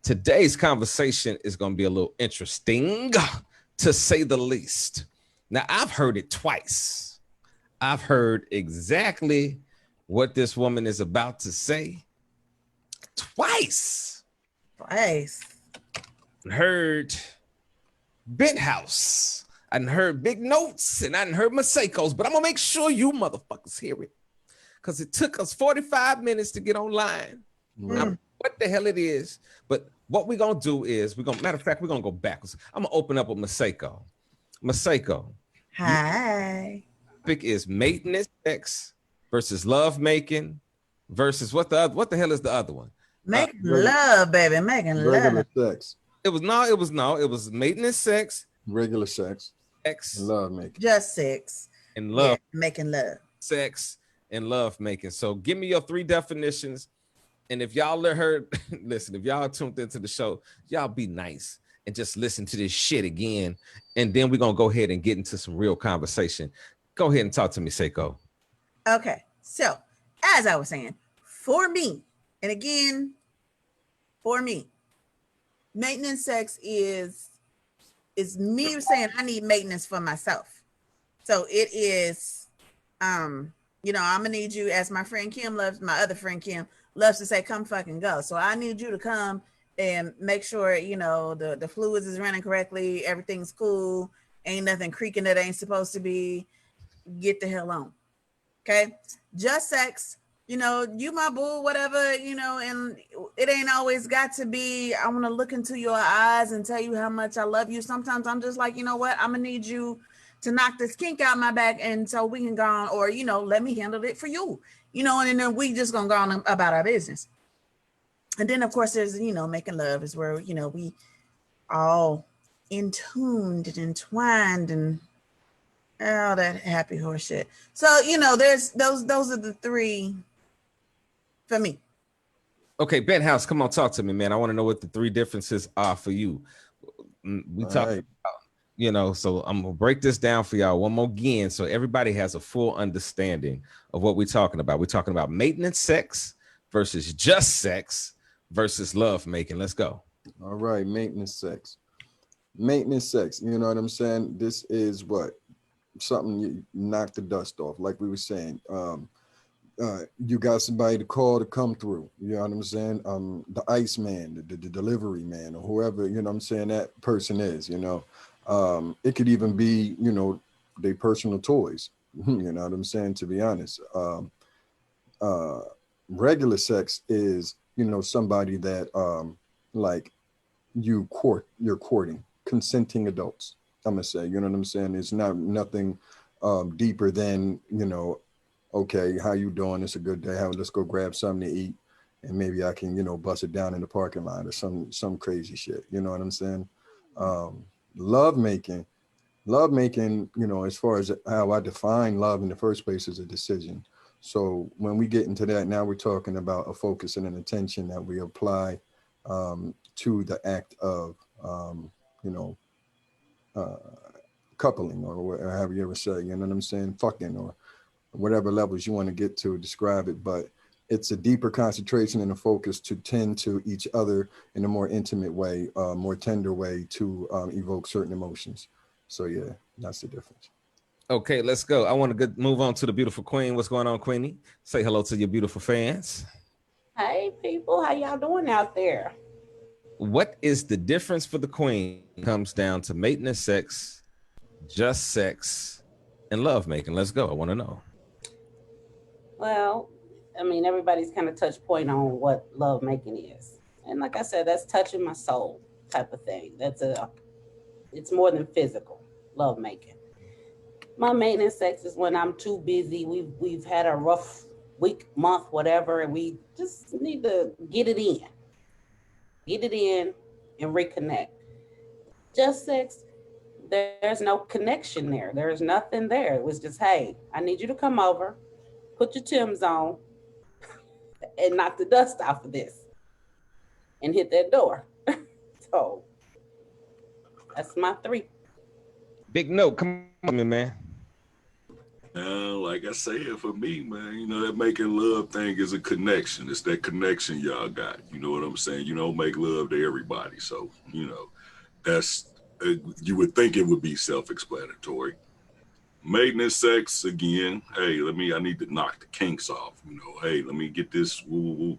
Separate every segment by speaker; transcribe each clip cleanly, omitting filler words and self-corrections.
Speaker 1: Today's conversation is going to be a little interesting, to say the least. Now, I've heard it twice. I've heard exactly what this woman is about to say twice. Heard Benthouse. I heard Big Notes and I heard Maseko's, but I'm going to make sure you motherfuckers hear it because it took us 45 minutes to get online. What the hell it is, but what we're gonna do is matter of fact, we're gonna go backwards. I'm gonna open up with Maseko. Maseko.
Speaker 2: Hi.
Speaker 1: Topic is maintenance sex versus love making versus what the hell is the other one?
Speaker 2: Making love, baby. Making
Speaker 3: regular
Speaker 2: love.
Speaker 3: Sex.
Speaker 1: It was maintenance sex,
Speaker 3: regular sex,
Speaker 1: sex,
Speaker 3: and love making.
Speaker 2: Just sex.
Speaker 1: And love.
Speaker 2: Yeah, making love.
Speaker 1: Sex and love making. So give me your 3 definitions. And if y'all heard, listen, if y'all tuned into the show, y'all be nice and just listen to this shit again. And then we're going to go ahead and get into some real conversation. Go ahead and talk to me, Seiko.
Speaker 2: Okay. So, as I was saying, for me, and again, for me, maintenance sex is me saying I need maintenance for myself. So it is, I'm going to need you, as my friend Kim loves, my other friend Kim, loves to say, come fucking go. So I need you to come and make sure, the fluids is running correctly. Everything's cool. Ain't nothing creaking that ain't supposed to be. Get the hell on. Okay. Just sex, you my boo, whatever, and it ain't always got to be, I want to look into your eyes and tell you how much I love you. Sometimes I'm just like, you know what? I'm going to need you to knock this kink out my back. And so we can go on, or, let me handle it for you. And then we just gonna go on about our business. And then of course there's, making love is where, we all in tuned and entwined and all that happy horse shit. So, there's those are the 3 for me.
Speaker 1: Okay, Benthouse, come on, talk to me, man. I want to know what the 3 differences are for you. We talked about, so I'm gonna break this down for y'all one more again so everybody has a full understanding of what we're talking about. We're talking about maintenance sex versus just sex versus love making. Let's go.
Speaker 3: All right, maintenance sex. Maintenance sex, you know what I'm saying? This is what? Something you knock the dust off, like we were saying. You got somebody to call to come through, you know what I'm saying? The ice man, the delivery man, or whoever, you know what I'm saying, that person is, it could even be, their personal toys, you know what I'm saying, to be honest. Regular sex is, somebody that like you're courting, consenting adults, I'm gonna say, you know what I'm saying? It's nothing deeper than, okay, how you doing? It's a good day. Let's go grab something to eat, and maybe I can, bust it down in the parking lot or some crazy shit. You know what I'm saying? Love making, as far as how I define love in the first place, is a decision. So when we get into that, now we're talking about a focus and an attention that we apply to the act of, coupling, or however you ever say, you know what I'm saying? Fucking, or whatever levels you want to get to describe it. But it's a deeper concentration and a focus to tend to each other in a more intimate way, more tender way to evoke certain emotions. So yeah, that's the difference.
Speaker 1: Okay, let's go. I want to move on to the beautiful Queen. What's going on, Queenie? Say hello to your beautiful fans.
Speaker 4: Hey, people. How y'all doing out there?
Speaker 1: What is the difference for the Queen? It comes down to maintenance sex, just sex, and love making. Let's go. I want to know.
Speaker 4: Well, everybody's kind of touch point on what love making is. And like I said, that's touching my soul type of thing. It's more than physical, love making. My maintenance sex is when I'm too busy. We've had a rough week, month, whatever, and we just need to get it in and reconnect. Just sex, there's no connection there. There's nothing there. It was just, hey, I need you to come over, put your Timbs on, and knock the dust off of this and hit that door. So that's my 3.
Speaker 1: Big Note, come on, man.
Speaker 5: Like I said, for me, man, you know, that making love thing is a connection. It's that connection y'all got. You know what I'm saying? You don't make love to everybody. So, you know, that's, you would think it would be self-explanatory. Maintenance sex, again, hey, I need to knock the kinks off. You know, hey, let me get this, woo, woo, woo.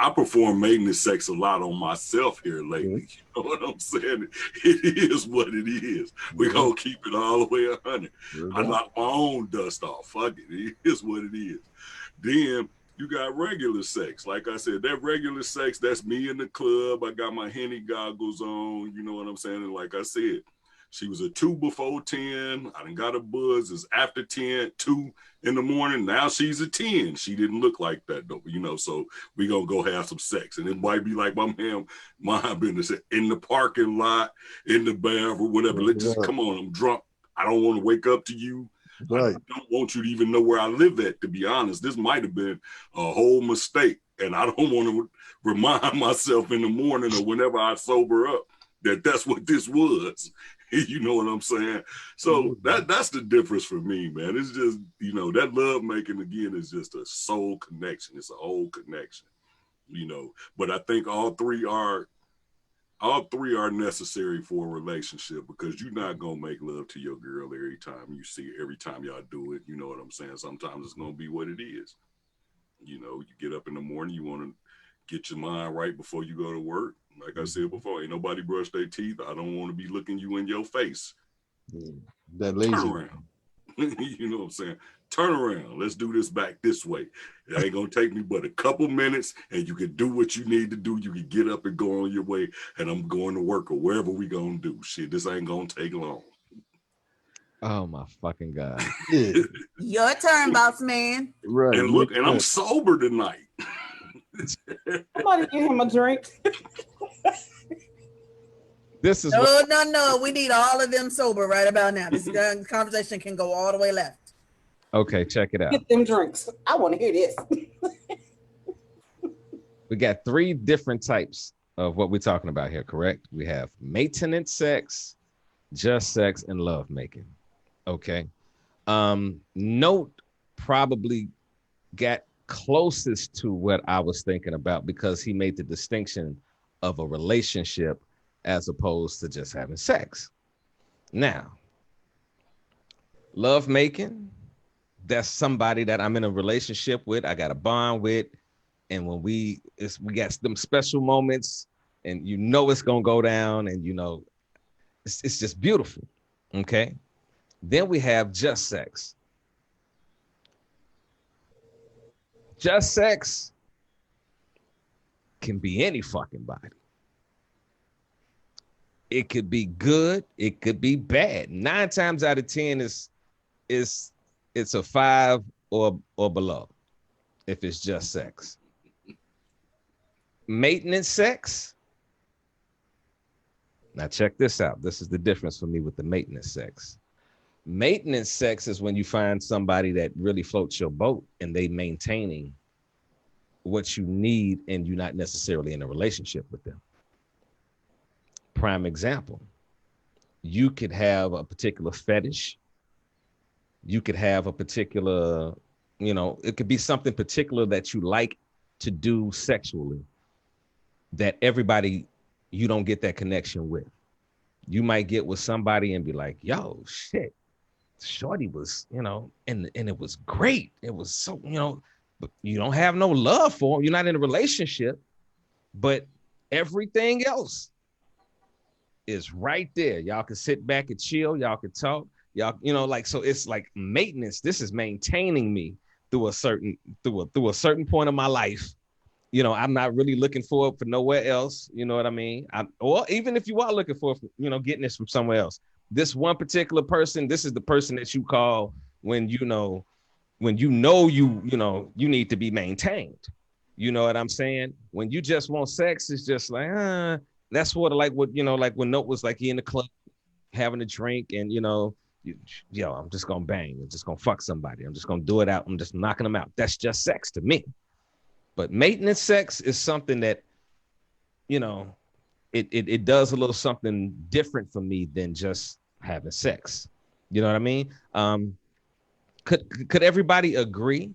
Speaker 5: I perform maintenance sex a lot on myself here lately. You know what I'm saying? It is what it is. We're going to keep it all the way 100. I knock my own dust off. Fuck it. It is what it is. Then you got regular sex. Like I said, that regular sex, that's me in the club. I got my Henny goggles on. You know what I'm saying? And like I said, she was a 2 before 10. I done got a buzz. It's after 10, 2 in the morning. Now she's a 10. She didn't look like that though, you know, so we gonna go have some sex. And it might be like my business in the parking lot, in the bathroom, whatever. Let's just, come on, I'm drunk. I don't want to wake up to you. Right. I don't want you to even know where I live at, to be honest. This might have been a whole mistake. And I don't want to remind myself in the morning or whenever I sober up that that's what this was. You know what I'm saying? So that's the difference for me, man. It's just, you know, that love making, again, is just a soul connection. It's a whole connection, you know. But I think all three are necessary for a relationship, because you're not going to make love to your girl every time you see it, every time y'all do it. You know what I'm saying? Sometimes it's going to be what it is. You know, you get up in the morning, you want to get your mind right before you go to work. Like I said before, ain't nobody brush their teeth. I don't want to be looking you in your face.
Speaker 3: That lazy.
Speaker 5: Turn around. You know what I'm saying? Turn around. Let's do this back this way. It ain't going to take me but a couple minutes, and you can do what you need to do. You can get up and go on your way, and I'm going to work or wherever we going to do. Shit, this ain't going to take long.
Speaker 1: Oh, my fucking God.
Speaker 2: Your turn, boss man.
Speaker 5: Right. And look, and I'm sober tonight.
Speaker 4: Somebody give him a drink.
Speaker 1: This is
Speaker 2: no. We need all of them sober right about now. This conversation can go all the way left.
Speaker 1: Okay, check it out.
Speaker 4: Get them drinks. I want to hear this.
Speaker 1: We got 3 different types of what we're talking about here, correct? We have maintenance sex, just sex, and love making. Okay. Note probably got closest to what I was thinking about, because he made the distinction of a relationship as opposed to just having sex. Now, love making, that's somebody that I'm in a relationship with, I got a bond with, and when we got them special moments, and you know it's gonna go down, and you know it's just beautiful. Okay. Then we have just sex. Just sex can be any fucking body. It could be good. It could be bad. 9 times out of 10 it's a 5 or below if it's just sex. Maintenance sex. Now check this out. This is the difference for me with the maintenance sex. Maintenance sex is when you find somebody that really floats your boat and they maintaining what you need, and you're not necessarily in a relationship with them. Prime example, you could have a particular fetish. You could have a particular, you know, it could be something particular that you like to do sexually that everybody, you don't get that connection with. You might get with somebody and be like, yo, shit, shorty was, you know, and it was great. It was so, you know, but you don't have no love for them. You're not in a relationship, but everything else is right there. Y'all can sit back and chill. Y'all can talk. Y'all, you know, like, so it's like maintenance. This is maintaining me through a certain point of my life. You know, I'm not really looking for nowhere else. You know what I mean? Or even if you are looking for, you know, getting this from somewhere else, this one particular person, this is the person that you call when you know you need to be maintained. You know what I'm saying? When you just want sex, it's just like, that's sort of like what, you know, like when Note was like, he in the club having a drink and, you know, yo, I'm just going to bang. I'm just going to fuck somebody. I'm just going to do it out. I'm just knocking them out. That's just sex to me. But maintenance sex is something that, you know, it does a little something different for me than just having sex. You know what I mean? could everybody agree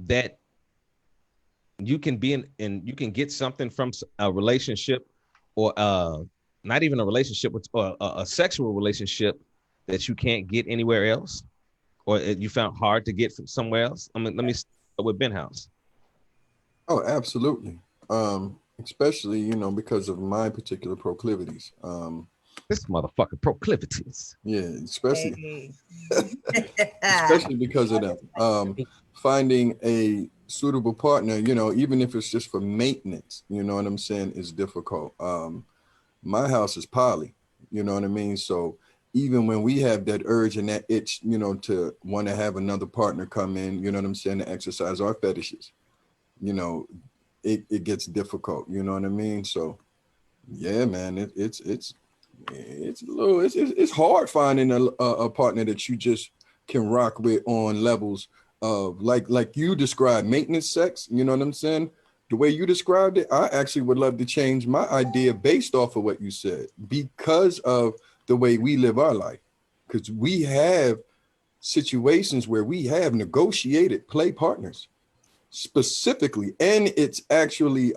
Speaker 1: that you can be in you can get something from a relationship, or not even a relationship, or a sexual relationship that you can't get anywhere else, or you found hard to get from somewhere else? I mean, let me start with Ben House.
Speaker 3: Oh, absolutely. Especially, you know, because of my particular proclivities.
Speaker 1: This motherfucker proclivities.
Speaker 3: Yeah, especially
Speaker 2: Hey.
Speaker 3: especially because of that. Finding a suitable partner, you know, even if it's just for maintenance, you know what I'm saying, is difficult. My house is poly, you know what I mean? So even when we have that urge and that itch, you know, to want to have another partner come in, you know what I'm saying, to exercise our fetishes, you know, it gets difficult, you know what I mean? So yeah, man, it's a little, it's hard finding a partner that you just can rock with on levels of like you described maintenance sex, you know what I'm saying? The way you described it, I actually would love to change my idea based off of what you said, because of the way we live our life. Because we have situations where we have negotiated play partners specifically, and it's actually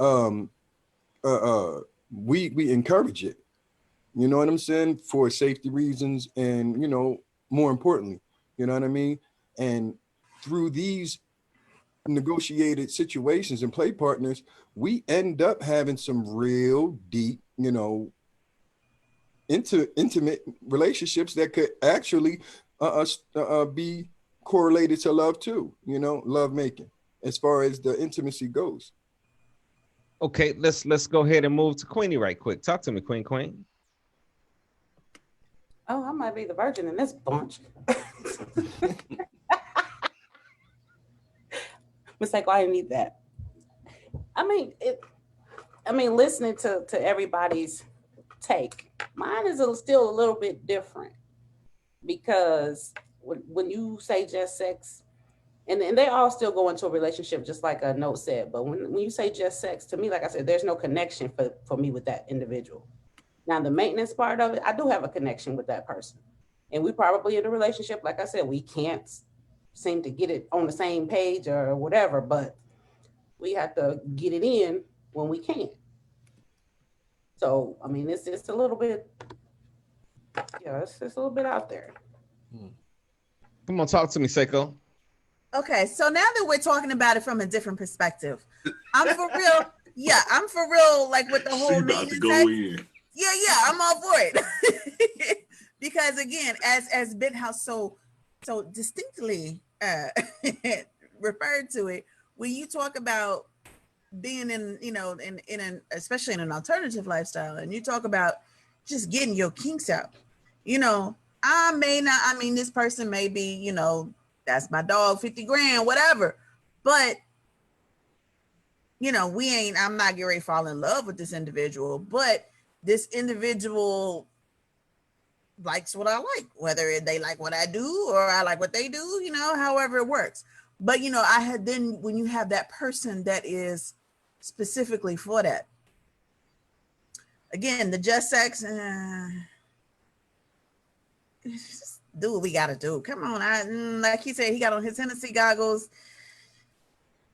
Speaker 3: we encourage it, you know what I'm saying, for safety reasons, and you know, more importantly, you know what I mean. And through these negotiated situations and play partners, we end up having some real deep, you know, intimate relationships that could actually be correlated to love too, you know, love making, as far as the intimacy goes.
Speaker 1: Okay, let's go ahead and move to Queenie right quick. Talk to me, Queen.
Speaker 4: Oh, I might be the virgin in this bunch. Mistake, I didn't need that. I mean, listening to everybody's take, mine is still a little bit different, because when you say just sex, and they all still go into a relationship, just like a note said, but when you say just sex, to me, like I said, there's no connection for me with that individual. Now, the maintenance part of it, I do have a connection with that person. And we probably in a relationship, like I said, we can't seem to get it on the same page or whatever, but we have to get it in when we can. So, I mean, it's just a little bit, yeah, it's just a little bit out there.
Speaker 1: Come on, talk to me, Seiko.
Speaker 2: Okay, so now that we're talking about it from a different perspective, I'm for real. Yeah, I'm for real. Like with the whole
Speaker 5: She about to go in.
Speaker 2: Yeah, I'm all for it. Because again, as Ben House so distinctly referred to it, when you talk about being in, you know, in an, especially in an alternative lifestyle, and you talk about just getting your kinks out, you know, I mean, this person may be, you know, that's my dog, 50 grand, whatever, but you know, I'm not getting ready to fall in love with this individual, but this individual likes what I like, whether they like what I do or I like what they do, you know, however it works. But, you know, when you have that person that is specifically for that, again, the just sex, just do what we got to do. Come on. Like he said, he got on his Hennessy goggles.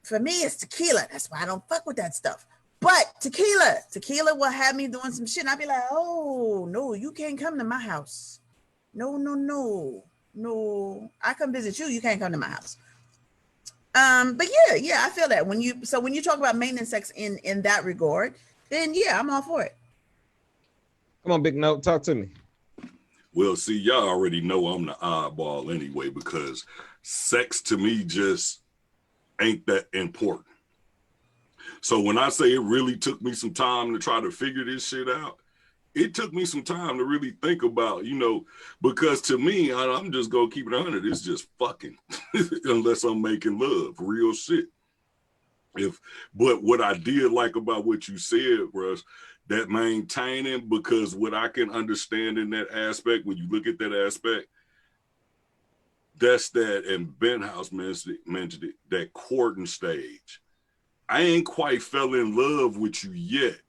Speaker 2: For me, it's tequila. That's why I don't fuck with that stuff. But tequila will have me doing some shit. And I'll be like, oh, no, you can't come to my house. No. I come visit you. You can't come to my house. But yeah, I feel that when you talk about maintenance sex in that regard, then yeah, I'm all for it.
Speaker 1: Come on, Big Note, talk to me.
Speaker 5: Well, see, y'all already know I'm the oddball anyway, because sex to me just ain't that important. So when I say it really took me some time to try to figure this shit out, it took me some time to really think about, you know, because to me, I'm just going to keep it 100. It's just fucking, unless I'm making love, real shit. But what I did like about what you said, Russ, that maintaining, because what I can understand in that aspect, when you look at that aspect, that's that, and Ben House mentioned it, that courting stage. I ain't quite fell in love with you yet,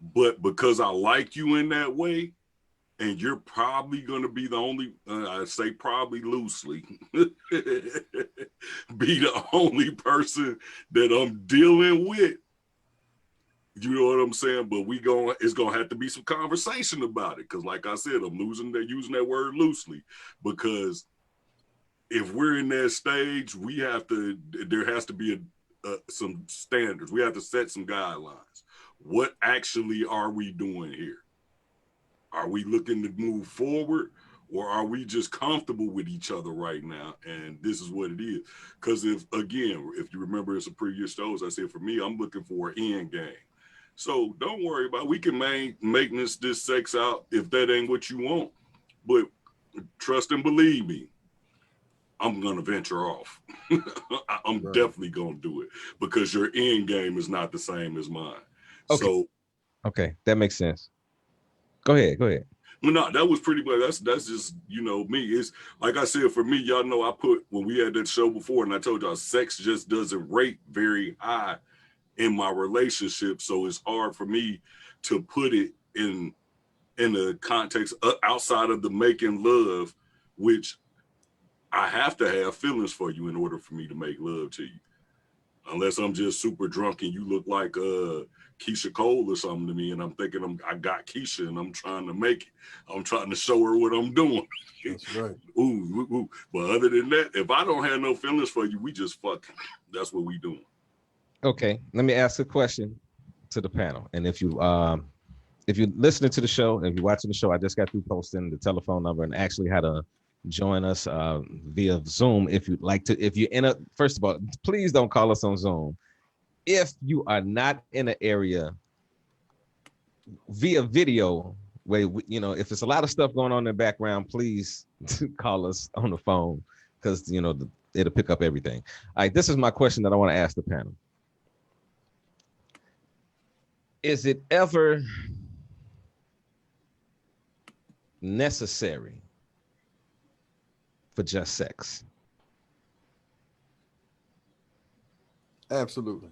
Speaker 5: but because I like you in that way, and you're probably going to be the only, I say probably loosely, be the only person that I'm dealing with. You know what I'm saying? But it's gonna have to be some conversation about it. Cause like I said, I'm using that word loosely, because if we're in that stage, there has to be some standards. We have to set some guidelines. What actually are we doing here? Are we looking to move forward, or are we just comfortable with each other right now? And this is what it is. Because if you remember in some previous shows, I said, for me, I'm looking for an end game. So don't worry about it. We can make this sex out if that ain't what you want. But trust and believe me, I'm going to venture off. I'm definitely going to do it, because your end game is not the same as mine.
Speaker 1: Okay.
Speaker 5: So,
Speaker 1: okay, that makes sense. Go ahead.
Speaker 5: No, that was pretty much, that's just, me. It's like I said, for me, y'all know when we had that show before, and I told y'all sex just doesn't rate very high in my relationship. So it's hard for me to put it in the context outside of the making love, which I have to have feelings for you in order for me to make love to you. Unless I'm just super drunk and you look like Keisha Cole or something to me, and I'm thinking I got Keisha and I'm trying to make it. I'm trying to show her what I'm doing.
Speaker 3: That's right.
Speaker 5: Ooh. But other than that, if I don't have no feelings for you, we just fucking. That's what we doing.
Speaker 1: Okay, let me ask a question to the panel. And if you're listening to the show, if you're watching the show, I just got through posting the telephone number and actually how to join us via Zoom. If you'd like to, if you're first of all, please don't call us on Zoom. If you are not in an area via video, where if it's a lot of stuff going on in the background, please call us on the phone, because it'll pick up everything. All right, this is my question that I want to ask the panel. Is it ever necessary for just sex?
Speaker 3: Absolutely.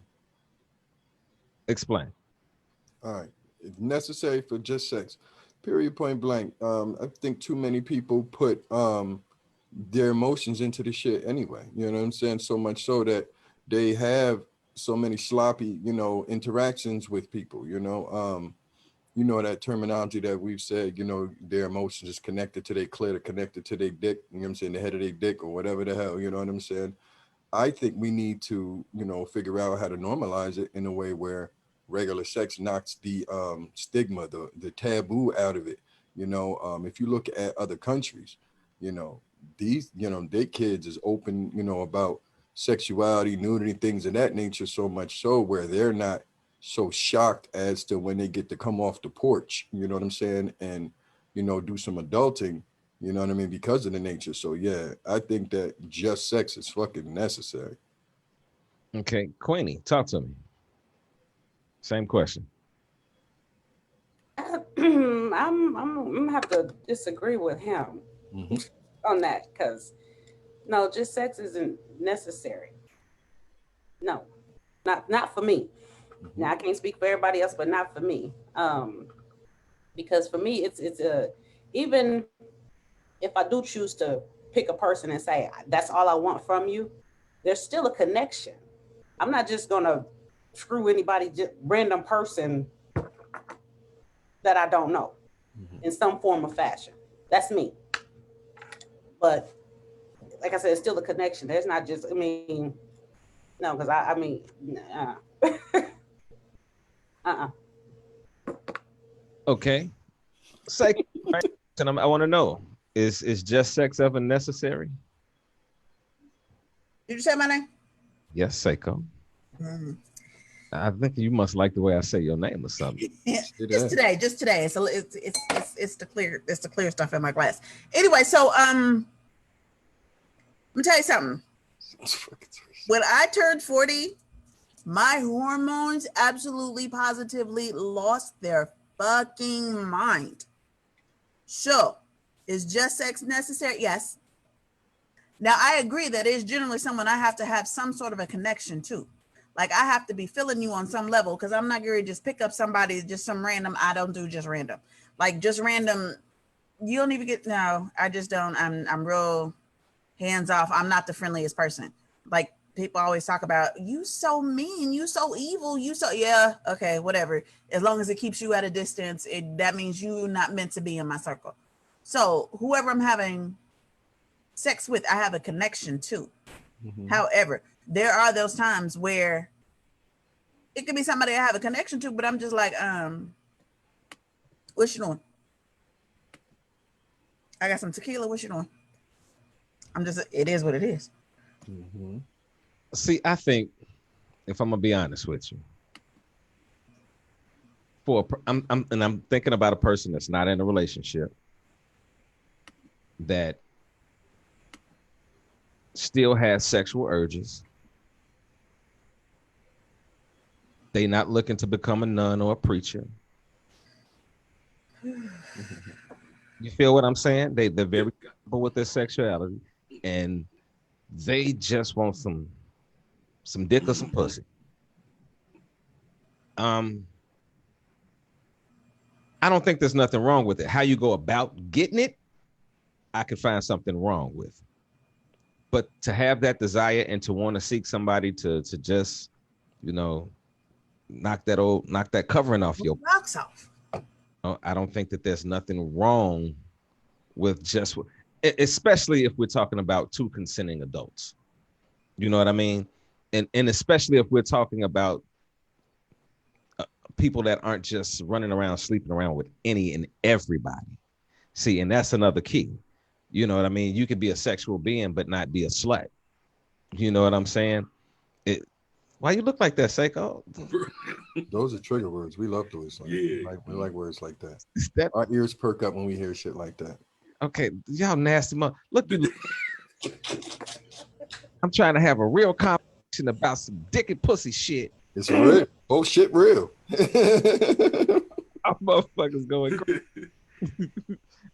Speaker 1: Explain.
Speaker 3: All right. If necessary for just sex, period, point blank. I think too many people put their emotions into the shit anyway. You know what I'm saying? So much so that they have so many sloppy, interactions with people, that terminology that we've said, their emotions is connected to their clit, or connected to their dick, you know what I'm saying, the head of their dick, or whatever the hell, you know what I'm saying? I think we need to, figure out how to normalize it in a way where regular sex knocks the stigma, the taboo out of it. If you look at other countries, these, their kids is open, about sexuality, nudity, things of that nature, so much so where they're not so shocked as to when they get to come off the porch, you know what I'm saying, and do some adulting, you know what I mean, because of the nature. So yeah, I think that just sex is fucking necessary.
Speaker 1: Okay, Queenie, talk to me. Same question.
Speaker 4: I'm gonna have to disagree with him on that, because no, just sex isn't necessary. No, not for me. Now I can't speak for everybody else, but not for me. Because for me, it's even if I do choose to pick a person and say that's all I want from you, there's still a connection. I'm not just gonna screw anybody, just random person that I don't know in some form or fashion. That's me. But like I said, it's still a connection. There's not just, no, because
Speaker 1: Okay. Second question I want to know is just sex ever necessary?
Speaker 2: Did you say my name?
Speaker 1: Yes, Seiko. I think you must like the way I say your name or something.
Speaker 2: just today. So it's the clear stuff in my glass. Anyway, so let me tell you something. When I turned 40, my hormones absolutely positively lost their fucking mind. So, is just sex necessary? Yes. Now, I agree that it's generally someone I have to have some sort of a connection to. Like, I have to be feeling you on some level, because I'm not going to just pick up somebody, just some random. I don't do just random. Like, just random You don't even get no. I just don't. I'm real hands off. I'm not the friendliest person. Like people always talk about, you so mean, you so evil, you so yeah. Okay, whatever. As long as it keeps you at a distance, that means you're not meant to be in my circle. So whoever I'm having sex with, I have a connection to.
Speaker 3: Mhm.
Speaker 2: However, there are those times where it could be somebody I have a connection to, but I'm just like, what you doing? I got some tequila. What you doing? It is what it is.
Speaker 3: Mhm.
Speaker 1: See, I think if I'm gonna be honest with you, I'm thinking about a person that's not in a relationship that still has sexual urges. They not looking to become a nun or a preacher. You feel what I'm saying? They're very comfortable with their sexuality, and they just want some dick or some pussy. I don't think there's nothing wrong with it. How you go about getting it, I could find something wrong with. But to have that desire and to want to seek somebody to just, you know, knock that covering off your
Speaker 2: Box off.
Speaker 1: I don't think that there's nothing wrong with just, especially if we're talking about two consenting adults. You know what I mean? And especially if we're talking about people that aren't just running around sleeping around with any and everybody. See, and that's another key. You know what I mean? You could be a sexual being but not be a slut. You know what I'm saying? Why you look like that, Seiko?
Speaker 3: Those are trigger words. We love those.
Speaker 5: Yeah.
Speaker 3: We like words like that.
Speaker 1: That
Speaker 3: Our ears perk up when we hear shit like that.
Speaker 1: okay? Y'all nasty mother. Look, I'm trying to have a real conversation about some dick and pussy shit.
Speaker 3: It's real. Oh shit, real.
Speaker 1: Our motherfuckers going crazy.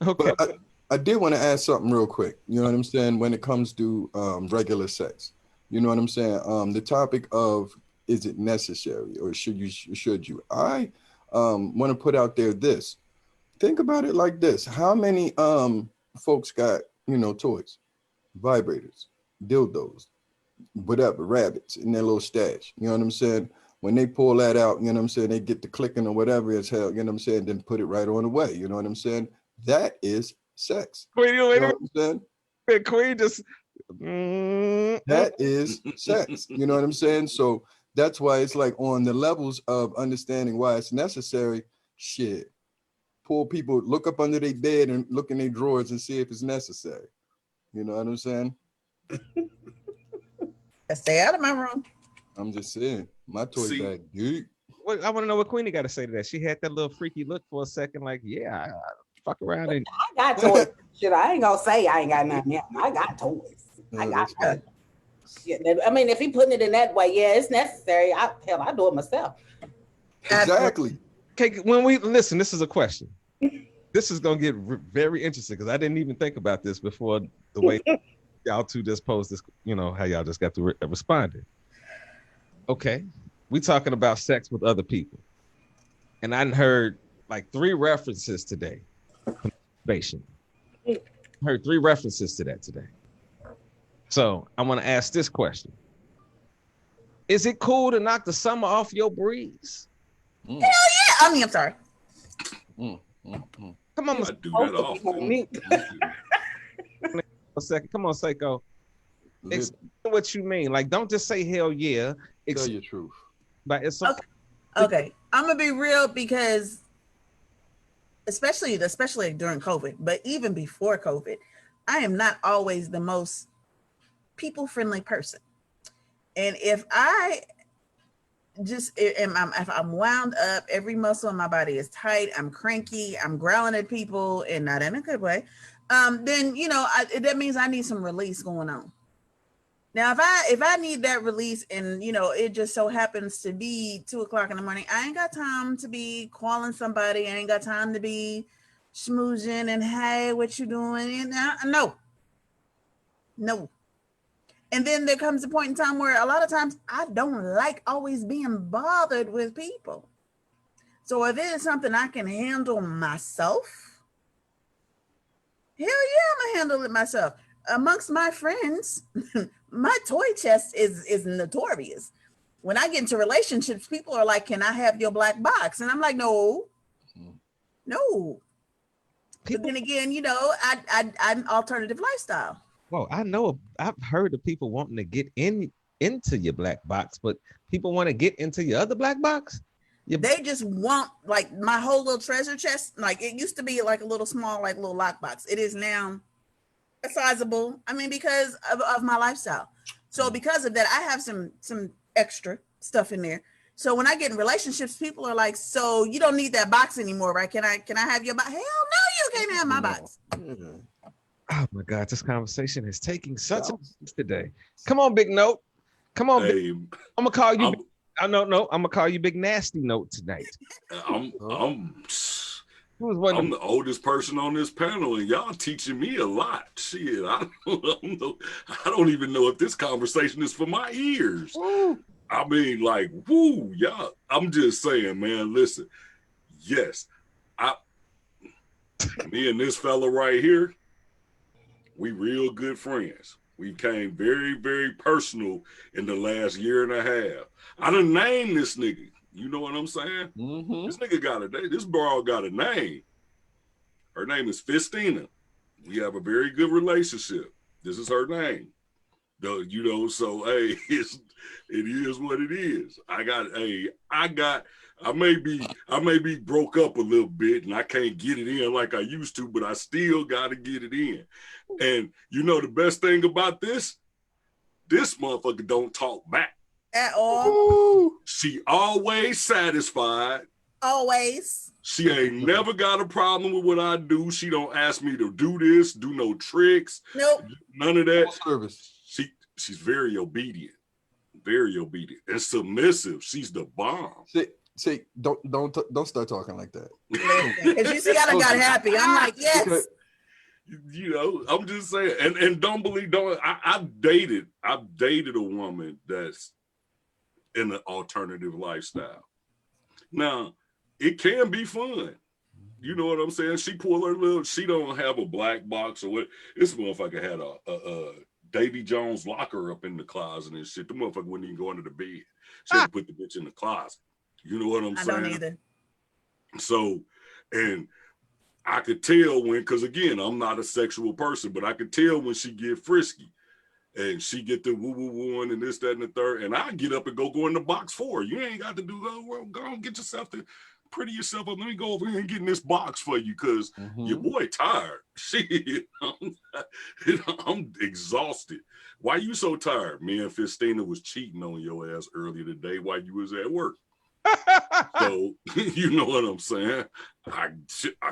Speaker 1: Okay.
Speaker 3: But I did want to add something real quick. You know what I'm saying? When it comes to regular sex, you know what I'm saying? The topic of, is it necessary or should you? I want to put out there this. Think about it like this. How many folks got, toys, vibrators, dildos, whatever, rabbits in their little stash? You know what I'm saying? When they pull that out, you know what I'm saying, they get the clicking or whatever as hell, you know what I'm saying, then put it right on the way. You know what I'm saying? That is sex.
Speaker 1: Queen,
Speaker 3: You know what I'm saying?
Speaker 1: Queen just
Speaker 3: That is sex. You know what I'm saying? So that's why it's like on the levels of understanding why it's necessary. Shit. Poor people look up under their bed and look in their drawers and see if it's necessary. You know what I'm saying?
Speaker 2: Stay out of my room.
Speaker 3: I'm just saying, my toy
Speaker 5: See,
Speaker 3: bag deep.
Speaker 1: I want to know what Queenie got to say to that. She had that little freaky look for a second, like, yeah, I fuck around and
Speaker 4: I got toys. Shit, I ain't gonna say I ain't got nothing yet. I got toys. I
Speaker 3: No,
Speaker 4: got
Speaker 3: that's right.
Speaker 4: shit. I mean, if he putting it in that way, yeah, it's necessary. I do it myself.
Speaker 3: Exactly.
Speaker 1: okay. When we listen, this is a question. This is gonna get very interesting because I didn't even think about this before the way y'all two just posed this. You know how y'all just got to responded. Okay, we talking about sex with other people, and I heard like 3 references today. Masturbation. Heard 3 references to that today. So I want to ask this question: is it cool to knock the summer off your breeze?
Speaker 2: Yeah, I mean, I'm sorry.
Speaker 1: Come on,
Speaker 5: I do that often.
Speaker 1: a second. Come on, Seiko.
Speaker 3: Live,
Speaker 1: Explain what you mean. Like, don't just say hell yeah.
Speaker 3: tell your truth.
Speaker 1: But it's
Speaker 2: Okay, I'm gonna be real because, especially during COVID, but even before COVID, I am not always the most people-friendly person. And if if I'm wound up, every muscle in my body is tight, I'm cranky, I'm growling at people and not in a good way, then that means I need some release going on. Now, if I need that release and it just so happens to be 2:00 in the morning, I ain't got time to be calling somebody. I ain't got time to be schmoozing and hey, what you doing? And no. And then there comes a point in time where a lot of times I don't like always being bothered with people. So if it is something I can handle myself, Hell yeah, I'm gonna handle it myself. Amongst my friends, my toy chest is notorious. When I get into relationships, people are like, "Can I have your black box?" And I'm like, "No, no." But then again, you know, I'm alternative lifestyle.
Speaker 1: Well, I know I've heard of people wanting to get into your black box, but people want to get into your other black box.
Speaker 2: They just want like my whole little treasure chest. Like it used to be like a little small, like little lockbox. It is now a sizable. I mean, because of my lifestyle. So because of that, I have some extra stuff in there. So when I get in relationships, people are like, "So you don't need that box anymore, right? Can I have your box?" Hell no, you can't have my box.
Speaker 1: Oh my God, this conversation is taking such a today. Come on, Big Note. Come on,
Speaker 5: Hey,
Speaker 1: I'm gonna call you. I'm gonna call you Big Nasty Note tonight.
Speaker 5: I'm
Speaker 1: Who was
Speaker 5: I'm the oldest person on this panel, and y'all teaching me a lot. Shit, I don't even know if this conversation is for my ears.
Speaker 1: Ooh.
Speaker 5: I mean, like, woo, y'all. I'm just saying, man. Listen, yes, me and this fella right here, we real good friends. We became very, very personal in the last year and a half. I done named this nigga. You know what I'm saying?
Speaker 3: Mm-hmm.
Speaker 5: This nigga got a name. This broad got a name. Her name is Fistina. We have a very good relationship. This is her name. You know, so hey, it is what it is. I may be broke up a little bit and I can't get it in like I used to, but I still gotta get it in. And you know the best thing about this motherfucker don't talk back.
Speaker 2: At all.
Speaker 5: She always satisfied.
Speaker 2: Always.
Speaker 5: She ain't never got a problem with what I do. She don't ask me to do this, do no tricks.
Speaker 2: Nope.
Speaker 5: None of that.
Speaker 3: Service.
Speaker 5: She's very obedient. Very obedient and submissive. She's the bomb.
Speaker 3: See, don't start talking like that.
Speaker 2: Because you see, I done got happy. I'm like, yes.
Speaker 5: You know, I'm just saying, and don't believe. I've dated a woman that's in an alternative lifestyle. Now, it can be fun. You know what I'm saying? She pull her little. She don't have a black box or what. This motherfucker had a Davy Jones locker up in the closet and shit. The motherfucker wouldn't even go under the bed. She had to put the bitch in the closet. You know what I'm saying?
Speaker 2: I don't either.
Speaker 5: So, and I could tell when, because again, I'm not a sexual person, but I could tell when she get frisky and she get the woo and this, that, and the third, and I get up and go in the box for her. You ain't got to do that. Well, go and get yourself to pretty yourself up. Let me go over here and get in this box for you because your boy tired. Shit, I'm exhausted. Why you so tired? Me and Fistina was cheating on your ass earlier today while you was at work. So you know what I'm saying? I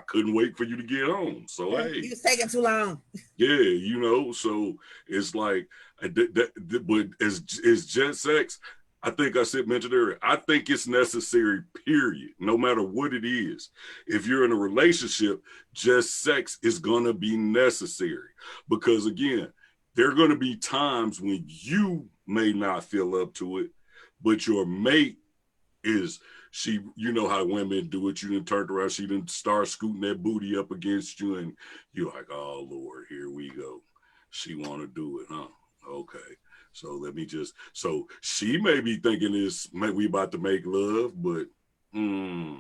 Speaker 5: couldn't wait for you to get home. So hey,
Speaker 2: you was taking too long.
Speaker 5: Yeah, you know. So it's like, but as just sex, I think I mentioned earlier. I think it's necessary. Period. No matter what it is, if you're in a relationship, just sex is gonna be necessary because again, there are gonna be times when you may not feel up to it, but your mate is. She, you know how women do it. You done turned around, she done start scooting that booty up against you, and you're like, oh Lord, here we go. She want to do it, huh? Okay, so let me just. So she may be thinking we about to make love, but nah,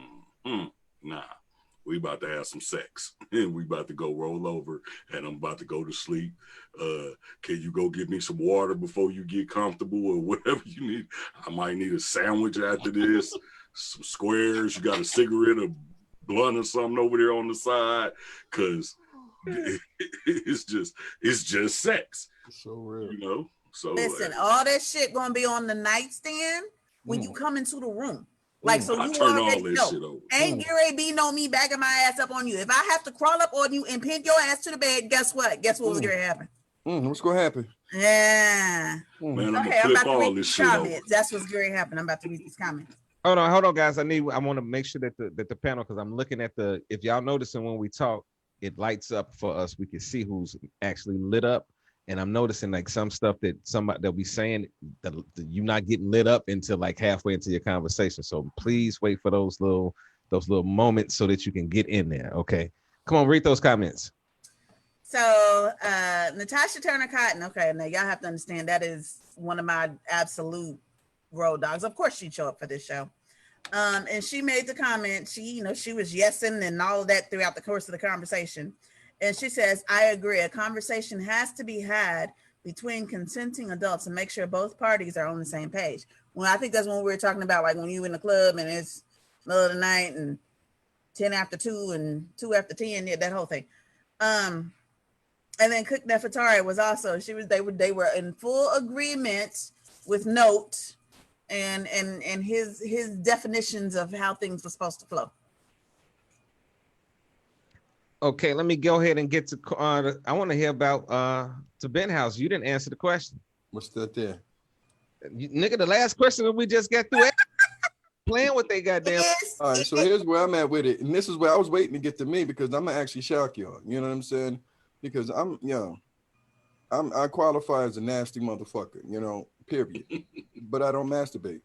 Speaker 5: we about to have some sex, and we about to go roll over, and I'm about to go to sleep. Can you go get me some water before you get comfortable, or whatever you need? I might need a sandwich after this. Some squares, you got a cigarette, a blunt or something over there on the side, because it's just sex.
Speaker 3: It's so real.
Speaker 5: You know? So
Speaker 2: listen, all that shit gonna be on the nightstand when you come into the room. Like, so you already know. Ain't Gary B know me backing my ass up on you. If I have to crawl up on you and pin your ass to the bed, guess what? Guess what was gonna happen?
Speaker 3: What's gonna happen?
Speaker 2: Yeah.
Speaker 5: Man,
Speaker 2: okay, I'm about to read these comments. That's what's gonna happen. I'm about to read these comments.
Speaker 1: Hold on, guys. I want to make sure that the panel, because I'm looking at if y'all noticing when we talk, it lights up for us. We can see who's actually lit up. And I'm noticing like some stuff that somebody they'll be saying that you're not getting lit up until like halfway into your conversation. So please wait for those little moments so that you can get in there. Okay. Come on, read those comments.
Speaker 2: So Natasha Turner Cotton. Okay, now y'all have to understand that is one of my absolute road dogs. Of course, she'd show up for this show. And she made the comment. She was yesing and all of that throughout the course of the conversation. And she says, "I agree. A conversation has to be had between consenting adults and make sure both parties are on the same page." Well, I think that's when we were talking about, like, when you in the club and it's middle of the night and 10 after 2 and 2 after 10, yeah, that whole thing. And then Cook Nefertari was also, they were in full agreement with Note and his definitions of how things were supposed to flow.
Speaker 1: Okay, let me go ahead and get to. I want to hear about to Ben House. You didn't answer the question.
Speaker 3: What's that there?
Speaker 1: Nigga, the last question that we just got through playing with they goddamn.
Speaker 3: All right, so here's where I'm at with it, and this is where I was waiting to get to me, because I'm gonna actually shock y'all. You know what I'm saying? Because I'm young. I qualify as a nasty motherfucker, period. But I don't masturbate.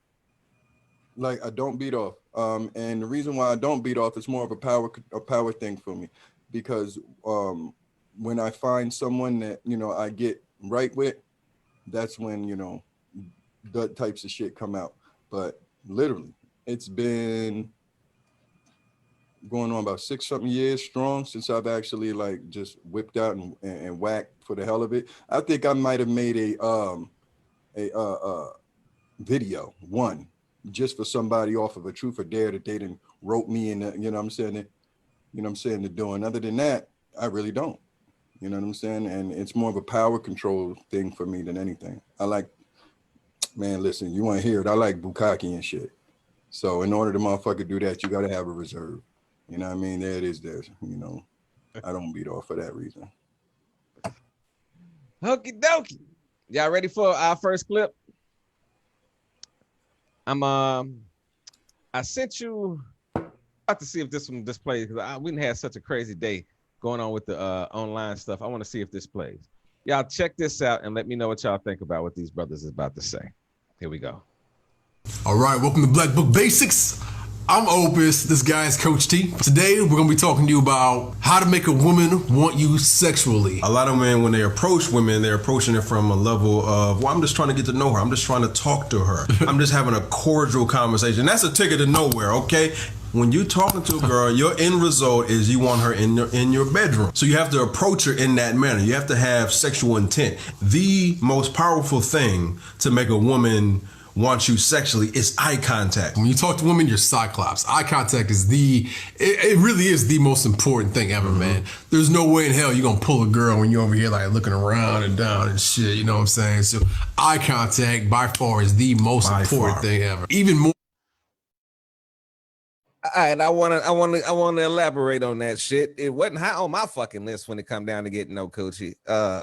Speaker 3: Like, I don't beat off. And the reason why I don't beat off is more of a power thing for me, because when I find someone that I get right with, that's when that types of shit come out. But literally, it's been going on about 6-something years strong since I've actually like just whipped out and whacked for the hell of it. I think I might have made a video one just for somebody off of a Truth or Dare that they didn't wrote me in, to doing. Other than that, I really don't. You know what I'm saying? And it's more of a power control thing for me than anything. I like, man, listen, you want to hear it? I like bukkake and shit. So in order to motherfucker do that, you got to have a reserve. You know what I mean? There it is. I don't beat off for that reason.
Speaker 1: Okie dokie. Y'all ready for our first clip? I sent you out to see if this one displays, because we didn't have such a crazy day going on with the online stuff. I want to see if this plays. Y'all check this out and let me know what y'all think about what these brothers is about to say. Here we go.
Speaker 6: All right, welcome to Black Book Basics. I'm Opus, this guy is Coach T. Today, we're gonna be talking to you about how to make a woman want you sexually.
Speaker 7: A lot of men, when they approach women, they're approaching it from a level of, well, I'm just trying to get to know her. I'm just trying to talk to her. I'm just having a cordial conversation. That's a ticket to nowhere, okay? When you're talking to a girl, your end result is you want her in your bedroom. So you have to approach her in that manner. You have to have sexual intent. The most powerful thing to make a woman want you sexually is eye contact.
Speaker 6: When you talk to women, you're cyclops. Eye contact is it really is the most important thing ever, man. There's no way in hell you're gonna pull a girl when you're over here like looking around and down and shit, you know what I'm saying? So eye contact by far is the most important thing ever. Even more.
Speaker 1: All right, I want to elaborate on that shit. It wasn't high on my fucking list when it come down to getting no coochie. I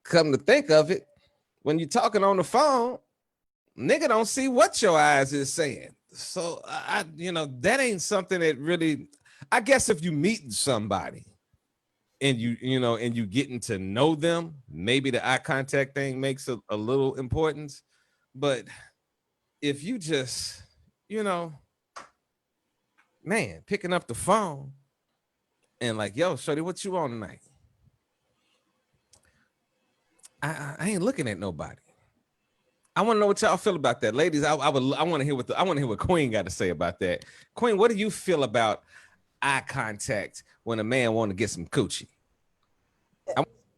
Speaker 1: come to think of it, when you're talking on the phone, nigga don't see what your eyes is saying. So that ain't something that really, I guess if you meet somebody and and you getting to know them, maybe the eye contact thing makes a little importance. But if you just, man, picking up the phone and like, yo, shorty, what you on tonight? I ain't looking at nobody. I want to know what y'all feel about that, ladies. I want to hear what Queen got to say about that. Queen, what do you feel about eye contact when a man want to get some coochie?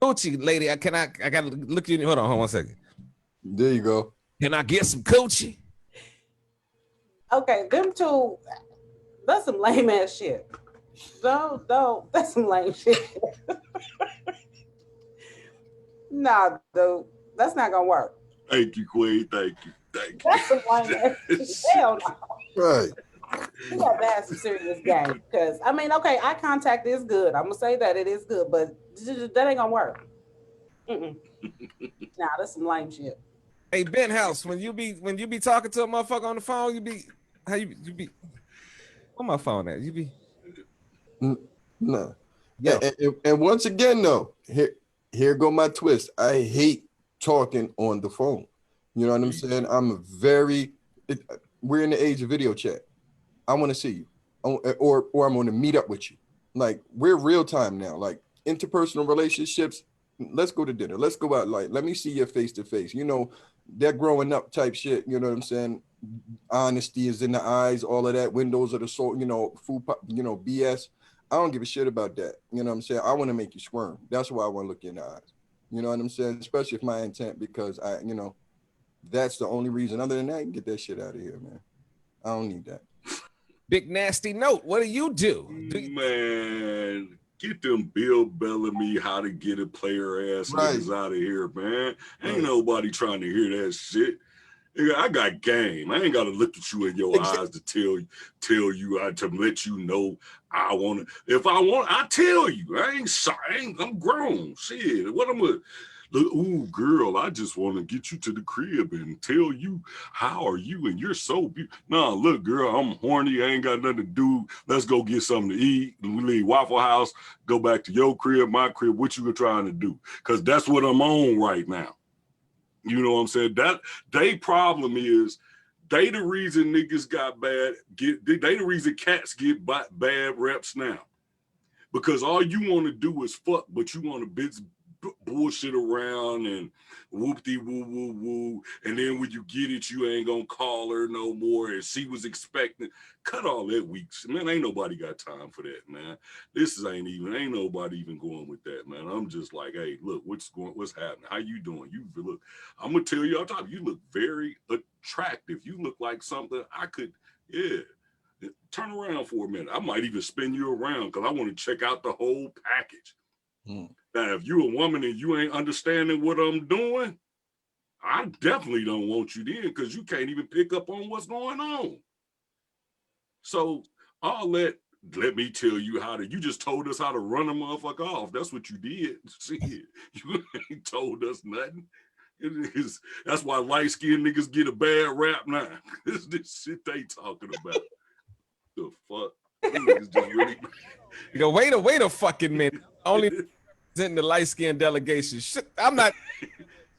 Speaker 1: Coochie, lady. I gotta look you. Hold on 1 second.
Speaker 3: There you go.
Speaker 1: Can I get some coochie?
Speaker 4: Okay, them two, that's some lame ass shit. Don't, that's some lame shit. Nah, dude, that's not gonna work.
Speaker 5: Thank you, Queen. Thank you.
Speaker 4: That's some lame ass shit. Hell no.
Speaker 3: Right.
Speaker 4: You gotta have some serious game. Because, okay, eye contact is good. I'm gonna say that it is good, but that ain't gonna work. Nah, that's some lame shit.
Speaker 1: Hey, Ben House, when you be talking to a motherfucker on the phone, you be where my phone at? You be
Speaker 3: no.
Speaker 1: Yeah.
Speaker 3: And once again though, here go my twist. I hate talking on the phone. You know what I'm saying? We're in the age of video chat. I want to see you, or I'm going to meet up with you. Like we're real time now. Like interpersonal relationships. Let's go to dinner. Let's go out. Like, let me see your face to face. You know, that growing up type shit. You know what I'm saying? Honesty is in the eyes. All of that. Windows of the soul. You know, BS. I don't give a shit about that. You know what I'm saying? I want to make you squirm. That's why I want to look you in the eyes. You know what I'm saying? Especially if my intent, because that's the only reason. Other than that, you can get that shit out of here, man. I don't need that.
Speaker 1: Big nasty note. What do you do?
Speaker 5: Man, get them Bill Bellamy how to get a player ass niggas out of here, man. Ain't nobody trying to hear that shit. I got game. I ain't got to look at you in your eyes to tell you, to let you know I want to. If I want, I tell you. I ain't sorry. I'm grown. Shit. What I'm a ooh, girl, I just want to get you to the crib and tell you how are you, and you're so beautiful. Nah, look, girl, I'm horny. I ain't got nothing to do. Let's go get something to eat. We leave Waffle House, go back to your crib, my crib. What you were trying to do? Because that's what I'm on right now. You know what I'm saying? That they problem is they the reason niggas got they the reason cats get bad reps now. Because all you want to do is fuck, but you want to bullshit around and whoop-de woo woo woo, and then when you get it, you ain't gonna call her no more, and she was expecting. Cut all that weak shit, man. Ain't nobody got time for that, man. Ain't nobody even going with that, man. I'm just like, hey, look, what's happening? How you doing? You look, I'm gonna tell you all the time, you look very attractive. You look like something I could, turn around for a minute. I might even spin you around because I want to check out the whole package. Now, if you a woman and you ain't understanding what I'm doing, I definitely don't want you then because you can't even pick up on what's going on. So all that, let me tell you you just told us how to run a motherfucker off. That's what you did. See, you ain't told us nothing. That's why light-skinned niggas get a bad rap now. This shit they talking about. The fuck? Niggas just really...
Speaker 1: wait a fucking minute. Only in the light-skinned delegation. Shit, I'm not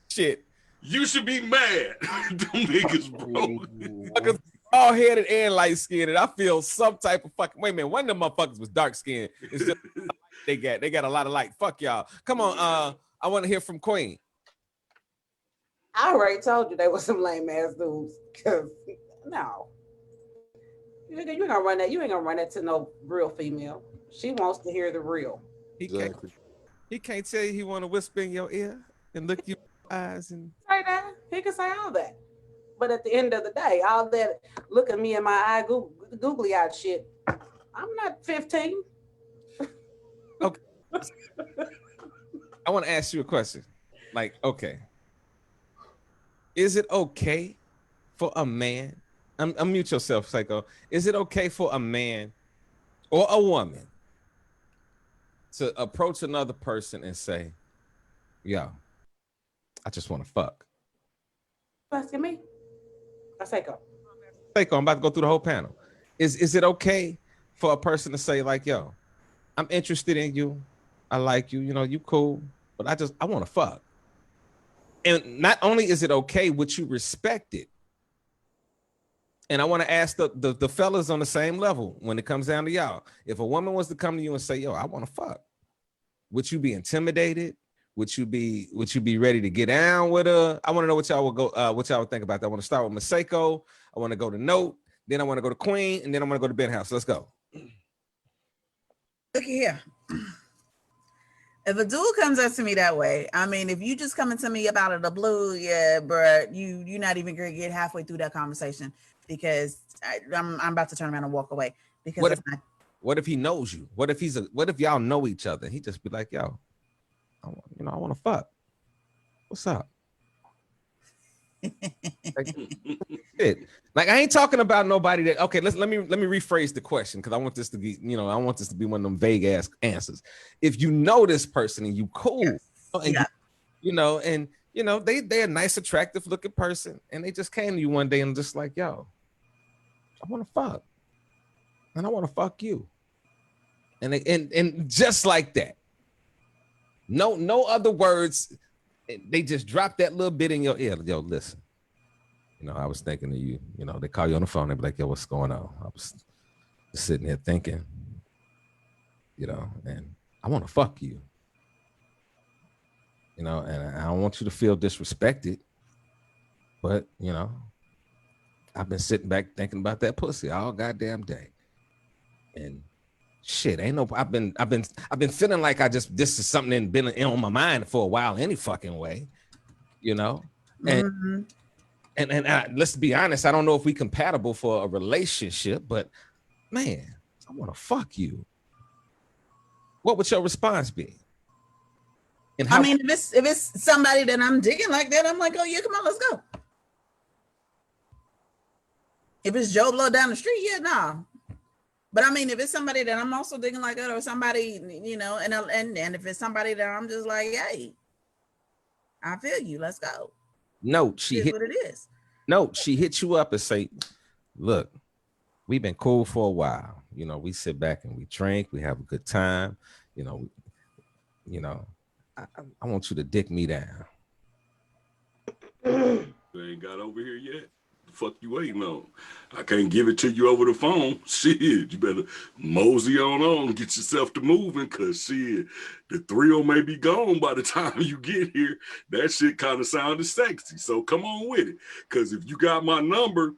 Speaker 1: shit.
Speaker 5: You should be mad. Them niggas, bro.
Speaker 1: All headed and light-skinned, and I feel some type of fucking wait a minute. One of them motherfuckers was dark-skinned. It's just they got a lot of light. Fuck y'all. Come on, I want to hear from Queen.
Speaker 4: I already told you they were some lame ass dudes. Cause no. You ain't gonna run that. You ain't gonna run that to no real female. She wants to hear the real.
Speaker 1: He can't tell you he want to whisper in your ear and look you in the eyes and
Speaker 4: say that. He can say all that. But at the end of the day, all that look at me in my eye, googly eyed shit. I'm not 15.
Speaker 1: Okay. I want to ask you a question. Like, okay. Is it okay for a man? Unmute yourself, Psycho. Is it okay for a man or a woman to approach another person and say, yo, I just want to fuck?
Speaker 4: Asking me? Psycho.
Speaker 1: Psycho, I'm about to go through the whole panel. Is it okay for a person to say like, yo, I'm interested in you. I like you. You know, you cool, but I want to fuck. And not only is it okay, would you respect it? And I want to ask the fellas on the same level when it comes down to y'all. If a woman was to come to you and say, yo, I want to fuck, would you be intimidated? Would you be ready to get down with her? I want to know what y'all would think about that. I want to start with Maseko. I want to go to Note, then I want to go to Queen, and then I'm going to go to Ben House. Let's go.
Speaker 2: Look here. If a dude comes up to me that way, I mean, if you just coming to me about it, the blue, yeah, bro, you're not even gonna get halfway through that conversation because I'm about to turn around and walk away. Because
Speaker 1: what if he knows you? What if y'all know each other? He just be like, yo, I want to fuck. What's up? Like I ain't talking about nobody that. Okay, let me rephrase the question because I want this to be, I want this to be one of them vague ass answers. If you know this person and you cool, and they're a nice, attractive looking person, and they just came to you one day and just like, yo, I want to fuck, and I want to fuck you, and just like that, no other words. They just drop that little bit in your ear. Yo, listen. I was thinking of you. They call you on the phone. They be like, yo, what's going on? I was just sitting here thinking. you know, and I want to fuck you, you know, and I don't want you to feel disrespected, but you know, I've been sitting back thinking about that pussy all goddamn day, and shit, ain't no. I've been feeling like this is something that been on my mind for a while, any fucking way, you know, and let's be honest, I don't know if we compatible for a relationship, but man, I want to fuck you. What would your response be? And how,
Speaker 2: I mean, if it's somebody that I'm digging like that, I'm like, oh yeah, come on, let's go. If it's Joe Blow down the street, yeah, nah. But I mean, if it's somebody that I'm also digging like that, or somebody, you know, and if it's somebody that I'm just like, hey, I feel you, let's go.
Speaker 1: Note, she hit
Speaker 2: what it is.
Speaker 1: Note, she hit you up and say, look, we've been cool for a while. You know, we sit back and we drink, we have a good time. You know, I want you to dick me down.
Speaker 5: They ain't got over here yet. The fuck you waiting on? I can't give it to you over the phone. Shit, you better mosey on, get yourself to moving, cause shit, the thrill may be gone by the time you get here. That shit kind of sounded sexy. So come on with it. Cause if you got my number,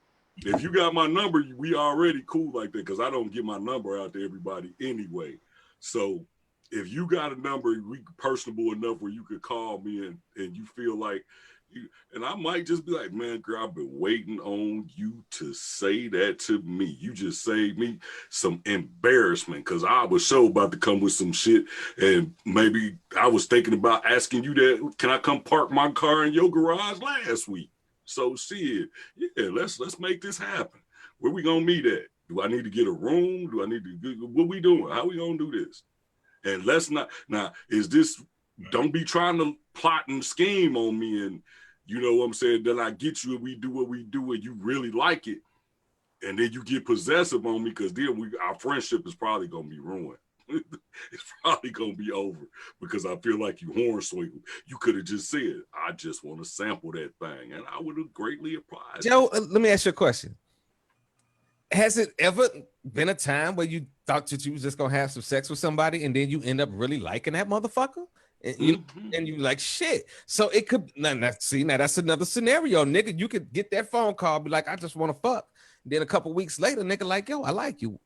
Speaker 5: we already cool like that. Cause I don't give my number out to everybody anyway. So if you got a number, we personable enough where you could call me and you feel like and I might just be like, man, girl, I've been waiting on you to say that to me. You just saved me some embarrassment because I was so about to come with some shit. And maybe I was thinking about asking you that, can I come park my car in your garage last week? So shit, yeah, let's make this happen. Where we gonna meet at? Do I need to get a room? Do I need to, what we doing? How we gonna do this? And let's not, now, is this, don't be trying to plot and scheme on me and, you know what I'm saying, then I get you and we do what we do and you really like it. And then you get possessive on me because then our friendship is probably going to be ruined. It's probably going to be over because I feel like you hornswoggled. You could have just said, I just want to sample that thing. And I would have greatly applied.
Speaker 1: Joe, let me ask you a question. Has it ever been a time where you thought that you was just going to have some sex with somebody and then you end up really liking that motherfucker? And you like shit. So it could now that's another scenario, nigga. You could get that phone call, be like, I just want to fuck. Then a couple weeks later, nigga, like, yo, I like you.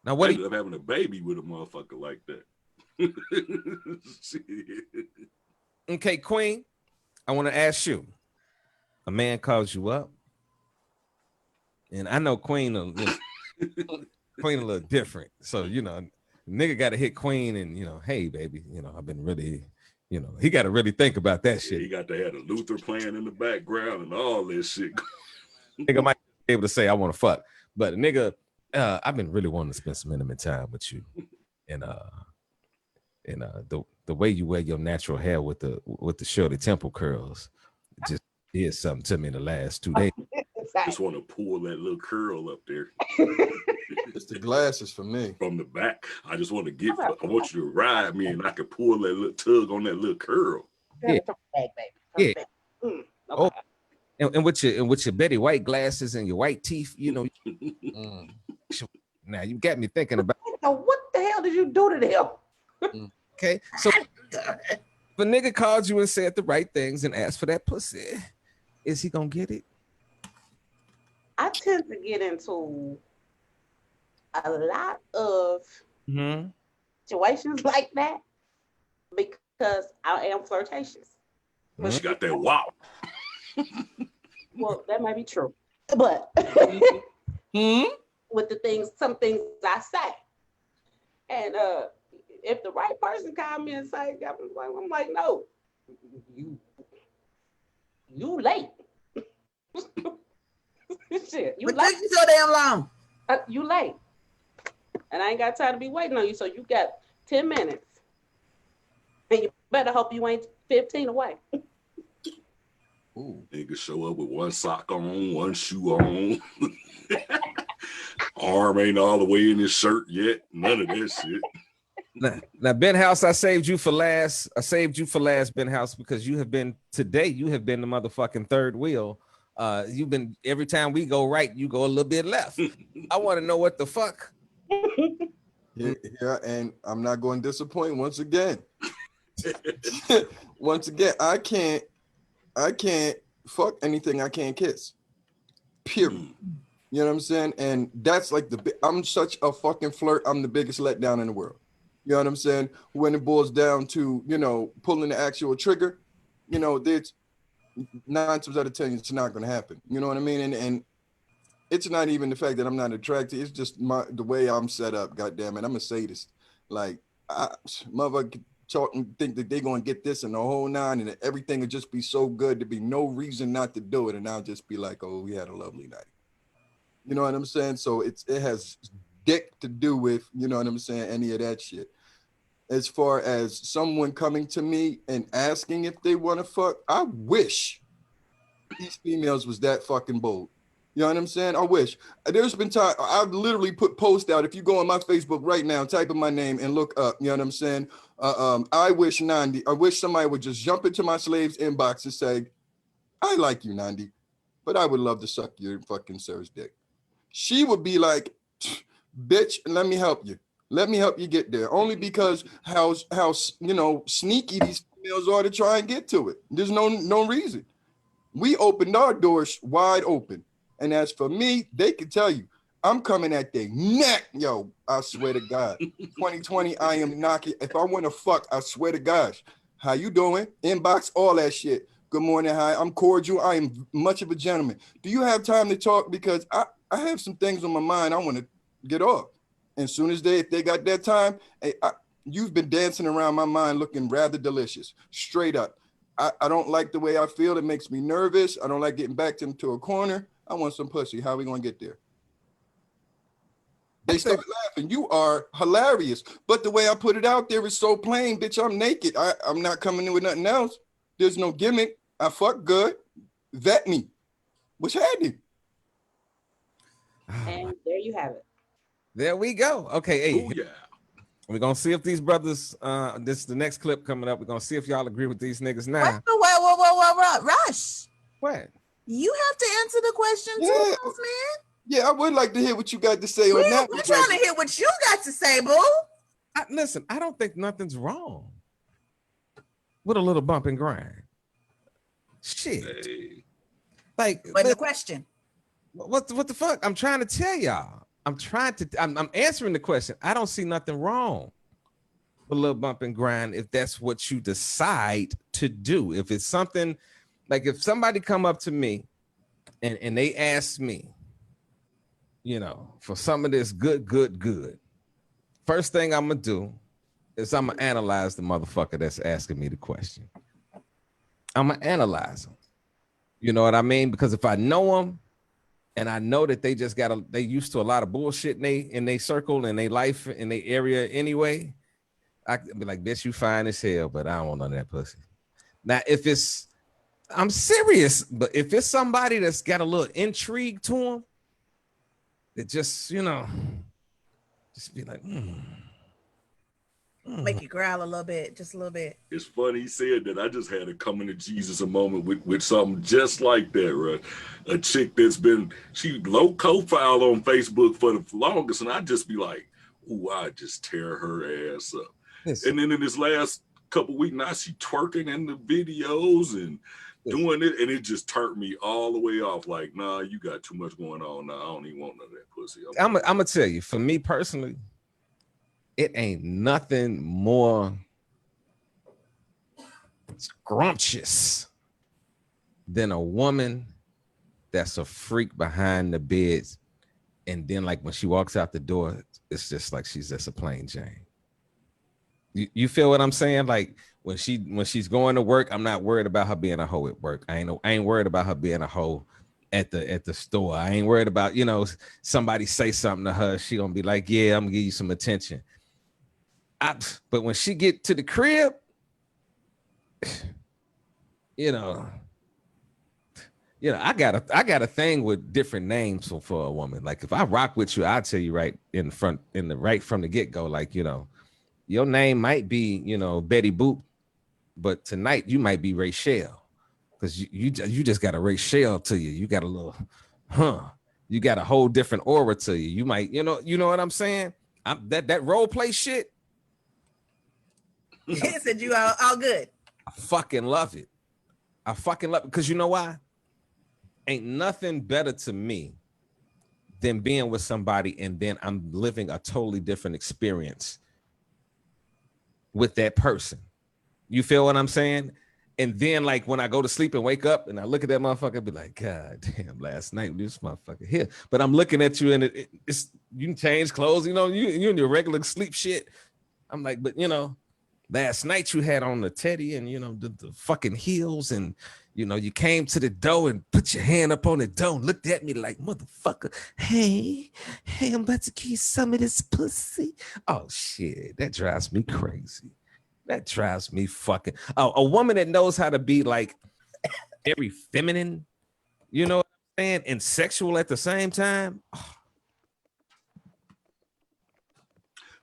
Speaker 1: Now what? I
Speaker 5: ended up having a baby with a motherfucker like that.
Speaker 1: Okay, Queen, I want to ask you. A man calls you up, and I know Queen Queen a little different. So you know. Nigga got to hit Queen and, you know, hey, baby, you know, I've been really, you know, he got to really think about that shit.
Speaker 5: He got to have a Luther playing in the background and all this shit.
Speaker 1: Nigga might be able to say, I want to fuck. But nigga, I've been really wanting to spend some intimate time with you. And the way you wear your natural hair with the shorty temple curls just did something to me in the last 2 days.
Speaker 5: Just want to pull that little curl up there.
Speaker 3: It's the glasses for me.
Speaker 5: From the back. I just want to I want you to ride me and I can pull that little tug on that little curl.
Speaker 1: Yeah. Yeah.
Speaker 4: Okay.
Speaker 1: Oh, and with your Betty White glasses and your white teeth, you know. Now you got me thinking about.
Speaker 4: So what the hell did you do to them?
Speaker 1: Okay, so if a nigga called you and said the right things and asked for that pussy, is he gonna get it?
Speaker 4: I tend to get into a lot of situations like that because I am flirtatious.
Speaker 5: She got that wow.
Speaker 4: Well, that might be true, but with some things I say, and if the right person called me and say, I'm like, no, you late. Shit, you late.
Speaker 2: Took you so damn long.
Speaker 4: You late. And I ain't got time to be waiting on you. So you got 10 minutes. And you better hope you ain't 15 away.
Speaker 5: Ooh. Nigga show up with one sock on, one shoe on. Arm ain't all the way in his shirt yet. None of that shit.
Speaker 1: Now, Ben House, I saved you for last. Ben House, because you have been the motherfucking third wheel. You've been, every time we go right, you go a little bit left. I want to know what the fuck
Speaker 3: Yeah, and I'm not going to disappoint once again. Once again, I can't fuck anything I can't kiss. Period. You know what I'm saying? And that's like I'm such a fucking flirt. I'm the biggest letdown in the world. You know what I'm saying? When it boils down to, pulling the actual trigger, there's 9 times out of 10, it's not going to happen. You know what I mean? And it's not even the fact that I'm not attracted. It's just the way I'm set up. God damn it. I'm a sadist. Like, motherfucker talk and think that they're going to get this and the whole 9 and everything would just be so good to be no reason not to do it. And I'll just be like, oh, we had a lovely night. You know what I'm saying? So it has dick to do with, you know what I'm saying, any of that shit. As far as someone coming to me and asking if they want to fuck, I wish these females was that fucking bold. You know what I'm saying? I wish. There's been time I've literally put posts out. If you go on my Facebook right now, type in my name and look up, you know what I'm saying? I wish Nandi, I wish somebody would just jump into my slave's inbox and say, I like you, Nandi, but I would love to suck your fucking Sarah's dick. She would be like, bitch, let me help you. Let me help you get there. Only because how sneaky these females are to try and get to it. There's no reason. We opened our doors wide open. And as for me, they can tell you, I'm coming at their neck, yo. I swear to God. 2020, I am knocking. If I want to fuck, I swear to gosh. How you doing? Inbox, all that shit. Good morning, hi. I'm cordial. I am much of a gentleman. Do you have time to talk? Because I have some things on my mind I want to get off. And as soon as if they got that time, hey, you've been dancing around my mind looking rather delicious. Straight up. I don't like the way I feel. It makes me nervous. I don't like getting backed into a corner. I want some pussy. How are we going to get there? They start laughing. You are hilarious. But the way I put it out there is so plain. Bitch, I'm naked. I'm not coming in with nothing else. There's no gimmick. I fuck good. Vet me. What's happening?
Speaker 4: And there you have it.
Speaker 1: There we go. Okay, hey,
Speaker 5: Oh, yeah.
Speaker 1: we're gonna see if these brothers. This is the next clip coming up. We're gonna see if y'all agree with these niggas now.
Speaker 2: Whoa, Rush.
Speaker 1: What?
Speaker 2: You have to answer the question too,
Speaker 3: Yeah.
Speaker 2: man.
Speaker 3: Yeah, I would like to hear what you got to say on that.
Speaker 2: We're trying to hear what you got to say, boo.
Speaker 1: Listen, I don't think nothing's wrong with a little bump and grind. Shit.
Speaker 5: Hey.
Speaker 1: Like,
Speaker 2: But the question.
Speaker 1: what the fuck? I'm trying to tell y'all. I'm answering the question. I don't see nothing wrong with a little bump and grind if that's what you decide to do. If it's something like if somebody come up to me and they ask me, for some of this good. First thing I'm gonna do is I'm gonna analyze the motherfucker that's asking me the question. I'm gonna analyze them. You know what I mean? Because if I know them and I know that they just they used to a lot of bullshit in they circle and they life in their area anyway, I could be like, bitch, you fine as hell, but I don't want none of that pussy. Now, I'm serious, but if it's somebody that's got a little intrigue to them, it just, just be like,
Speaker 2: Make you growl a little bit, just a little bit.
Speaker 5: It's funny he said that. I just had a coming to Jesus a moment with something just like that, right? A chick she low profile on Facebook for the longest, and I just be like, ooh, I just tear her ass up.
Speaker 1: listen,
Speaker 5: And then in this last couple weeks, now she twerking in the videos and doing it, and it just turned me all the way off. Like, nah, you got too much going on. Nah, I don't even want none of that pussy.
Speaker 1: I'm gonna tell you, for me personally, it ain't nothing more scrumptious than a woman that's a freak behind the beds, and then like when she walks out the door, it's just like she's just a plain Jane. You feel what I'm saying? Like when she's going to work, I'm not worried about her being a hoe at work. I ain't worried about her being a hoe at the store. I ain't worried about, somebody say something to her, she gonna be like, yeah, I'm gonna give you some attention. But when she get to the crib, I got a thing with different names for a woman. Like if I rock with you, I'll tell you right from the get-go, like, your name might be, Betty Boop, but tonight you might be Rachel, because you just got a Rachel to you. You got a little, you got a whole different aura to you. You might, you know what I'm saying? That role play shit.
Speaker 2: He said you all good.
Speaker 1: I fucking love it. I fucking love it because you know why? Ain't nothing better to me than being with somebody and then I'm living a totally different experience with that person. You feel what I'm saying? And then like when I go to sleep and wake up and I look at that motherfucker, I be like, God damn, last night this motherfucker here. But I'm looking at you and it's you can change clothes, you know, you in your regular sleep shit. I'm like, but you know, last night you had on the teddy and you know the fucking heels and you know you came to the door and put your hand up on the door and looked at me like motherfucker. Hey, I'm about to kiss some of this pussy. Oh shit, that drives me crazy. That drives me fucking. A woman that knows how to be like very feminine, you know what I'm saying, and sexual at the same time. Oh.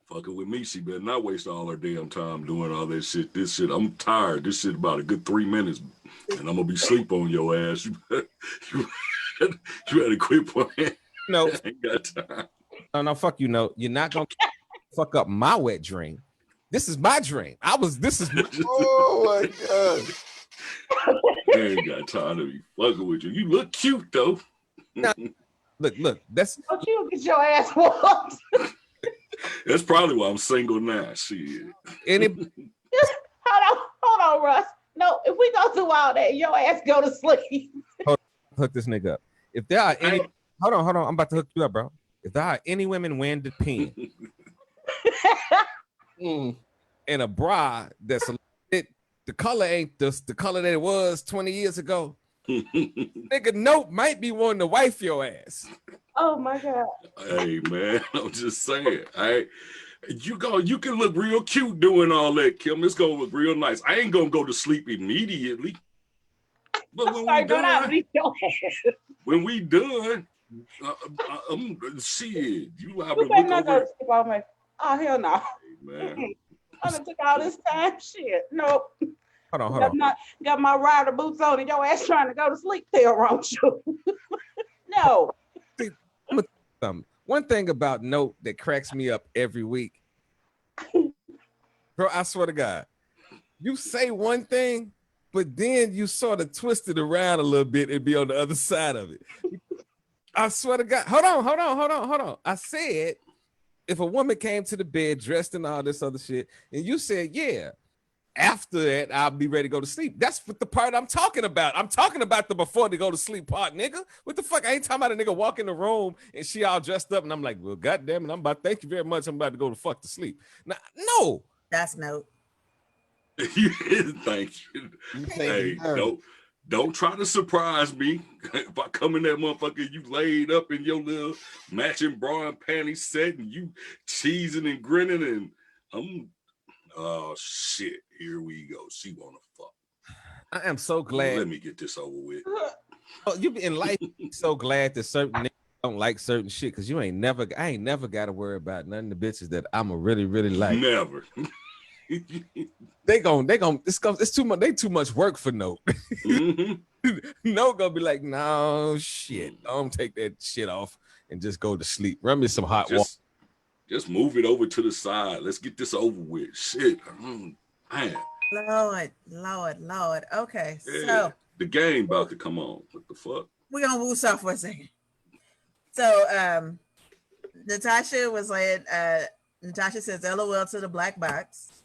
Speaker 5: Fucking with me, she better not waste all her damn time doing all that shit. This shit, I'm tired. This shit about a good 3 minutes, and I'm gonna be sleep on your ass. You better quit playing.
Speaker 1: No,
Speaker 5: I ain't got time.
Speaker 1: No, fuck you. No, you're not gonna fuck up my wet dream. This is my dream. This is.
Speaker 3: Oh my god!
Speaker 5: I ain't got time to be fucking with you. You look cute though.
Speaker 1: Nah, look. That's.
Speaker 4: Don't you get your ass whooped?
Speaker 5: That's probably why I'm single now. Shit.
Speaker 4: Hold on, Russ. No, if we go through all that, your ass go to sleep.
Speaker 1: Hook this nigga up. If there are any, hold on. I'm about to hook you up, bro. If there are any women wearing the pen in a bra that's the color ain't the color that it was 20 years ago, nigga, Nope might be wanting to wife your ass.
Speaker 4: Oh my god.
Speaker 5: Hey man, I'm just saying. You can look real cute doing all that, Kim. It's gonna look real nice. I ain't gonna go to sleep immediately. But when we done, shit, you liable to look
Speaker 4: not
Speaker 5: over.
Speaker 4: Sleep on me. Oh hell no.
Speaker 5: Hey, man.
Speaker 4: I done took all this time. Shit. Nope.
Speaker 1: Hold on.
Speaker 4: Got my rider boots on and your ass trying to go to sleep still, won't you? No.
Speaker 1: One thing about Note that cracks me up every week, bro, I swear to God, you say one thing, but then you sort of twist it around a little bit and be on the other side of it. I swear to God. Hold on. I said, if a woman came to the bed dressed in all this other shit, and you said, yeah, after that, I'll be ready to go to sleep. That's what the part I'm talking about. I'm talking about the before they go to sleep part, nigga. What the fuck? I ain't talking about a nigga walk in the room and she all dressed up and I'm like, well, goddamn it, thank you very much. I'm about to go to fuck to sleep. Now, no.
Speaker 2: That's Note.
Speaker 5: Thank you. Hey, don't try to surprise me. If I come in that motherfucker, you laid up in your little matching bra and panty set and you cheesing and grinning and I'm oh shit, here we go. She wanna fuck.
Speaker 1: I am so glad.
Speaker 5: Let me get this over with.
Speaker 1: Oh, you in life so glad that certain niggas don't like certain shit because I ain't never got to worry about none of the bitches that I'm a really like.
Speaker 5: Never.
Speaker 1: It's too much. They too much work for Note.
Speaker 5: Mm-hmm.
Speaker 1: Note gonna be like, no shit. Don't take that shit off and just go to sleep. Run me some hot water.
Speaker 5: Just move it over to the side. Let's get this over with. Shit. Man.
Speaker 2: Lord. Okay,
Speaker 5: Yeah.
Speaker 2: so
Speaker 5: The game about to come on. What the fuck?
Speaker 2: we're gonna move off for a second. So Natasha was like, Natasha says LOL to the black box.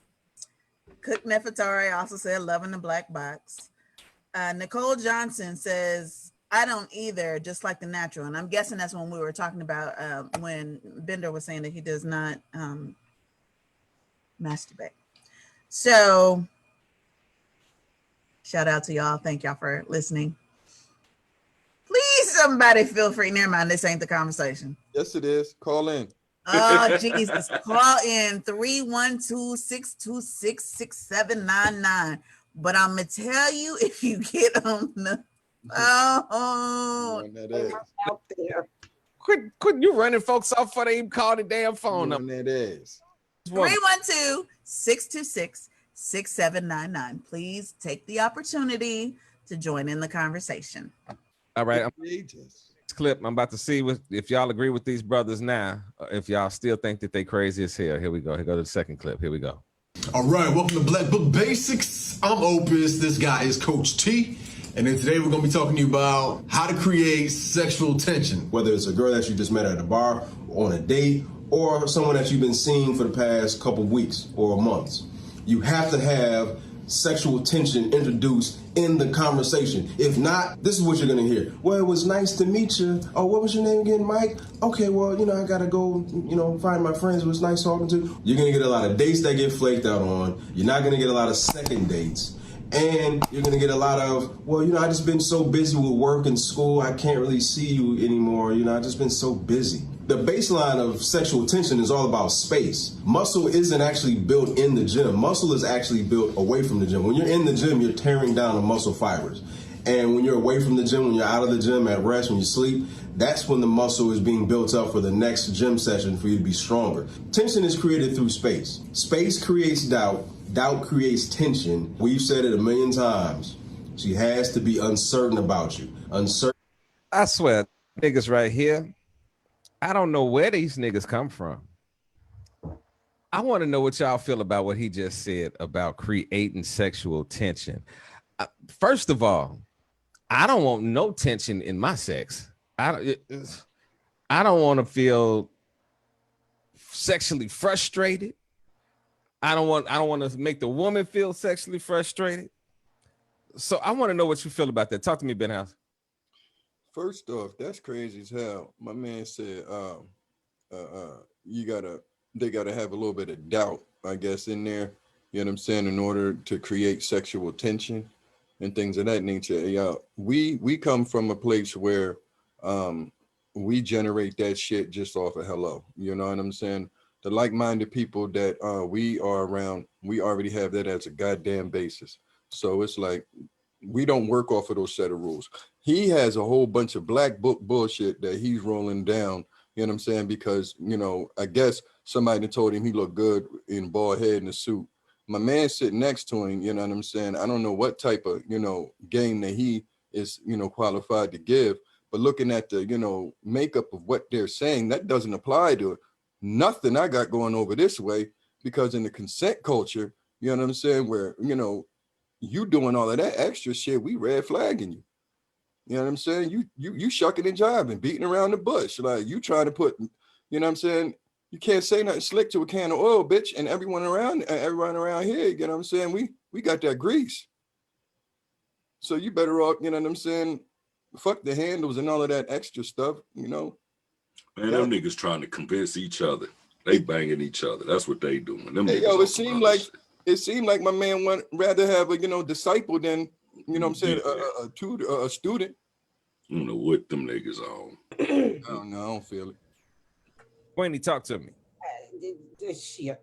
Speaker 2: Cook Nefertari also said loving the black box. Nicole Johnson says, I don't either, just like the natural. And I'm guessing that's when we were talking about when Bender was saying that he does not masturbate. So shout out to y'all. Thank y'all for listening. Please, somebody feel free. Never mind, this ain't the conversation.
Speaker 3: Yes, it is. Call in.
Speaker 2: Oh, Jesus. Call in 312-626-6799. But I'm going to tell you, if you get on the phone.
Speaker 3: That is.
Speaker 4: Out there.
Speaker 1: Quit you running folks off before they even call the damn phone up.
Speaker 3: That is.
Speaker 2: 312-626-6799. Please take the opportunity to join in the conversation.
Speaker 1: All right. clip. I'm about to see if y'all agree with these brothers now, or if y'all still think that they crazy as hell. Here we go. Here go to the second clip. Here we go.
Speaker 6: All right, welcome to Black Book Basics. I'm Opus. This guy is Coach T. And then today we're going to be talking to you about how to create sexual tension.
Speaker 7: Whether it's a girl that you just met at a bar, on a date, or someone that you've been seeing for the past couple weeks or months. You have to have sexual tension introduced in the conversation. If not, this is what you're gonna hear. Well, it was nice to meet you. Oh, what was your name again, Mike? Okay, well, I gotta go, find my friends. It was nice talking to you. You're gonna get a lot of dates that get flaked out on. You're not gonna get a lot of second dates. And you're gonna get a lot of, well, I just been so busy with work and school, I can't really see you anymore. I just been so busy. The baseline of sexual tension is all about space. Muscle isn't actually built in the gym. Muscle is actually built away from the gym. When you're in the gym, you're tearing down the muscle fibers. And when you're away from the gym, when you're out of the gym at rest, when you sleep, that's when the muscle is being built up for the next gym session for you to be stronger. Tension is created through space. Space creates doubt. Doubt creates tension. We've said it a million times. She has to be uncertain about you. Uncertain.
Speaker 1: I swear, niggas right here, I don't know where these niggas come from. I want to know what y'all feel about what he just said about creating sexual tension. First of all, I don't want no tension in my sex. I don't want to feel sexually frustrated. I don't want to make the woman feel sexually frustrated. So I want to know what you feel about that. Talk to me, Ben House.
Speaker 3: First off, that's crazy as hell. My man said, they gotta have a little bit of doubt, I guess, in there. You know what I'm saying? In order to create sexual tension and things of that nature. Yeah, we come from a place where we generate that shit just off of hello. You know what I'm saying? The like-minded people that we are around, we already have that as a goddamn basis. So it's like we don't work off of those set of rules. He has a whole bunch of black book bullshit that he's rolling down, you know what I'm saying? Because, I guess somebody told him he looked good in bald head and a suit. My man sitting next to him, you know what I'm saying? I don't know what type of, game that he is, qualified to give, but looking at the, makeup of what they're saying, that doesn't apply to nothing I got going over this way, because in the consent culture, you know what I'm saying? Where, you doing all of that extra shit, we red flagging you. You know what I'm saying? You shucking and jiving, beating around the bush. Like you trying to put, you know what I'm saying? You can't say nothing slick to a can of oil, bitch. And everyone around here, you know what I'm saying? We got that grease. So you better off, you know what I'm saying? Fuck the handles and all of that extra stuff,
Speaker 5: Man, them niggas trying to convince each other. They banging each other. That's what they doing. Them
Speaker 3: hey, yo, it seemed like my man would rather have a disciple than a student.
Speaker 5: I don't know what them niggas on.
Speaker 3: I don't know. I don't feel it.
Speaker 1: Queenie, talk to me.
Speaker 4: This shit.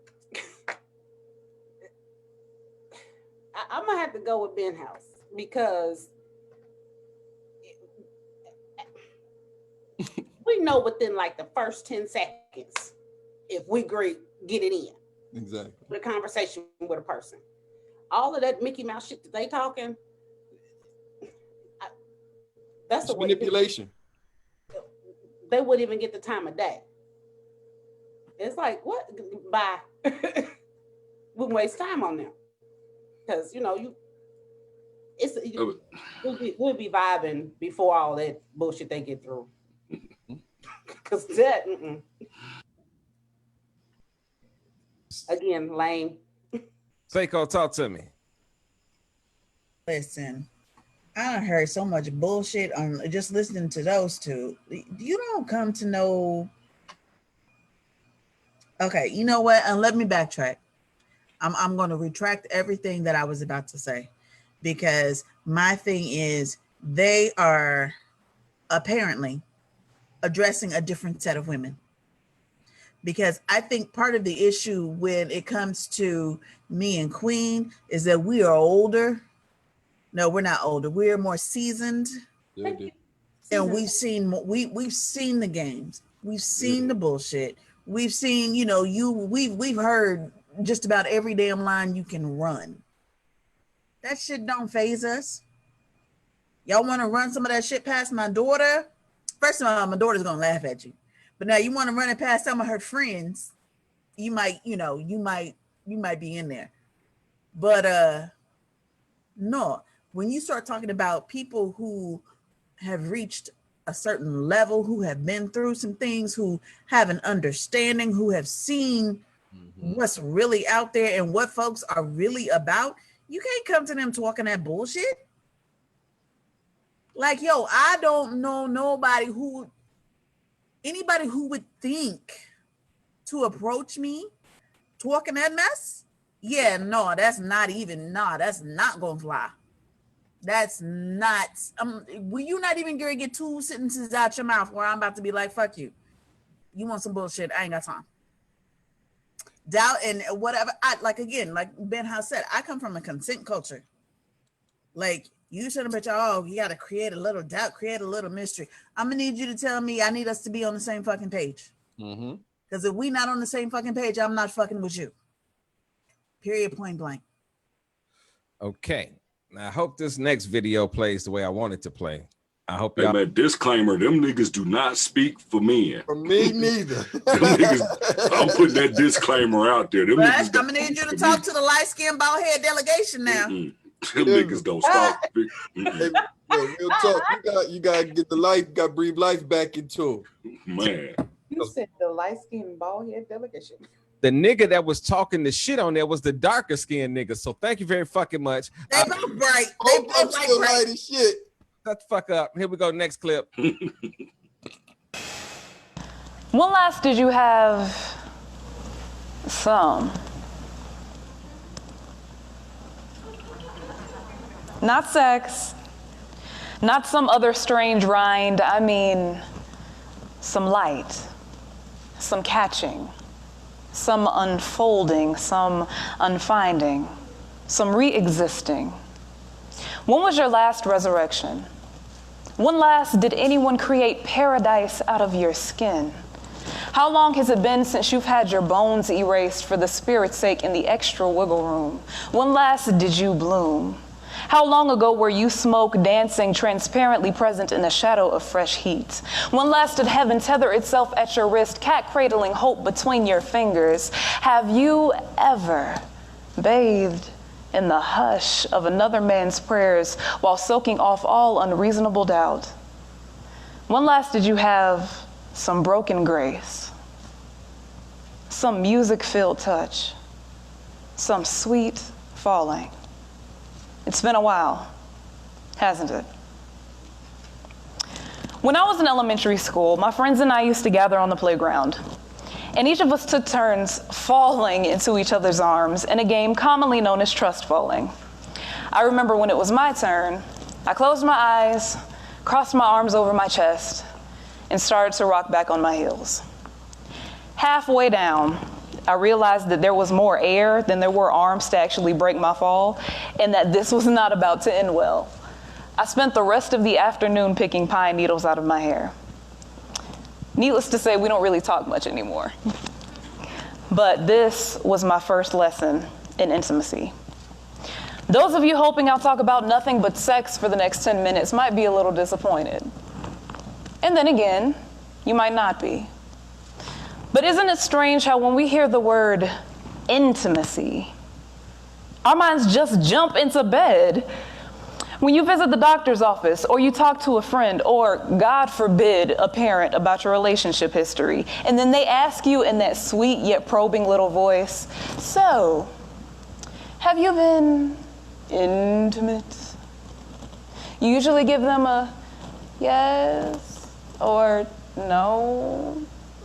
Speaker 4: I'm gonna have to go with Ben House because we know within like the first 10 seconds if we get it in.
Speaker 3: Exactly.
Speaker 4: The conversation with a person. All of that Mickey Mouse shit that they talking, that's
Speaker 3: it's manipulation.
Speaker 4: They wouldn't even get the time of day. It's like, what? Bye. Wouldn't waste time on them. Because, we'll be vibing before all that bullshit they get through. Because that, again, lame.
Speaker 1: Seiko, talk to me.
Speaker 2: Listen, I done heard so much bullshit on just listening to those two. You don't come to know. Okay, you know what? And let me backtrack. I'm going to retract everything that I was about to say, because my thing is they are apparently addressing a different set of women. Because I think part of the issue when it comes to me and Queen is that we are older. No, we're not older. We're more seasoned. And we've seen the games. We've seen the bullshit. We've seen, we've heard just about every damn line you can run. That shit don't faze us. Y'all want to run some of that shit past my daughter? first of all, my daughter's gonna laugh at you. But now you want to run it past some of her friends, you might be in there. But no, when you start talking about people who have reached a certain level, who have been through some things, who have an understanding, who have seen what's really out there and what folks are really about, you can't come to them talking that bullshit. Like, yo, I don't know anybody who would think to approach me talking that mess. Yeah, no, that's not gonna fly. That's not, you're not even gonna get 2 sentences out your mouth where I'm about to be like, fuck you. You want some bullshit, I ain't got time. Doubt and whatever. Like Ben House said, I come from a consent culture. Like, you shouldn't bet you gotta create a little doubt, create a little mystery. I'm gonna need you to tell me, I need us to be on the same fucking page. Because if we not on the same fucking page, I'm not fucking with you. Period, point blank.
Speaker 1: Okay. Now, I hope this next video plays the way I want it to play. I hope y'all.
Speaker 5: Man, disclaimer, them niggas do not speak for men.
Speaker 3: For me neither.
Speaker 5: Them niggas, I'm putting that disclaimer out there. Them niggas
Speaker 2: I'm gonna need you to talk to the light-skinned bald head delegation now.
Speaker 5: Them niggas don't stop.
Speaker 3: Hey, real talk. You gotta get the life, gotta breathe life back into it.
Speaker 5: Man.
Speaker 4: You said the light-skinned bald head delegation.
Speaker 1: The nigga that was talking the shit on there was the darker skinned nigga. So thank you very fucking much.
Speaker 2: They both bright. They both
Speaker 3: I'm still
Speaker 2: bright.
Speaker 3: light as shit.
Speaker 1: Shut the fuck up. Here we go. Next clip.
Speaker 8: When last did you have some? Not sex, not some other strange rind. I mean, some light, some catching, some unfolding, some unfinding, some re-existing. When was your last resurrection? When last did anyone create paradise out of your skin? How long has it been since you've had your bones erased for the spirit's sake in the extra wiggle room? When last did you bloom? How long ago were you smoke dancing, transparently present in the shadow of fresh heat? When last did heaven tether itself at your wrist, cat cradling hope between your fingers? Have you ever bathed in the hush of another man's prayers while soaking off all unreasonable doubt? When last did you have some broken grace, some music-filled touch, some sweet falling? It's been a while, hasn't it? When I was in elementary school, my friends and I used to gather on the playground, and each of us took turns falling into each other's arms in a game commonly known as trust falling. I remember when it was my turn, I closed my eyes, crossed my arms over my chest, and started to rock back on my heels. Halfway down, I realized that there was more air than there were arms to actually break my fall, and that this was not about to end well. I spent the rest of the afternoon picking pine needles out of my hair. Needless to say, we don't really talk much anymore. But this was my first lesson in intimacy. Those of you hoping I'll talk about nothing but sex for the next 10 minutes might be a little disappointed. And then again, you might not be. But isn't it strange how when we hear the word intimacy, our minds just jump into bed? When you visit the doctor's office, or you talk to a friend, or God forbid, a parent about your relationship history, and then they ask you in that sweet yet probing little voice, so, have you been intimate? You usually give them a yes, or no,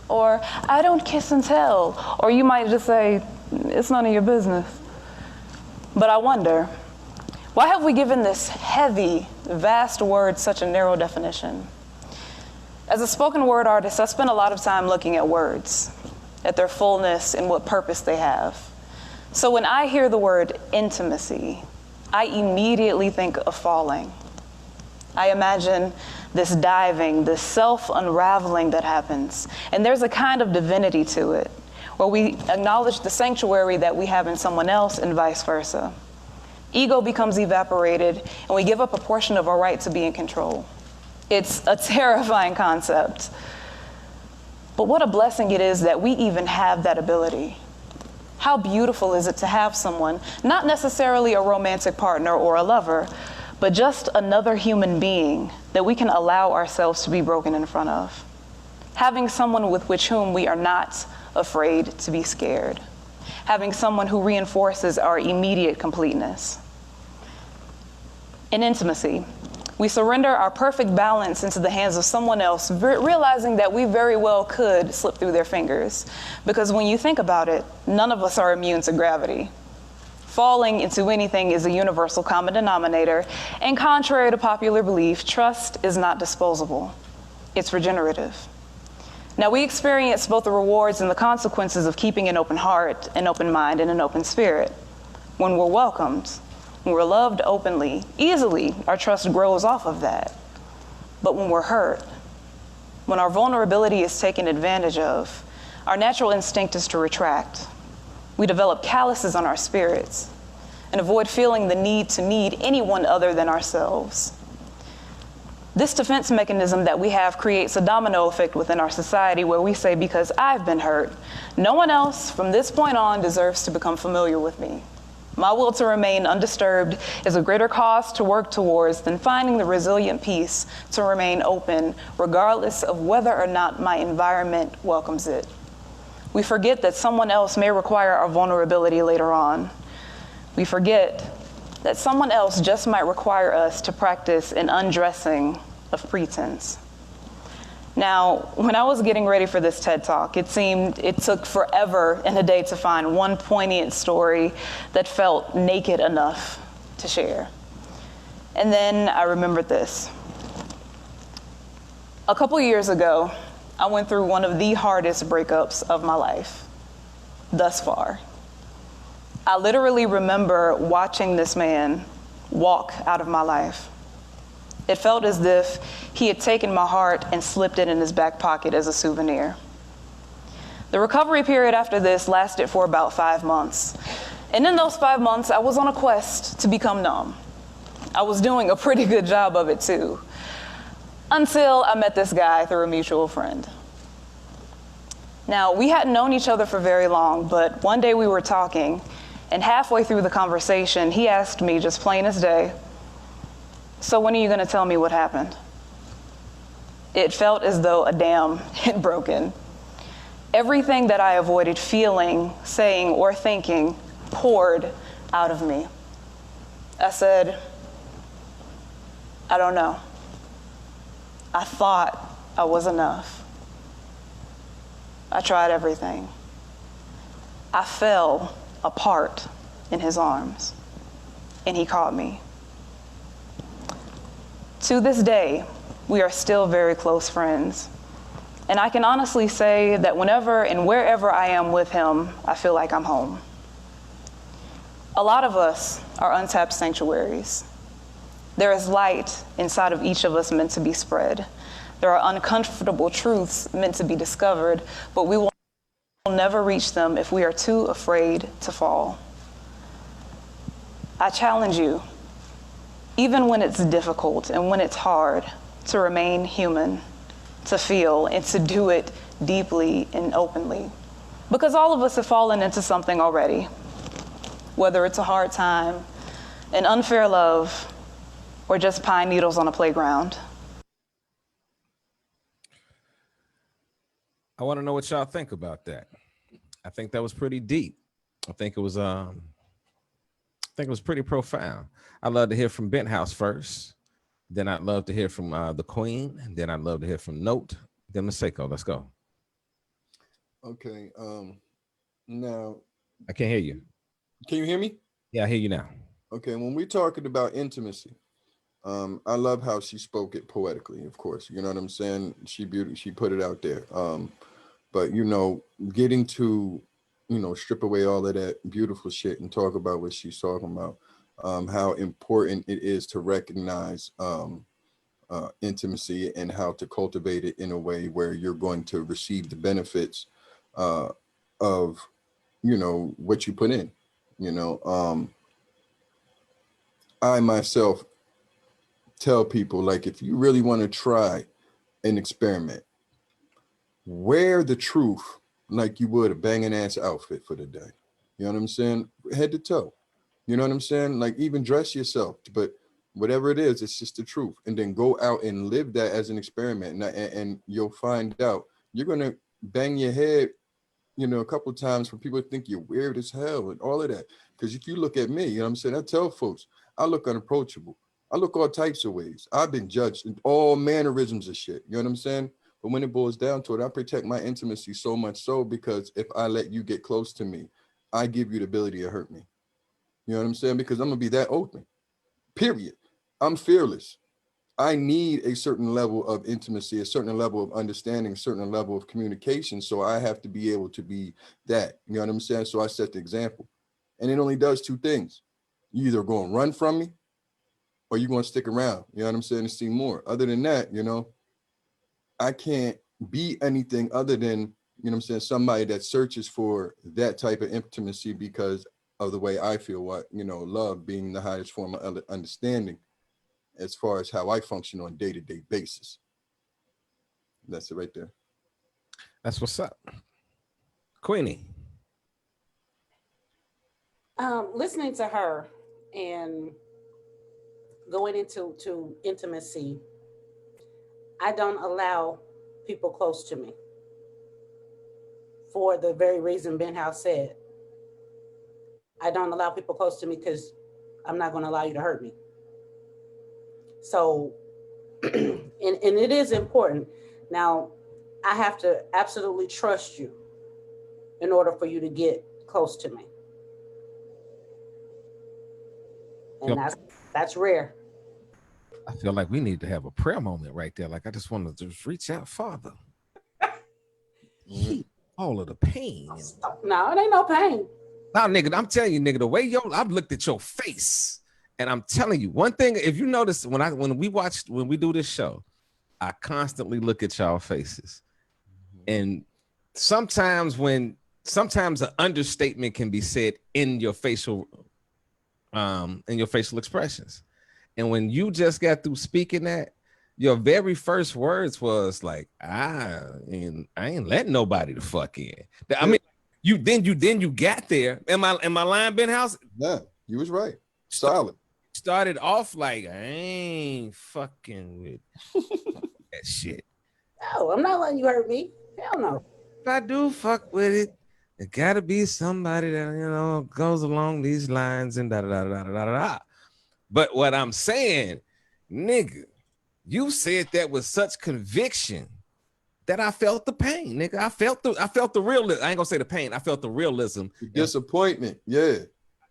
Speaker 8: or I don't kiss and tell, or you might just say, it's none of your business. But I wonder, why have we given this heavy, vast word such a narrow definition? As a spoken word artist, I spend a lot of time looking at words, at their fullness and what purpose they have. So when I hear the word intimacy, I immediately think of falling. I imagine this diving, this self-unraveling that happens. And there's a kind of divinity to it, where we acknowledge the sanctuary that we have in someone else and vice versa. Ego becomes evaporated, and we give up a portion of our right to be in control. It's a terrifying concept. But what a blessing it is that we even have that ability. How beautiful is it to have someone, not necessarily a romantic partner or a lover, but just another human being that we can allow ourselves to be broken in front of. Having someone with whom we are not afraid to be scared. Having someone who reinforces our immediate completeness. In intimacy, we surrender our perfect balance into the hands of someone else, realizing that we very well could slip through their fingers. Because when you think about it, none of us are immune to gravity. Falling into anything is a universal common denominator, and contrary to popular belief, trust is not disposable. It's regenerative. Now, we experience both the rewards and the consequences of keeping an open heart, an open mind, and an open spirit. When we're welcomed, when we're loved openly, easily, our trust grows off of that. But when we're hurt, when our vulnerability is taken advantage of, our natural instinct is to retract. We develop calluses on our spirits and avoid feeling the need to need anyone other than ourselves. This defense mechanism that we have creates a domino effect within our society where we say, because I've been hurt, no one else from this point on deserves to become familiar with me. My will to remain undisturbed is a greater cause to work towards than finding the resilient peace to remain open, regardless of whether or not my environment welcomes it. We forget that someone else may require our vulnerability later on. We forget that someone else just might require us to practice an undressing of pretense. Now, when I was getting ready for this TED Talk, it seemed it took forever and a day to find one poignant story that felt naked enough to share. And then I remembered this. A couple years ago, I went through one of the hardest breakups of my life thus far. I literally remember watching this man walk out of my life. It felt as if he had taken my heart and slipped it in his back pocket as a souvenir. The recovery period after this lasted for about 5 months. And in those 5 months, I was on a quest to become numb. I was doing a pretty good job of it too, until I met this guy through a mutual friend. Now, we hadn't known each other for very long, but one day we were talking, and halfway through the conversation, he asked me, just plain as day, "So when are you gonna tell me what happened?" It felt as though a dam had broken. Everything that I avoided feeling, saying, or thinking poured out of me. I said, "I don't know. I thought I was enough. I tried everything." I fell apart in his arms, and he caught me. To this day, we are still very close friends. And I can honestly say that whenever and wherever I am with him, I feel like I'm home. A lot of us are untapped sanctuaries. There is light inside of each of us meant to be spread. There are uncomfortable truths meant to be discovered, but we will never reach them if we are too afraid to fall. I challenge you, even when it's difficult and when it's hard, to remain human, to feel, and to do it deeply and openly. Because all of us have fallen into something already, whether it's a hard time, an unfair love, or just pine needles on a playground.
Speaker 1: I want to know what y'all think about that. I think that was pretty deep. I think it was pretty profound. I'd love to hear from Benthouse first. Then I'd love to hear from the Queen. And then I'd love to hear from Note. Then Maseko. Let's go.
Speaker 3: Okay. Now
Speaker 1: I can't hear you.
Speaker 3: Can you hear me?
Speaker 1: Yeah, I hear you now.
Speaker 3: Okay. When we're talking about intimacy, I love how she spoke it poetically. Of course, you know what I'm saying. She put it out there. But getting to strip away all of that beautiful shit and talk about what she's talking about. How important it is to recognize intimacy and how to cultivate it in a way where you're going to receive the benefits of what you put in. I myself tell people, like, if you really want to try an experiment, wear the truth like you would a banging ass outfit for the day. You know what I'm saying? Head to toe. You know what I'm saying? Like, even dress yourself, but whatever it is, it's just the truth. And then go out and live that as an experiment. And you'll find out you're going to bang your head, you know, a couple of times for people to think you're weird as hell and all of that. Because if you look at me, you know what I'm saying? I tell folks, I look unapproachable. I look all types of ways. I've been judged in all mannerisms of shit. You know what I'm saying? But when it boils down to it, I protect my intimacy so much so because if I let you get close to me, I give you the ability to hurt me. You know what I'm saying? Because I'm going to be that open, period. I'm fearless. I need a certain level of intimacy, a certain level of understanding, a certain level of communication. So I have to be able to be that. You know what I'm saying? So I set the example. And it only does two things. You either going to run from me or you're going to stick around. You know what I'm saying? To see more. Other than that, you know, I can't be anything other than, you know what I'm saying, somebody that searches for that type of intimacy because of the way I feel, what, you know, love being the highest form of understanding as far as how I function on a day-to-day basis. That's it right there.
Speaker 1: That's what's up. Queenie.
Speaker 4: Listening to her and going into intimacy, I don't allow people close to me for the very reason Ben House said. I don't allow people close to me because I'm not going to allow you to hurt me. So, and it is important. Now, I have to absolutely trust you in order for you to get close to me. And that's rare.
Speaker 1: I feel like we need to have a prayer moment right there. Like, I just want to just reach out, Father. All of the pain.
Speaker 4: No, it ain't no pain.
Speaker 1: Now, nigga, I'm telling you, nigga, the way I've looked at your face, and I'm telling you one thing. If you notice, when we do this show, I constantly look at y'all faces, and sometimes an understatement can be said in your facial expressions. And when you just got through speaking that, your very first words was like, I ain't letting nobody to fuck in. I mean, you got there. Am I lying, Ben House?
Speaker 3: Yeah, you was right. Solid.
Speaker 1: Started off like, I ain't fucking with that shit.
Speaker 4: No, I'm not letting you hurt me. Hell no.
Speaker 1: If I do fuck with it, it gotta be somebody that, you know, goes along these lines and da da da da da da. But what I'm saying, nigga, you said that with such conviction that I felt the pain, nigga. I felt the realism. I ain't gonna say the pain. I felt the realism.
Speaker 3: The disappointment. Yeah.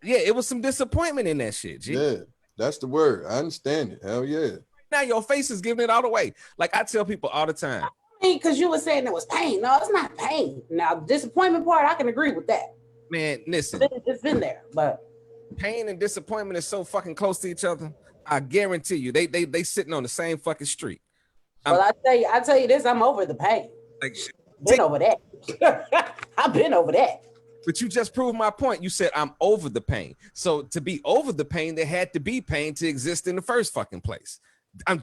Speaker 1: Yeah, it was some disappointment in that shit, G.
Speaker 3: Yeah, that's the word. I understand it. Hell yeah.
Speaker 1: Now your face is giving it all away. Like I tell people all the time.
Speaker 4: Because you were saying it was pain. No, it's not pain. Now, the disappointment part, I can agree with that.
Speaker 1: Man, listen.
Speaker 4: It's been there, but
Speaker 1: pain and disappointment is so fucking close to each other. I guarantee you, they sitting on the same fucking street.
Speaker 4: Well, I tell you this, I'm over the pain.
Speaker 1: Like,
Speaker 4: been over that. I've been over that.
Speaker 1: But you just proved my point. You said I'm over the pain. So to be over the pain, there had to be pain to exist in the first fucking place.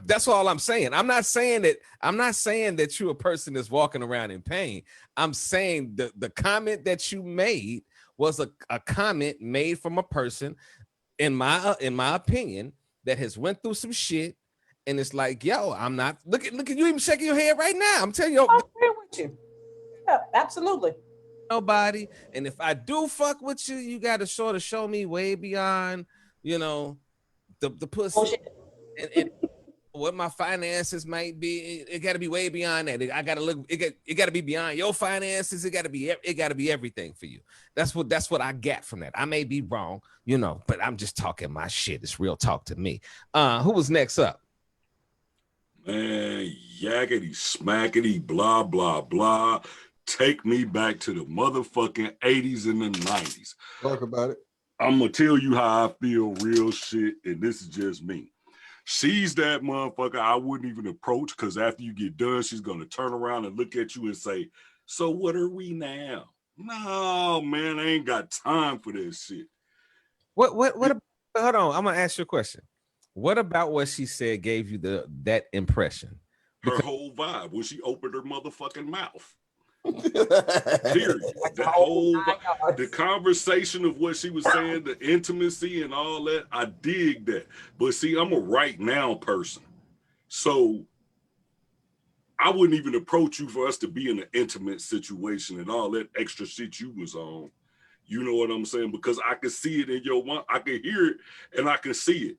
Speaker 1: That's all I'm saying. I'm not saying that you're a person that's walking around in pain. I'm saying the comment that you made was a comment made from a person, in my opinion, that has went through some shit, and it's like, yo, I'm not look at you even shaking your head right now. I'm telling you,
Speaker 4: I agree with you. Yeah, absolutely.
Speaker 1: Nobody, and if I do fuck with you, you got to sort of show me way beyond, you know, the pussy and what my finances might be. It got to be way beyond that. I got to look. It got to be beyond your finances. It got to be everything for you. That's what I got from that. I may be wrong, you know, but I'm just talking my shit. It's real talk to me. Who was next up?
Speaker 5: Man, yakety smackety blah blah blah. Take me back to the motherfucking 80s and the 90s.
Speaker 3: Talk about it.
Speaker 5: I'm gonna tell you how I feel, real shit, and this is just me. She's that motherfucker I wouldn't even approach, because after you get done, she's gonna turn around and look at you and say, so what are we now? No, man, I ain't got time for this shit.
Speaker 1: What hold on, I'm gonna ask you a question. What about what she said gave you that impression?
Speaker 5: Her whole vibe when she opened her motherfucking mouth. Period. That whole the conversation of what she was saying, the intimacy and all that, I dig that. But see, I'm a right now person, so I wouldn't even approach you for us to be in an intimate situation and all that extra shit you was on. You know what I'm saying? Because I can see it in your mind, I can hear it, and I can see it.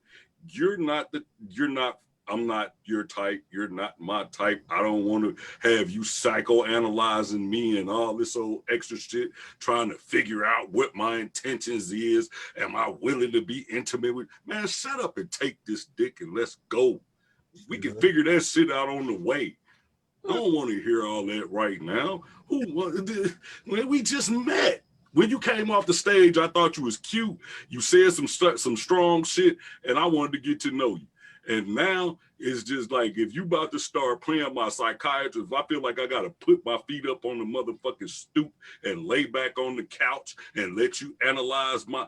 Speaker 5: I'm not your type. You're not my type. I don't want to have you psychoanalyzing me and all this old extra shit, trying to figure out what my intentions is. Am I willing to be intimate with? Man, shut up and take this dick and let's go. We can figure that shit out on the way. I don't want to hear all that right now. Man, we just met. When you came off the stage, I thought you was cute. You said some strong shit, and I wanted to get to know you. And now it's just like, if you about to start playing my psychiatrist, I feel like I got to put my feet up on the motherfucking stoop and lay back on the couch and let you analyze my...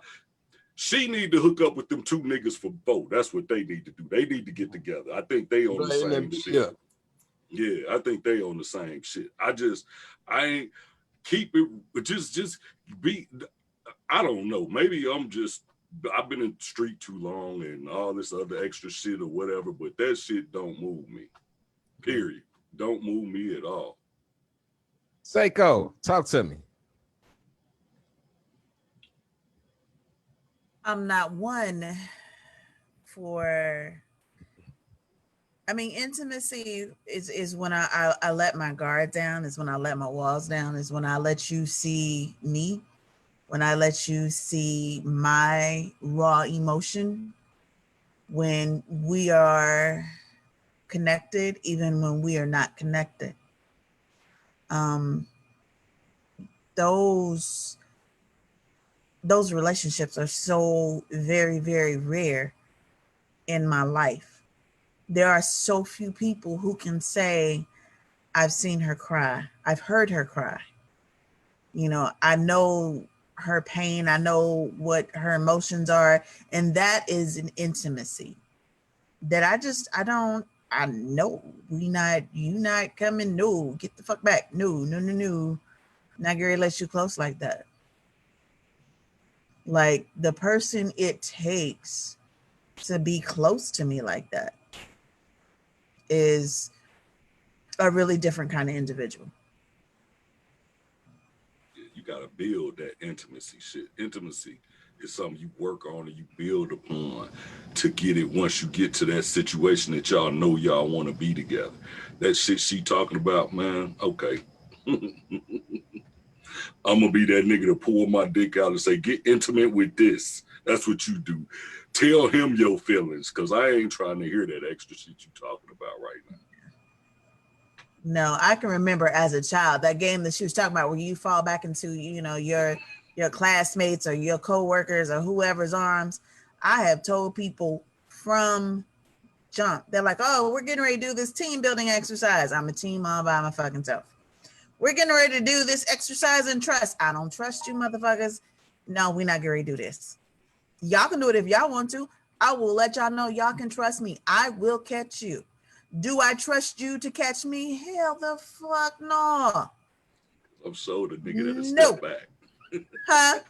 Speaker 5: She need to hook up with them two niggas for both. That's what they need to do. They need to get together. I think they on the same shit. Yeah, I think they on the same shit. I ain't keep it, just be, I don't know. Maybe I've been in the street too long and all this other extra shit or whatever, but that shit don't move me. Period. Don't move me at all.
Speaker 1: Seiko, talk to me.
Speaker 2: I'm not one for... I mean, intimacy is when I let my guard down, is when I let my walls down, is when I let you see me, when I let you see my raw emotion, when we are connected, even when we are not connected. Those relationships are so very, very rare in my life. There are so few people who can say, I've seen her cry. I've heard her cry. You know, I know her pain. I know what her emotions are. And that is an intimacy that I know you not coming. No, get the fuck back. No. Not gonna let you close like that. Like the person it takes to be close to me like that is a really different kind of individual.
Speaker 5: You got to build that intimacy shit. Intimacy is something you work on and you build upon to get it once you get to that situation that y'all know y'all want to be together. That shit she talking about, man, okay. I'm going to be that nigga to pull my dick out and say, get intimate with this. That's what you do. Tell him your feelings, because I ain't trying to hear that extra shit you talking about right now.
Speaker 2: No, I can remember as a child, that game that she was talking about where you fall back into, you know, your classmates or your coworkers or whoever's arms. I have told people from jump, they're like, oh, we're getting ready to do this team building exercise. I'm a team all by my fucking self. We're getting ready to do this exercise in trust. I don't trust you motherfuckers. No, we're not getting ready to do this. Y'all can do it if y'all want to. I will let y'all know y'all can trust me. I will catch you. Do I trust you to catch me? Hell the fuck no.
Speaker 5: I'm so the nigga that'll step back.
Speaker 2: Huh?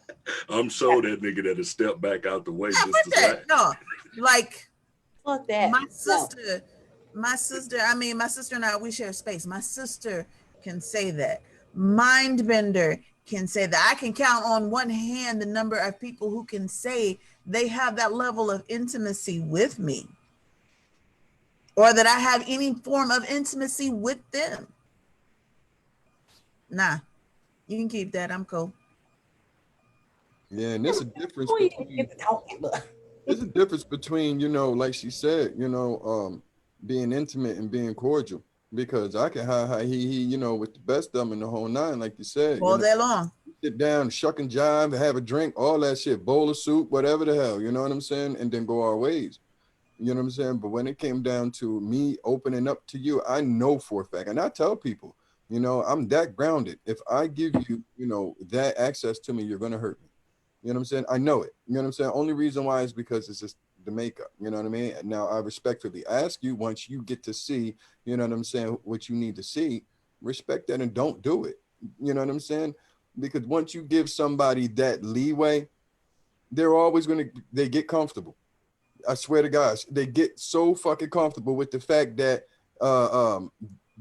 Speaker 5: I'm so that nigga that'll step back out the way just to say.
Speaker 2: No, like
Speaker 4: fuck that.
Speaker 2: My sister and I, we share space. My sister can say that. Mindbender can say that. I can count on one hand the number of people who can say they have that level of intimacy with me, or that I have any form of intimacy with them. Nah, you can keep that. I'm cool.
Speaker 3: Yeah, and there's a difference between, you know, like she said, you know, being intimate and being cordial. Because I can he, you know, with the best of them in the whole nine, like you said.
Speaker 2: All day long.
Speaker 3: Sit down, shuck and jive, have a drink, all that shit, bowl of soup, whatever the hell, you know what I'm saying? And then go our ways. You know what I'm saying? But when it came down to me opening up to you, I know for a fact, and I tell people, you know, I'm that grounded. If I give you, you know, that access to me, you're going to hurt me. You know what I'm saying? I know it. You know what I'm saying? Only reason why is because it's just the makeup. You know what I mean? Now I respectfully ask you, once you get to see, you know what I'm saying, what you need to see, respect that and don't do it. You know what I'm saying? Because once you give somebody that leeway, they're always they get comfortable. I swear to gosh, they get so fucking comfortable with the fact that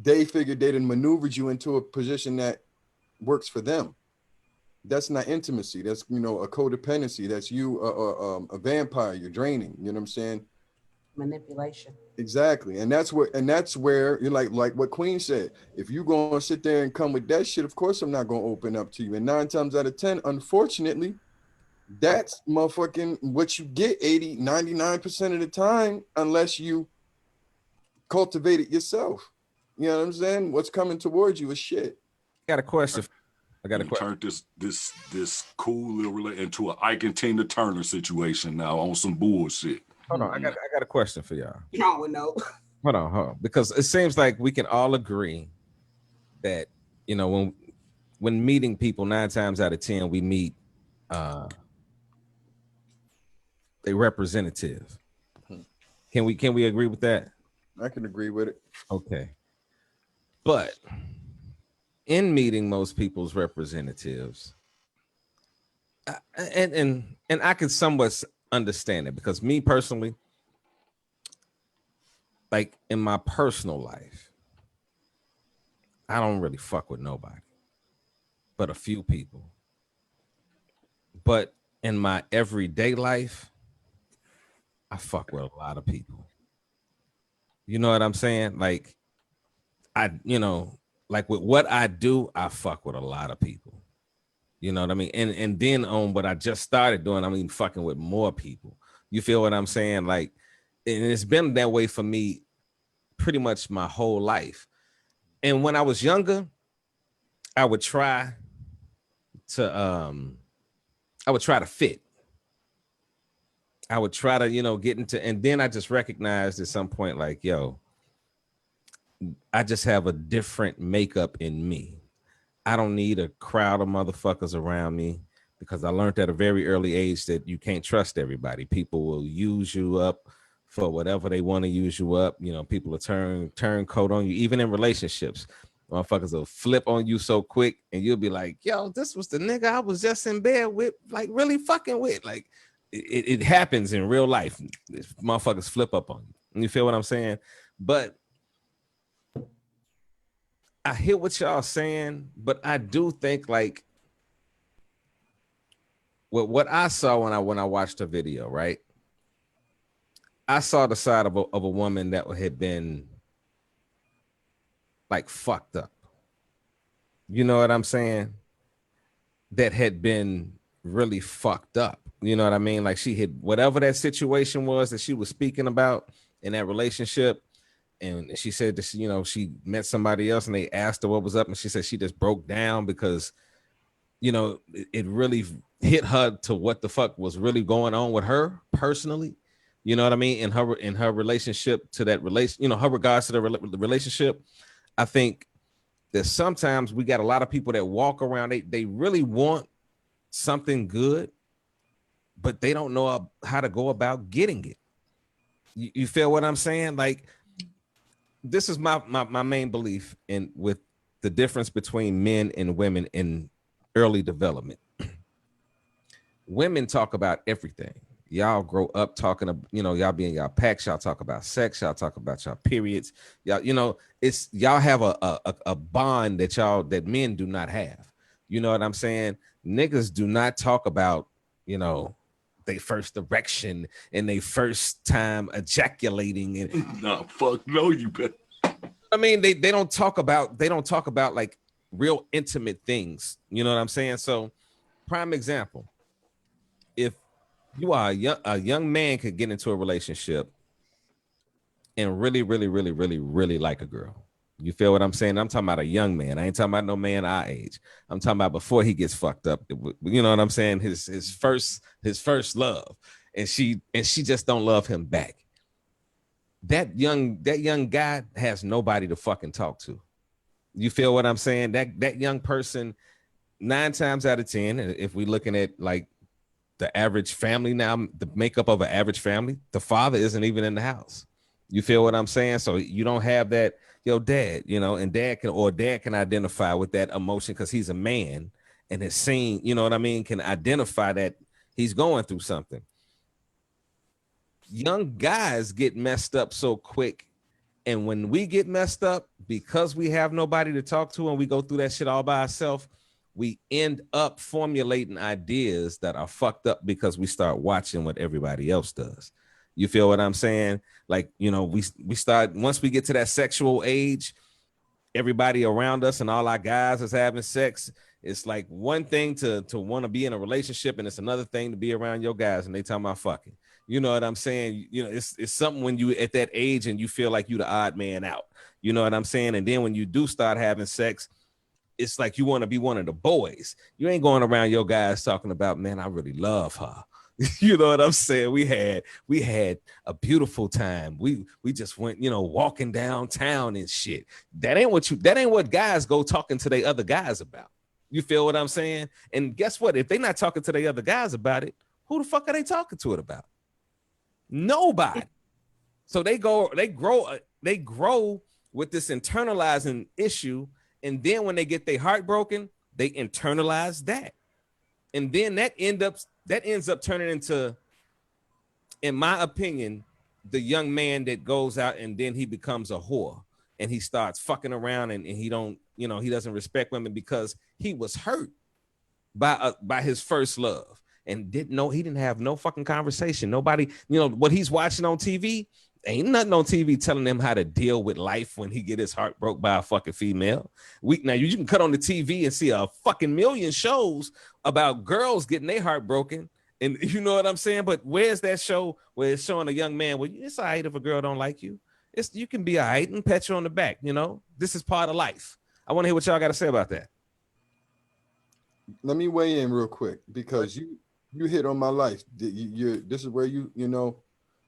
Speaker 3: they figured they done maneuvered you into a position that works for them. That's not intimacy. That's, you know, a codependency. That's you, a vampire. You're draining. You know what I'm saying?
Speaker 4: Manipulation.
Speaker 3: Exactly. And that's where you're like what Queen said. If you gonna sit there and come with that shit, of course I'm not gonna open up to you. And 9 times out of 10, unfortunately, that's motherfucking what you get 80, 99% of the time, unless you cultivate it yourself. You know what I'm saying? What's coming towards you is shit.
Speaker 1: I got a question.
Speaker 5: Turned this cool little relation into an Ike and Tina Turner situation now on some bullshit.
Speaker 1: Hold on, I got a question for y'all.
Speaker 4: No.
Speaker 1: Hold on, because it seems like we can all agree that, you know, when meeting people, 9 times out of 10 we meet a representative. Can we agree with that?
Speaker 3: I can agree with it.
Speaker 1: Okay, but in meeting most people's representatives, and I can somewhat understand it, because me personally, like in my personal life, I don't really fuck with nobody but a few people. But in my everyday life, I fuck with a lot of people. You know what I'm saying? Like, like with what I do, I fuck with a lot of people. You know what I mean? And then on what I just started doing, I'm even fucking with more people. You feel what I'm saying? Like, and it's been that way for me pretty much my whole life. And when I was younger, I would try to fit. I would try to, you know, get into, and then I just recognized at some point, like, yo, I just have a different makeup in me. I don't need a crowd of motherfuckers around me, because I learned at a very early age that you can't trust everybody. People will use you up for whatever they want to use you up. You know, people will turn coat on you, even in relationships. Motherfuckers will flip on you so quick, and you'll be like, yo, this was the nigga I was just in bed with, like really fucking with. Like, it happens in real life. Motherfuckers flip up on you. You feel what I'm saying? But I hear what y'all saying, but I do think, like, what I saw when I watched the video, right? I saw the side of a woman that had been like fucked up. You know what I'm saying? That had been really fucked up. You know what I mean? Like, she had, whatever that situation was that she was speaking about in that relationship. And she said that, you know, she met somebody else and they asked her what was up. And she said she just broke down because, you know, it really hit her to what the fuck was really going on with her personally. You know what I mean? In her relationship to that relation, you know, her regards to the relationship. I think that sometimes we got a lot of people that walk around, they really want something good, but they don't know how to go about getting it. You feel what I'm saying? Like, this is my main belief with the difference between men and women in early development. Women talk about everything. Y'all grow up talking, you know, y'all be in y'all packs, y'all talk about sex, y'all talk about y'all periods. Y'all, you know, it's y'all have a bond that men do not have. You know what I'm saying? Niggas do not talk about, you know, they first erection and they first time ejaculating and
Speaker 5: no, fuck no, you bet.
Speaker 1: I mean, they don't talk about like real intimate things. You know what I'm saying? So, prime example, if you are a young man could get into a relationship and really, really, really, really, really like a girl. You feel what I'm saying? I'm talking about a young man. I ain't talking about no man our age. I'm talking about before he gets fucked up. You know what I'm saying? His first love, and she just don't love him back. That young guy has nobody to fucking talk to. You feel what I'm saying? That young person, 9 times out of 10, if we're looking at like the average family now, the makeup of an average family, the father isn't even in the house. You feel what I'm saying? So you don't have that, dad, and dad can identify with that emotion because he's a man and has seen, you know what I mean, can identify that he's going through something. Young guys get messed up so quick. And when we get messed up, because we have nobody to talk to and we go through that shit all by ourselves, we end up formulating ideas that are fucked up because we start watching what everybody else does. You feel what I'm saying? Like, we start, once we get to that sexual age, everybody around us and all our guys is having sex. It's like one thing to want to be in a relationship, and it's another thing to be around your guys and they talking about fucking. You know what I'm saying? It's something when you at that age and you feel like you the odd man out. You know what I'm saying? And then when you do start having sex, it's like you want to be one of the boys. You ain't going around your guys talking about, man, I really love her. You know what I'm saying? We had a beautiful time. We just went, walking downtown and shit. That ain't what guys go talking to their other guys about. You feel what I'm saying? And guess what? If they're not talking to their other guys about it, who the fuck are they talking to it about? Nobody. So they grow with this internalizing issue. And then when they get their heart broken, they internalize that. And then that ends up turning into, in my opinion, the young man that goes out and then he becomes a whore and he starts fucking around and he don't, he doesn't respect women because he was hurt by his first love and he didn't have no fucking conversation. Nobody, what he's watching on TV, ain't nothing on TV telling him how to deal with life when he get his heart broke by a fucking female. Now you can cut on the TV and see a fucking million shows about girls getting their heart broken. And you know what I'm saying? But where's that show where it's showing a young man, well, it's all right if a girl don't like you. You can be all right and pat you on the back. This is part of life. I want to hear what y'all got to say about that.
Speaker 3: Let me weigh in real quick because you hit on my life. This is where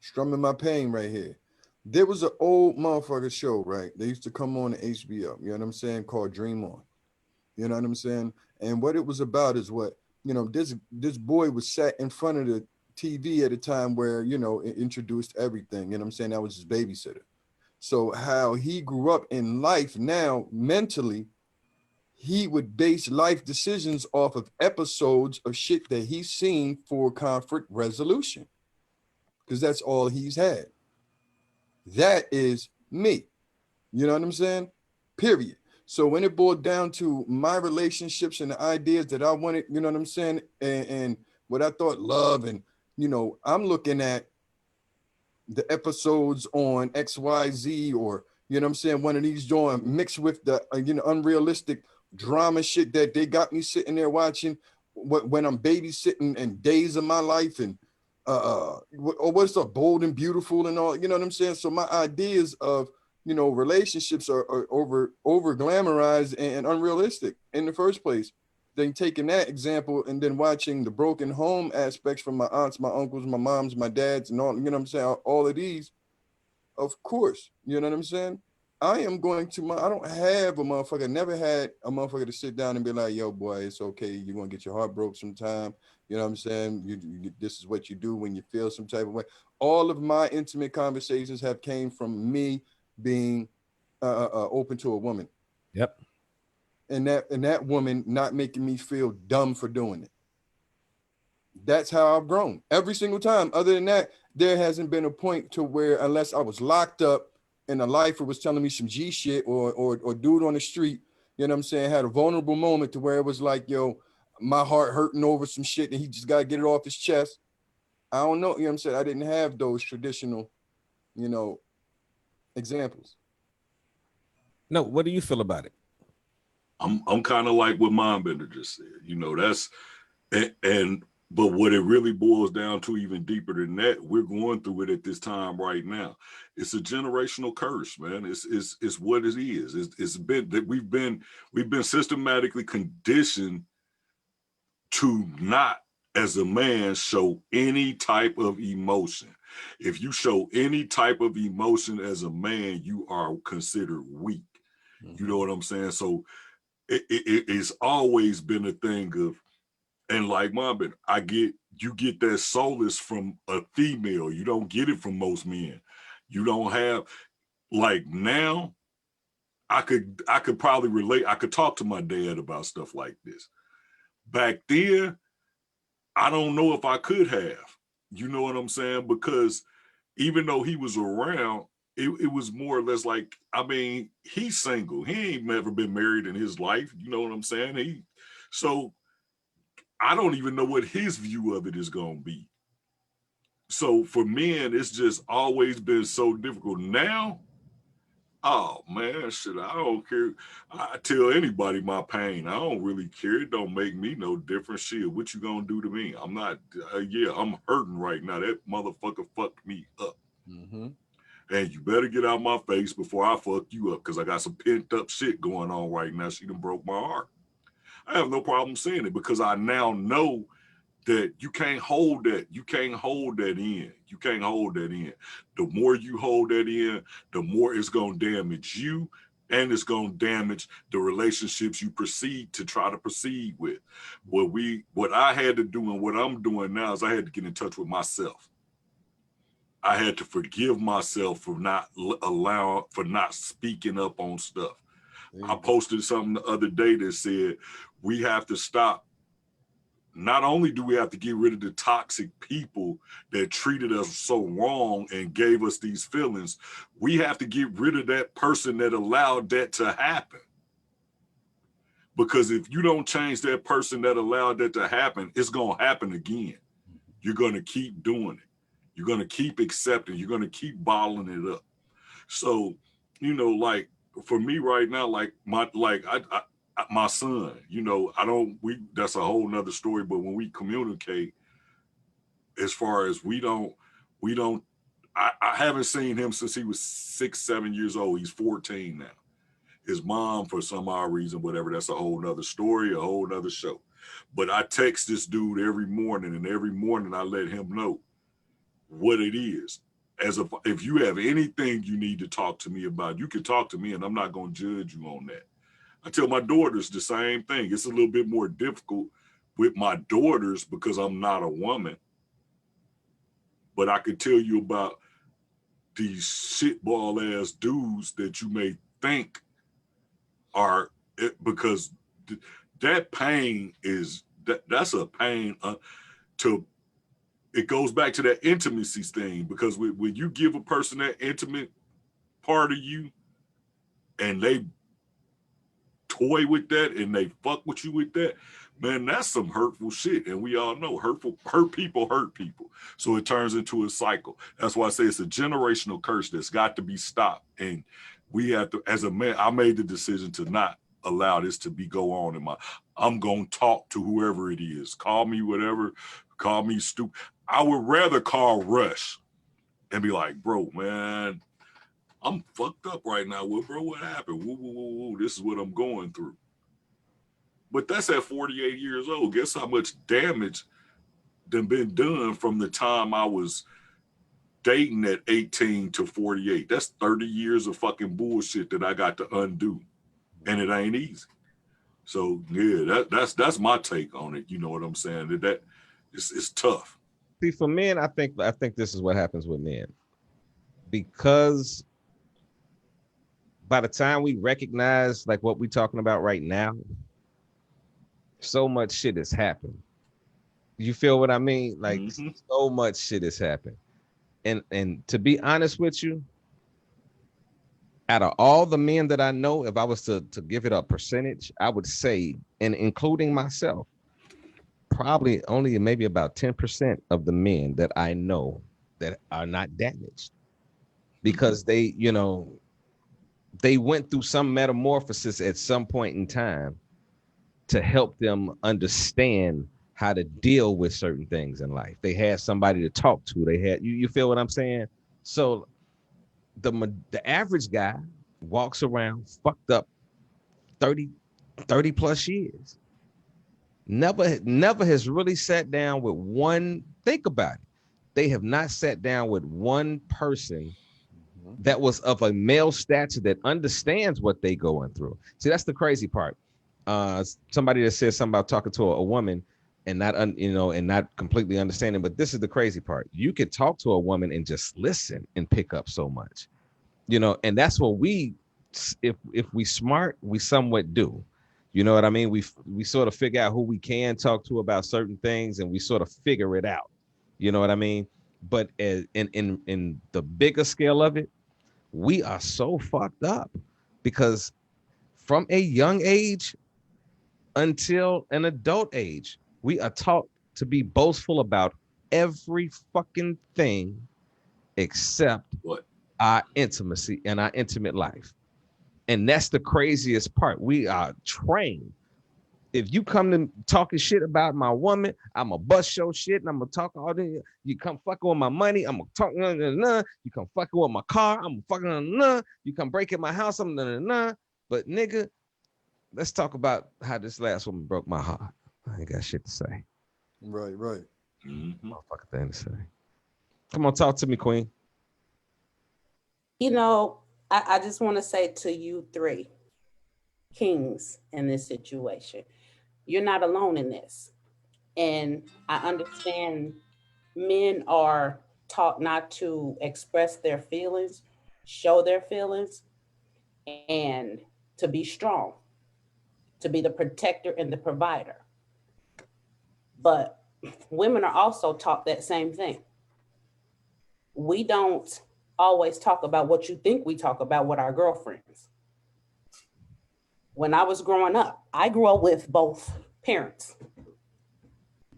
Speaker 3: strumming my pain right here. There was an old motherfucker show, right? They used to come on to HBO, you know what I'm saying, called Dream On. You know what I'm saying? And what it was about is what, this boy was sat in front of the TV at a time where, it introduced everything. You know what I'm saying? That was his babysitter. So how he grew up in life now, mentally, he would base life decisions off of episodes of shit that he's seen for conflict resolution. Because that's all he's had. That is me. You know what I'm saying? Period. So when it boiled down to my relationships and the ideas that I wanted, you know what I'm saying? And what I thought love and, I'm looking at the episodes on XYZ or, you know what I'm saying? One of these joints mixed with the, unrealistic drama shit that they got me sitting there watching when I'm babysitting and days of my life and, or what's up, Bold and Beautiful and all, you know what I'm saying? So my ideas of, relationships are over glamorized and unrealistic in the first place. Then taking that example and then watching the broken home aspects from my aunts, my uncles, my moms, my dads, and all, you know what I'm saying? All of these, of course, you know what I'm saying? I am going to I don't have a motherfucker, never had a motherfucker to sit down and be like, yo, boy, it's okay. You're going to get your heart broke sometime. You know what I'm saying? You, this is what you do when you feel some type of way. All of my intimate conversations have came from me being open to a woman.
Speaker 1: Yep.
Speaker 3: And that woman not making me feel dumb for doing it. That's how I've grown every single time. Other than that, there hasn't been a point to where, unless I was locked up and a lifer was telling me some G shit or dude on the street, you know what I'm saying, had a vulnerable moment to where it was like, yo, my heart hurting over some shit and he just got to get it off his chest. I don't know, you know what I'm saying? I didn't have those traditional, examples.
Speaker 1: No, what do you feel about it?
Speaker 5: I'm kind of like what Mindbender just said. That's but what it really boils down to, even deeper than that, we're going through it at this time right now. It's a generational curse, man. It's what it is. It's been that we've been systematically conditioned to not, as a man, show any type of emotion. If you show any type of emotion as a man, you are considered weak. Mm-hmm. You know what I'm saying? So it's always been a thing of, and like Mom, I get you get that solace from a female. You don't get it from most men. You don't have, like, now I could probably relate. I could talk to my dad about stuff like this. Back then, I don't know if I could have. You know what I'm saying? Because even though he was around, it was more or less like, I mean, he's single. He ain't never been married in his life. You know what I'm saying? So I don't even know what his view of it is going to be. So for men, it's just always been so difficult. Now, oh man, shit, I don't care. I tell anybody my pain. I don't really care. It don't make me no different. Shit, what you gonna do to me? I'm not, yeah, I'm hurting right now. That motherfucker fucked me up.
Speaker 3: Mm-hmm.
Speaker 5: And you better get out my face before I fuck you up, because I got some pent up shit going on right now. She done broke my heart. I have no problem saying it, because I now know that you can't hold that. You can't hold that in. You can't hold that in. The more you hold that in, the more it's going to damage you, and it's going to damage the relationships you proceed to try to proceed with. What I had to do and what I'm doing now is I had to get in touch with myself. I had to forgive myself for not speaking up on stuff. I posted something the other day that said, we have to stop. Not only do we have to get rid of the toxic people that treated us so wrong and gave us these feelings, we have to get rid of that person that allowed that to happen. Because if you don't change that person that allowed that to happen, it's going to happen again. You're going to keep doing it. You're going to keep accepting. You're going to keep bottling it up. So, you know, like for me right now, like my son, you know, that's a whole nother story. But when we communicate, as far as I haven't seen him since he was 6, 7 years old. He's 14 now. His mom, for some odd reason, whatever, that's a whole nother story, a whole nother show. But I text this dude every morning, and every morning I let him know what it is. If you have anything you need to talk to me about, you can talk to me, and I'm not going to judge you on that. I tell my daughters the same thing. It's a little bit more difficult with my daughters because I'm not a woman. But I can tell you about these shitball ass dudes that you may think are, because that pain is, that's a pain it goes back to that intimacy thing, because when you give a person that intimate part of you and they toy with that and they fuck with you with that, man, that's some hurtful shit. And we all know hurt people hurt people. So it turns into a cycle. That's why I say it's a generational curse that's got to be stopped. And we have to, as a man, I made the decision to not allow this to go on I'm going to talk to whoever it is. Call me whatever, call me stupid. I would rather call Rush and be like, bro, man, I'm fucked up right now. Well, bro, what happened? Woo, woo, woo, woo. This is what I'm going through. But that's at 48 years old. Guess how much damage done been done from the time I was dating at 18 to 48. That's 30 years of fucking bullshit that I got to undo. And it ain't easy. So yeah, that's my take on it. You know what I'm saying? That it's tough.
Speaker 1: See, for men, I think this is what happens with men. Because by the time we recognize like what we're talking about right now, so much shit has happened. You feel what I mean? Like so much shit has happened. And to be honest with you, out of all the men that I know, if I was to give it a percentage, I would say, and including myself, probably only maybe about 10% of the men that I know that are not damaged, because they, you know, they went through some metamorphosis at some point in time to help them understand how to deal with certain things in life. They had somebody to talk to. They had, you feel what I'm saying? So the average guy walks around fucked up 30 plus years. Never has really sat down with one, think about it. They have not sat down with one person that was of a male stature that understands what they going through. See, that's the crazy part. Somebody that said something about talking to a woman, and not and not completely understanding. But this is the crazy part. You could talk to a woman and just listen and pick up so much, and that's what if we smart, we somewhat do. You know what I mean? We sort of figure out who we can talk to about certain things, and we sort of figure it out. You know what I mean? But in the bigger scale of it, we are so fucked up because from a young age until an adult age, we are taught to be boastful about every fucking thing except
Speaker 5: What?
Speaker 1: our intimacy and our intimate life. And that's the craziest part. We are trained. If you come to talking shit about my woman, I'm gonna bust your shit and I'm gonna talk all this. You come fucking with my money, I'm gonna talk. You come fucking with my car, I'm fucking. You come breaking my house, I'm But nigga, let's talk about how this last woman broke my heart. I ain't got shit to say.
Speaker 3: Right.
Speaker 1: Motherfucking thing to say. Come on, talk to me, Queen.
Speaker 4: I just want to say to you three kings in this situation, you're not alone in this. And I understand men are taught not to express their feelings, show their feelings, and to be strong, to be the protector and the provider. But women are also taught that same thing. We don't always talk about what you think we talk about with our girlfriends. When I was growing up, I grew up with both parents.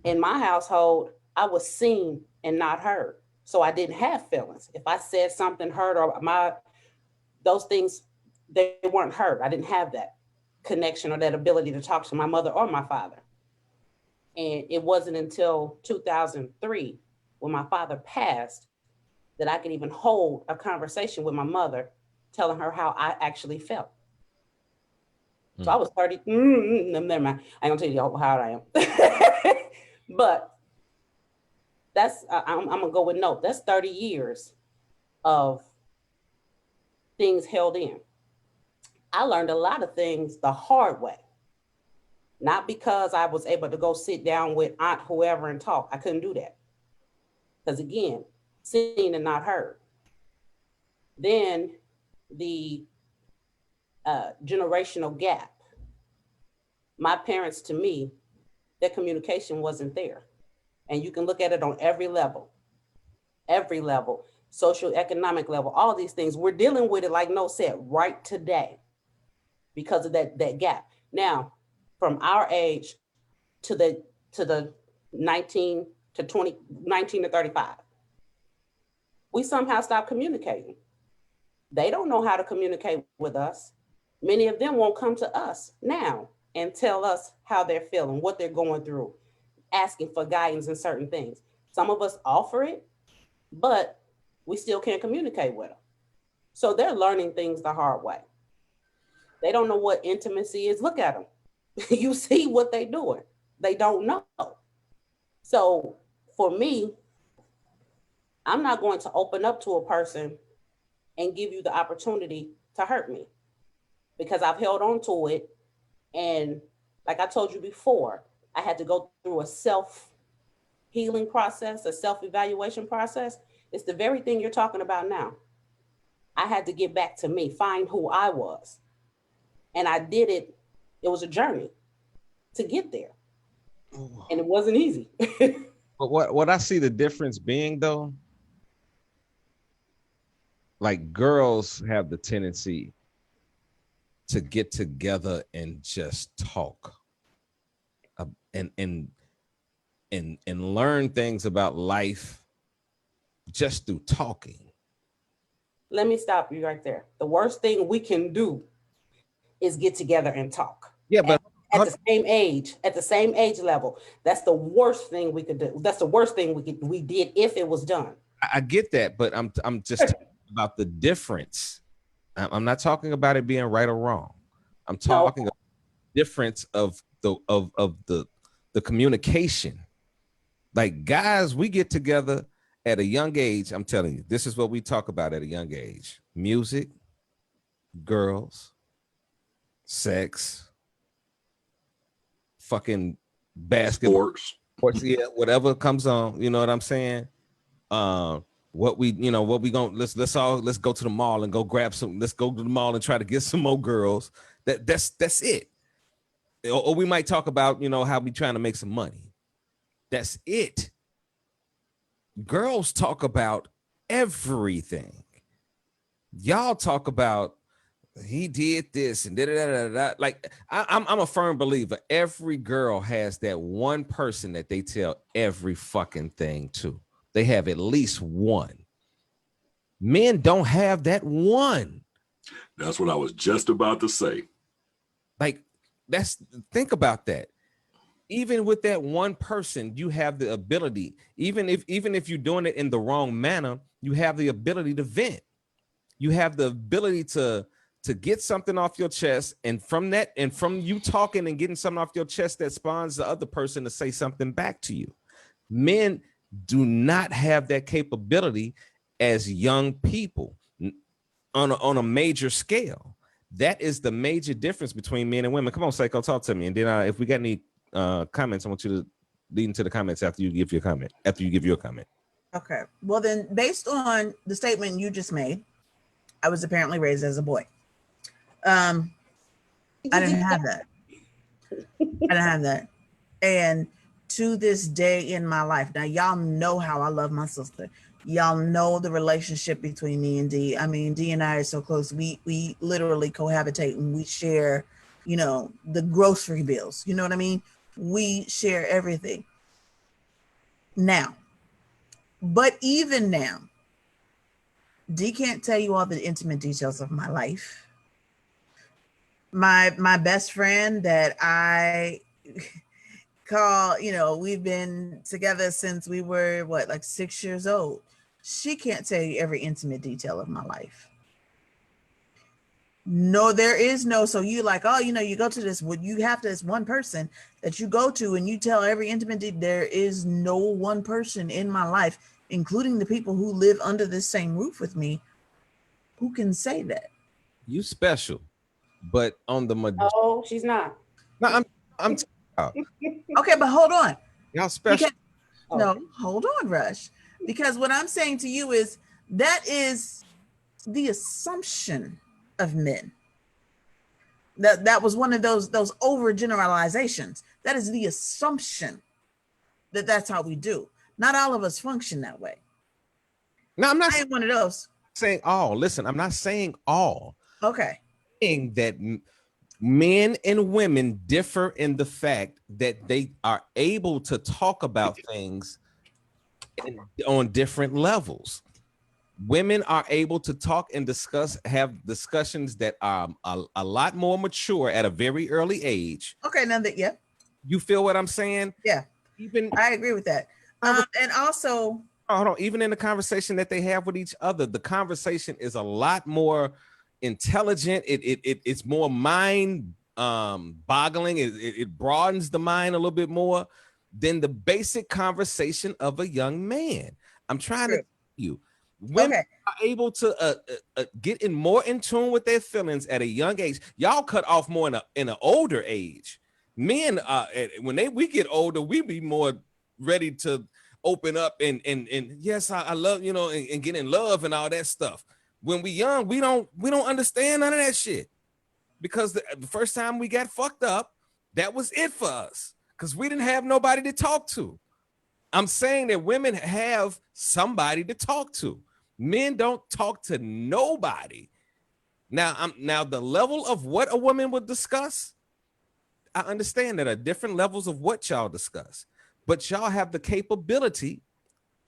Speaker 4: In my household, I was seen and not heard. So I didn't have feelings. If I said something hurt or those things, they weren't heard. I didn't have that connection or that ability to talk to my mother or my father. And it wasn't until 2003 when my father passed that I could even hold a conversation with my mother, telling her how I actually felt. So I was 30, never mind. I ain't gonna tell you how I am. But I'm gonna go with no, that's 30 years of things held in. I learned a lot of things the hard way. Not because I was able to go sit down with aunt whoever and talk. I couldn't do that. Because again, seen and not heard. Then the generational gap. My parents, to me, their communication wasn't there. And you can look at it on every level, social, economic level, all these things. We're dealing with it, like No said, right today because of that gap. Now, from our age to the 19 to 35, we somehow stopped communicating. They don't know how to communicate with us. Many of them won't come to us now and tell us how they're feeling, what they're going through, asking for guidance in certain things. Some of us offer it, but we still can't communicate with them. So they're learning things the hard way. They don't know what intimacy is. Look at them. You see what they're doing. They don't know. So for me, I'm not going to open up to a person and give you the opportunity to hurt me because I've held on to it. And like I told you before, I had to go through a self-healing process, a self-evaluation process. It's the very thing you're talking about now. I had to get back to me, find who I was. And I did it. It was a journey to get there. And it wasn't easy.
Speaker 1: But what I see the difference being though, like girls have the tendency to get together and just talk and learn things about life just through talking.
Speaker 4: Let me stop you right there. The worst thing we can do is get together and talk.
Speaker 1: Yeah, but
Speaker 4: at the same age level, that's the worst thing we could do. That's the worst thing we did if it was done.
Speaker 1: I get that, but I'm just talking about the difference. I'm not talking about it being right or wrong. I'm talking about the difference of the communication. Like guys, we get together at a young age. I'm telling you, this is what we talk about at a young age: music, girls, sex, fucking basketball, sports, yeah, whatever comes on. You know what I'm saying? What we gonna let's go to the mall and go grab some. Let's go to the mall and try to get some more girls. That's it. Or we might talk about how we trying to make some money. That's it. Girls talk about everything. Y'all talk about he did this and da. Like I'm a firm believer. Every girl has that one person that they tell every fucking thing to. They have at least one. Men don't have that one.
Speaker 5: That's what I was just about to say.
Speaker 1: Like, think about that. Even with that one person, you have the ability, even if you're doing it in the wrong manner, you have the ability to vent. You have the ability to get something off your chest, and from you talking and getting something off your chest, that spawns the other person to say something back to you. Men do not have that capability as young people on a major scale. That is the major difference between men and women. Come on, Psycho, talk to me. And then if we got any comments, I want you to lead into the comments after you give your comment.
Speaker 2: Okay. Well, then, based on the statement you just made, I was apparently raised as a boy. I didn't have that. And to this day in my life, now y'all know how I love my sister. Y'all know the relationship between me and D. I mean, D and I are so close. We literally cohabitate, and we share, the grocery bills. You know what I mean? We share everything. Now, but even now, D can't tell you all the intimate details of my life. My best friend that I call, we've been together since we were 6 years old. She can't tell you every intimate detail of my life. No, there is no. So you you go to this, you have this one person that you go to and you tell every intimate detail. There is no one person in my life, including the people who live under the same roof with me, who can say that.
Speaker 1: You special, but on the
Speaker 4: oh, she's not.
Speaker 1: No, I'm
Speaker 2: okay, but hold on.
Speaker 1: Y'all special.
Speaker 2: No, hold on, Rush. Because what I'm saying to you is that is the assumption of men. That was one of those overgeneralizations. That is the assumption that that's how we do. Not all of us function that way.
Speaker 1: No, I'm not
Speaker 2: saying one of those.
Speaker 1: Saying all. Listen, I'm not saying all.
Speaker 2: Okay.
Speaker 1: Saying that men and women differ in the fact that they are able to talk about things on different levels. Women are able to talk and have discussions that are a lot more mature at a very early age.
Speaker 2: Okay, now that, yeah.
Speaker 1: You feel what I'm saying?
Speaker 2: Yeah. I agree with that. And also,
Speaker 1: hold on, even in the conversation that they have with each other, the conversation is a lot more intelligent. It's more mind boggling. It broadens the mind a little bit more than the basic conversation of a young man. I'm trying to tell you, women are able to get more in tune with their feelings at a young age. Y'all cut off more in an older age. Men, when we get older, we be more ready to open up and yes, I love, and get in love and all that stuff. When we young, we don't understand none of that shit, because the first time we got fucked up, that was it for us, because we didn't have nobody to talk to. I'm saying that women have somebody to talk to. Men don't talk to nobody. Now the level of what a woman would discuss, I understand that are different levels of what y'all discuss, but y'all have the capability,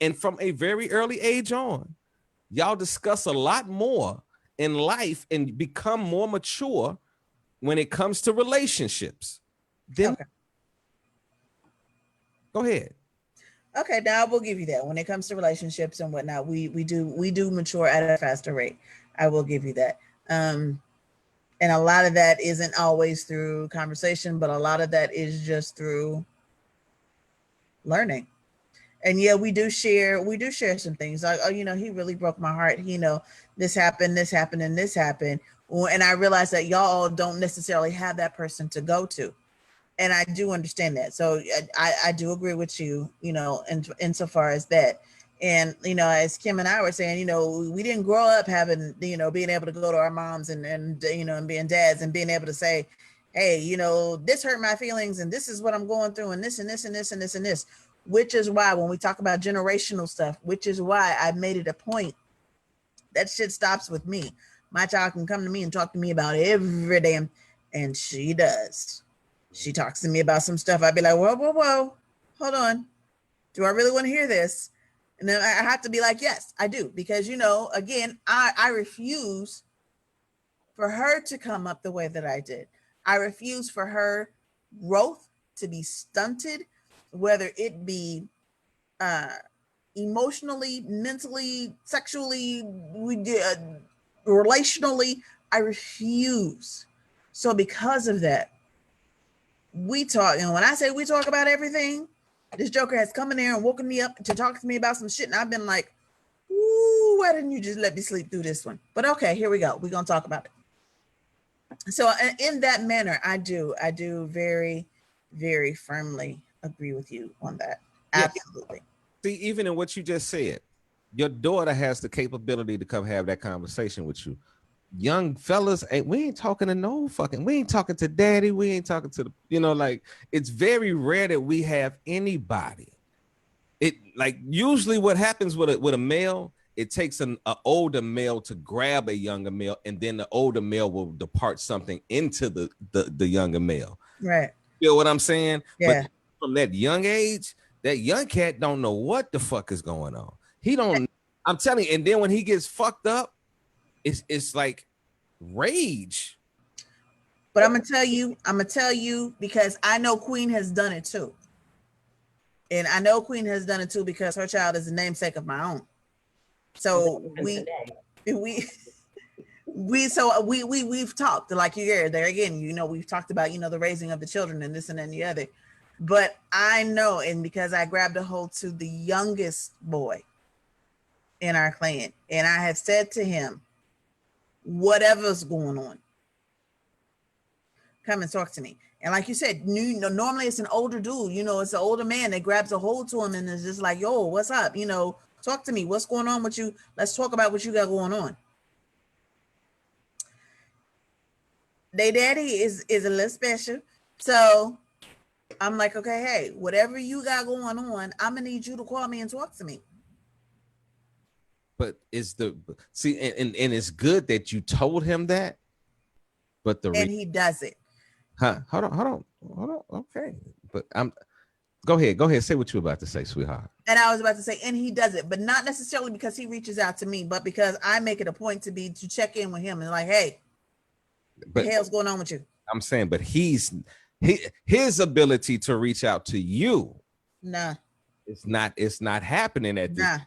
Speaker 1: and from a very early age on, y'all discuss a lot more in life and become more mature when it comes to relationships. Then Go ahead.
Speaker 2: Okay, now I will give you that. When it comes to relationships and whatnot, we do mature at a faster rate. I will give you that. And a lot of that isn't always through conversation, but a lot of that is just through learning. And yeah, we do share some things. Like, he really broke my heart. This happened, and this happened. And I realized that y'all don't necessarily have that person to go to. And I do understand that. So I do agree with you, insofar as that. And, as Kim and I were saying, we didn't grow up having, being able to go to our moms and being dads and being able to say, hey, this hurt my feelings and this is what I'm going through and this and this and this and this and this, which is why when we talk about generational stuff, which is why I made it a point that shit stops with me. My child can come to me and talk to me about every damn, and she does. She talks to me about some stuff. I'd be like, whoa, hold on. Do I really want to hear this? And then I have to be like, yes, I do. Because, again, I refuse for her to come up the way that I did. I refuse for her growth to be stunted, whether it be emotionally, mentally, sexually, relationally. I refuse. So because of that, we talk, and when I say we talk about everything, this joker has come in there and woken me up to talk to me about some shit, and I've been like, ooh, why didn't you just let me sleep through this one? But okay, here we go. We're gonna talk about it. So in that manner, I do very, very firmly agree with you on that. Absolutely.
Speaker 1: See, even in what you just said, your daughter has the capability to come have that conversation with you. Young fellas, we ain't talking to daddy. We ain't talking to the, it's very rare that we have anybody. It usually what happens with a male, it takes an older male to grab a younger male, and then the older male will depart something into the younger male.
Speaker 2: Right.
Speaker 1: Feel what I'm saying?
Speaker 2: Yeah.
Speaker 1: But from that young age, that young cat don't know what the fuck is going on. He don't. I'm telling you. And then when he gets fucked up, it's like rage.
Speaker 2: But I'm gonna tell you because I know Queen has done it too. And I know Queen has done it too because her child is the namesake of my own. So we've talked, like you hear there again, we've talked about, the raising of the children and this and then the other. But I know, and because I grabbed a hold to the youngest boy in our clan, and I have said to him, whatever's going on, come and talk to me. And like you said, normally it's an older dude, it's an older man that grabs a hold to him and is just like, yo, what's up? Talk to me. What's going on with you? Let's talk about what you got going on. They daddy is a little special. So I'm like, okay, hey, whatever you got going on, I'm gonna need you to call me and talk to me.
Speaker 1: But and it's good that you told him that, but
Speaker 2: he does it.
Speaker 1: Hold on. Okay, but go ahead. Say what you were about to say, sweetheart.
Speaker 2: And I was about to say, and he does it, but not necessarily because he reaches out to me, but because I make it a point to check in with him and like, hey, what the hell's going on with you?
Speaker 1: I'm saying, but his ability to reach out to you,
Speaker 2: nah,
Speaker 1: it's not happening at this. Nah.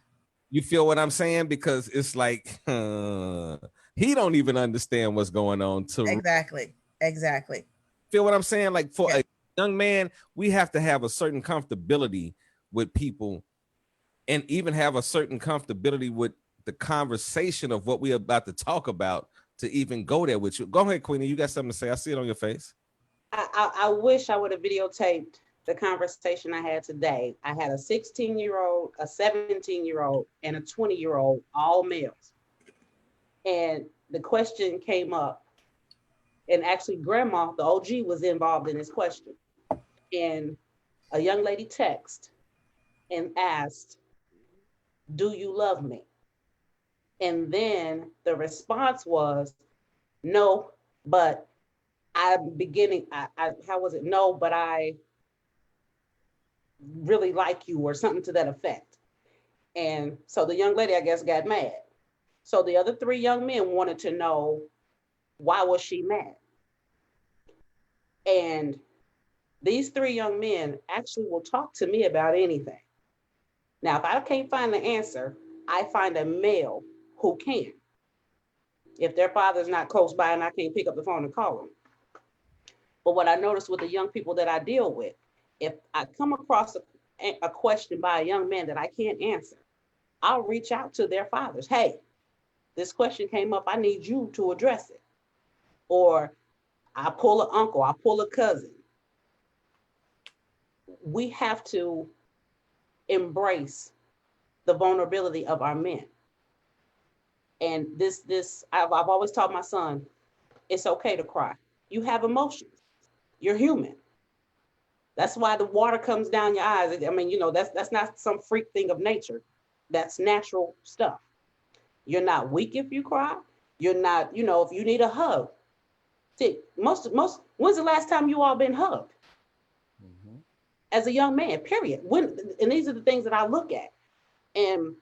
Speaker 1: You feel what I'm saying? Because it's like he don't even understand what's going on.
Speaker 2: Exactly.
Speaker 1: Feel what I'm saying? Like for a young man, we have to have a certain comfortability with people, and even have a certain comfortability with the conversation of what we're about to talk about to even go there with you. Go ahead, Queenie. You got something to say? I see it on your face.
Speaker 4: I wish I would have videotaped the conversation I had today. I had a 16-year-old, a 17-year-old, and a 20-year-old, all males. And the question came up, and actually Grandma, the OG, was involved in this question. And a young lady texted and asked, do you love me? And then the response was, no, but no, but I really like you, or something to that effect. And so the young lady, I guess, got mad. So the other three young men wanted to know, why was she mad? And these three young men actually will talk to me about anything. Now, if I can't find the answer, I find a male who can. If their father's not close by and I can't pick up the phone and call them. But what I noticed with the young people that I deal with, if I come across a question by a young man that I can't answer, I'll reach out to their fathers. Hey, this question came up. I need you to address it. Or I pull an uncle, I pull a cousin. we have to embrace the vulnerability of our men. And I've always taught my son, it's okay to cry. You have emotions. You're human. That's why the water comes down your eyes. I mean, that's not some freak thing of nature. That's natural stuff. You're not weak if you cry. You're not, if you need a hug. See, when's the last time you all been hugged? Mm-hmm. As a young man, period. And these are the things that I look at. And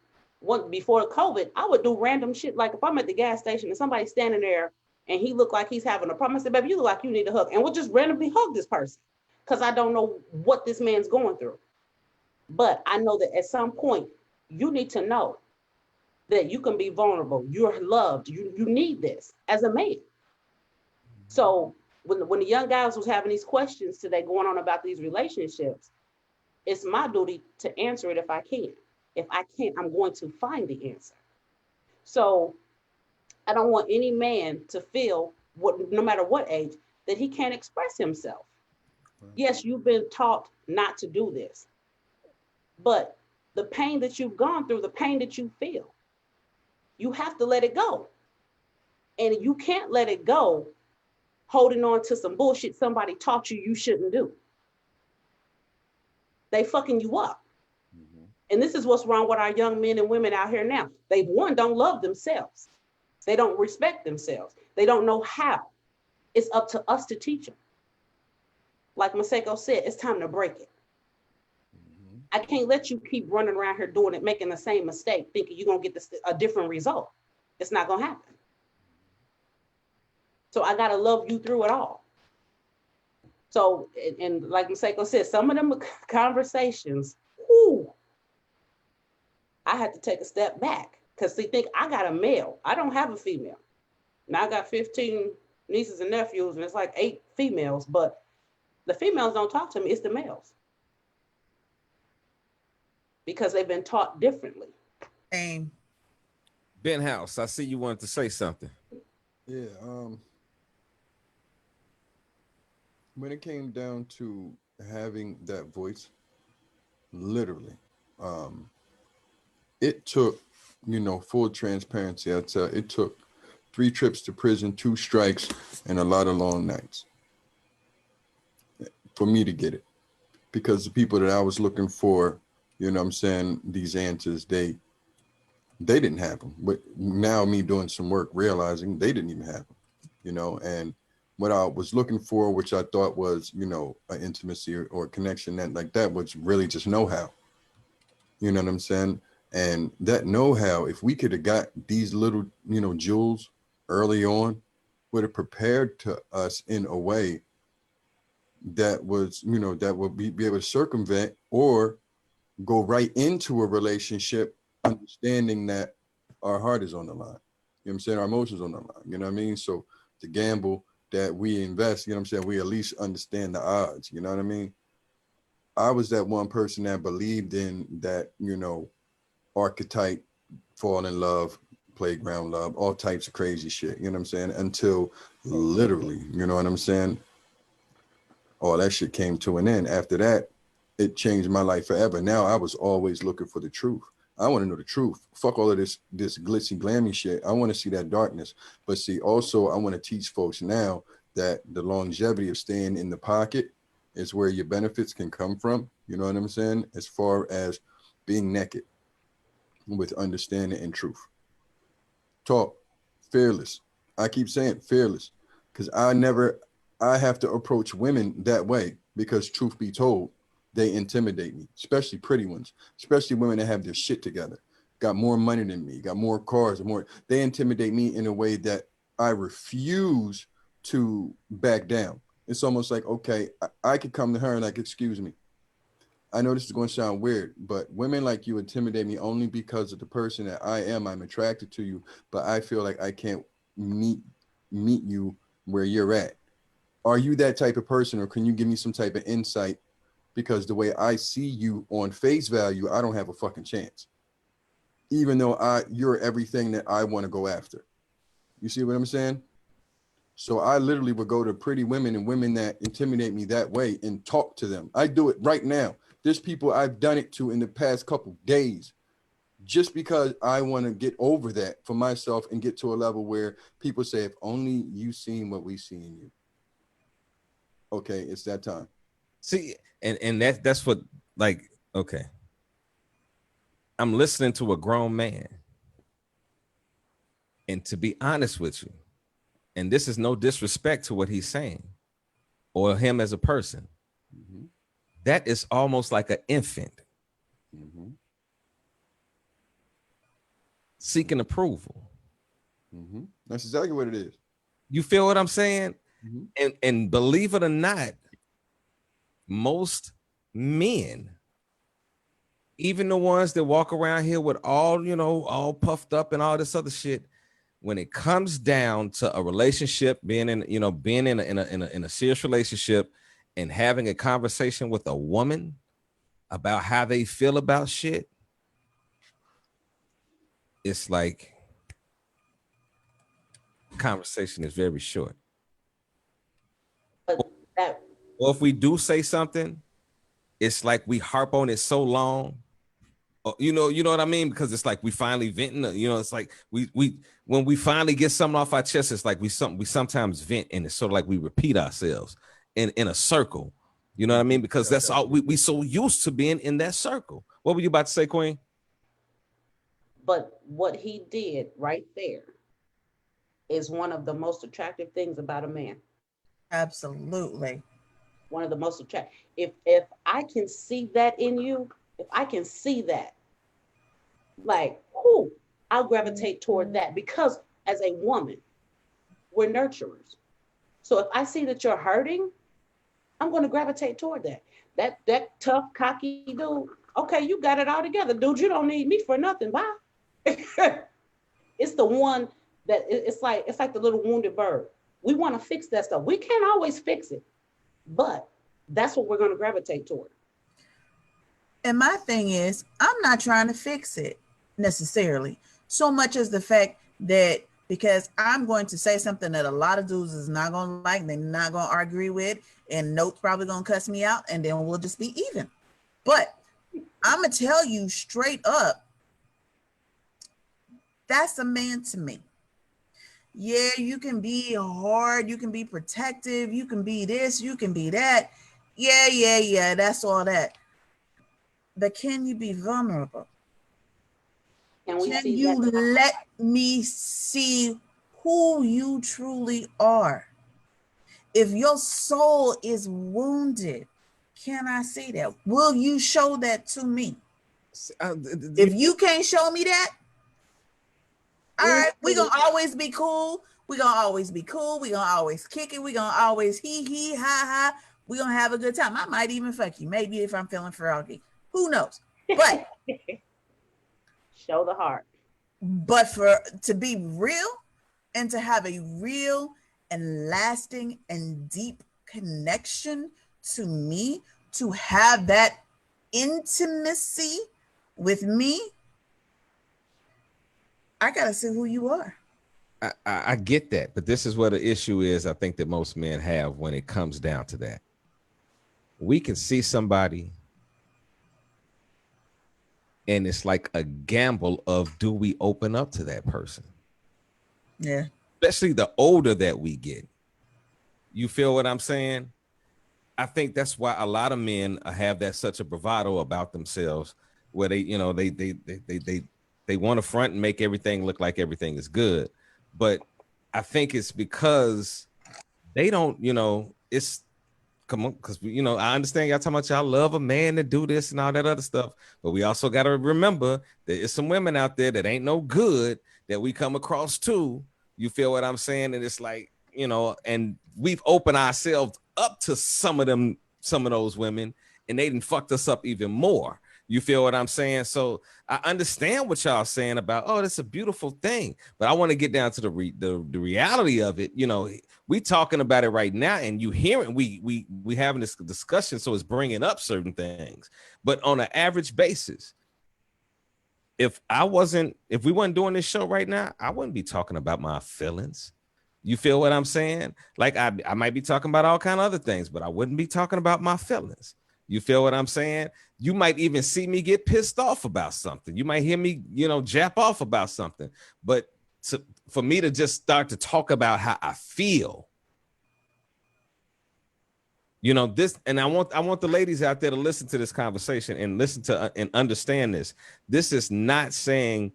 Speaker 4: before COVID, I would do random shit. Like if I'm at the gas station and somebody's standing there and he looked like he's having a problem, I said, baby, you look like you need a hug. And we'll just randomly hug this person because I don't know what this man's going through. But I know that at some point, you need to know that you can be vulnerable. You're loved. You need this as a man. So when the young guys was having these questions today going on about these relationships, it's my duty to answer it if I can. If I can't, I'm going to find the answer. So I don't want any man to feel, no matter what age, that he can't express himself. Right. Yes, you've been taught not to do this, but the pain that you've gone through, the pain that you feel, you have to let it go. And you can't let it go holding on to some bullshit somebody taught you shouldn't do. They fucking you up. Mm-hmm. And this is what's wrong with our young men and women out here now. They, one, don't love themselves. They don't respect themselves. They don't know how. It's up to us to teach them. Like Maseko said, it's time to break it. Mm-hmm. I can't let you keep running around here doing it, making the same mistake, thinking you're going to get a different result. It's not going to happen. So I got to love you through it all. So, and like Maseko said, some of them conversations, whoo, I had to take a step back because they think I got a male. I don't have a female. Now I got 15 nieces and nephews and it's like 8 females, but the females don't talk to me, it's the males. Because they've been taught differently.
Speaker 2: Same.
Speaker 1: Ben House, I see you wanted to say something.
Speaker 3: Yeah, when it came down to having that voice, literally, it took, full transparency. I'd say it took 3 trips to prison, 2 strikes, and a lot of long nights for me to get it. Because the people that I was looking for, these answers, they didn't have them. But now me doing some work, realizing they didn't even have them, and what I was looking for, which I thought was, an intimacy or a connection that was really just know-how. You know what I'm saying? And that know-how, if we could have got these little, jewels early on, would have prepared to us in a way that was, that would be able to circumvent or go right into a relationship, understanding that our heart is on the line. You know what I'm saying? Our emotions on the line. You know what I mean? So the gamble that we invest, we at least understand the odds. You know what I mean? I was that one person that believed in that, archetype, fall in love, playground love, all types of crazy shit. You know what I'm saying? Until literally, you know what I'm saying? All that shit came to an end. After that, it changed my life forever. Now I was always looking for the truth. I want to know the truth. Fuck all of this glitzy, glammy shit. I want to see that darkness. But see, also, I want to teach folks now that the longevity of staying in the pocket is where your benefits can come from. You know what I'm saying? As far as being naked with understanding and truth. Talk, fearless. I keep saying fearless because I have to approach women that way because truth be told, they intimidate me, especially pretty ones, especially women that have their shit together, got more money than me, got more cars, they intimidate me in a way that I refuse to back down. It's almost like, okay, I could come to her and excuse me. I know this is going to sound weird, but women like you intimidate me only because of the person that I am. I'm attracted to you, but I feel like I can't meet you where you're at. Are you that type of person, or can you give me some type of insight? Because the way I see you on face value, I don't have a fucking chance. Even though you're everything that I want to go after. You see what I'm saying? So I literally would go to pretty women and women that intimidate me that way and talk to them. I do it right now. There's people I've done it to in the past couple days, just because I want to get over that for myself and get to a level where people say, if only you seen what we see in you. Okay, it's that time.
Speaker 1: See, and that's what, like, okay. I'm listening to a grown man. And to be honest with you, and this is no disrespect to what he's saying or him as a person, that is almost like an infant seeking approval.
Speaker 3: That's exactly what it is.
Speaker 1: You feel what I'm saying? And believe it or not, most men, even the ones that walk around here with all, you know, all puffed up and all this other shit, when it comes down to a relationship, being in a serious relationship and having a conversation with a woman about how they feel about shit, it's like conversation is very short. Or if we do say something, it's like we harp on it so long. You know what I mean? Because it's like we finally venting, you know, it's like we when we finally get something off our chest, it's like we sometimes vent, and it's sort of like we repeat ourselves in a circle. You know what I mean? Because that's all we so used to being in that circle. What were you about to say, Queen?
Speaker 4: But what he did right there is one of the most attractive things about a man.
Speaker 2: Absolutely.
Speaker 4: One of the most attractive. If I can see that in you, if I can see that, like, whoo, I'll gravitate toward that, because as a woman, we're nurturers. So if I see that you're hurting, I'm going to gravitate toward that. That tough, cocky dude, okay, you got it all together, dude. You don't need me for nothing. Bye. It's the one that it's like the little wounded bird. We want to fix that stuff. We can't always fix it, but that's what we're going to gravitate toward.
Speaker 2: And my thing is, I'm not trying to fix it necessarily, so much as the fact that because I'm going to say something that a lot of dudes is not going to like, they're not going to agree with, and Note's probably going to cuss me out, and then we'll just be even. But I'm going to tell you straight up, that's a man to me. Yeah, you can be hard, you can be protective, you can be this, you can be that. Yeah, that's all that. But can you be vulnerable? Can you let me see who you truly are? If your soul is wounded, can I see that? Will you show that to me? If you can't show me that, all right, we're going to always be cool. We're going to always be cool. We're going to always kick it. We're going to always ha, ha. We're going to have a good time. I might even fuck you. Maybe if I'm feeling froggy. Who knows? But
Speaker 4: show the heart.
Speaker 2: But to be real and to have a real and lasting and deep connection to me, to have that intimacy with me, I gotta see who you are.
Speaker 1: I get that, but this is what the issue is. I think that most men have when it comes down to that. We can see somebody, and it's like a gamble of, do we open up to that person?
Speaker 2: Yeah.
Speaker 1: Especially the older that we get. You feel what I'm saying? I think that's why a lot of men have that such a bravado about themselves, where they want to front and make everything look like everything is good. But I think it's because they don't, it's, come on, because, I understand y'all talking about y'all love a man to do this and all that other stuff. But we also got to remember that there's some women out there that ain't no good that we come across too. You feel what I'm saying? And it's like, and we've opened ourselves up to some of those women, and they done fucked us up even more. You feel what I'm saying? So I understand what y'all saying about, oh, that's a beautiful thing. But I want to get down to the reality of it. We talking about it right now, and you hearing we having this discussion, so it's bringing up certain things. But on an average basis, if we wasn't doing this show right now, I wouldn't be talking about my feelings. You feel what I'm saying? Like I might be talking about all kind of other things, but I wouldn't be talking about my feelings. You feel what I'm saying? You might even see me get pissed off about something. You might hear me, jap off about something. But for me to just start to talk about how I feel, this, and I want the ladies out there to listen to this conversation and listen to and understand this. This is not saying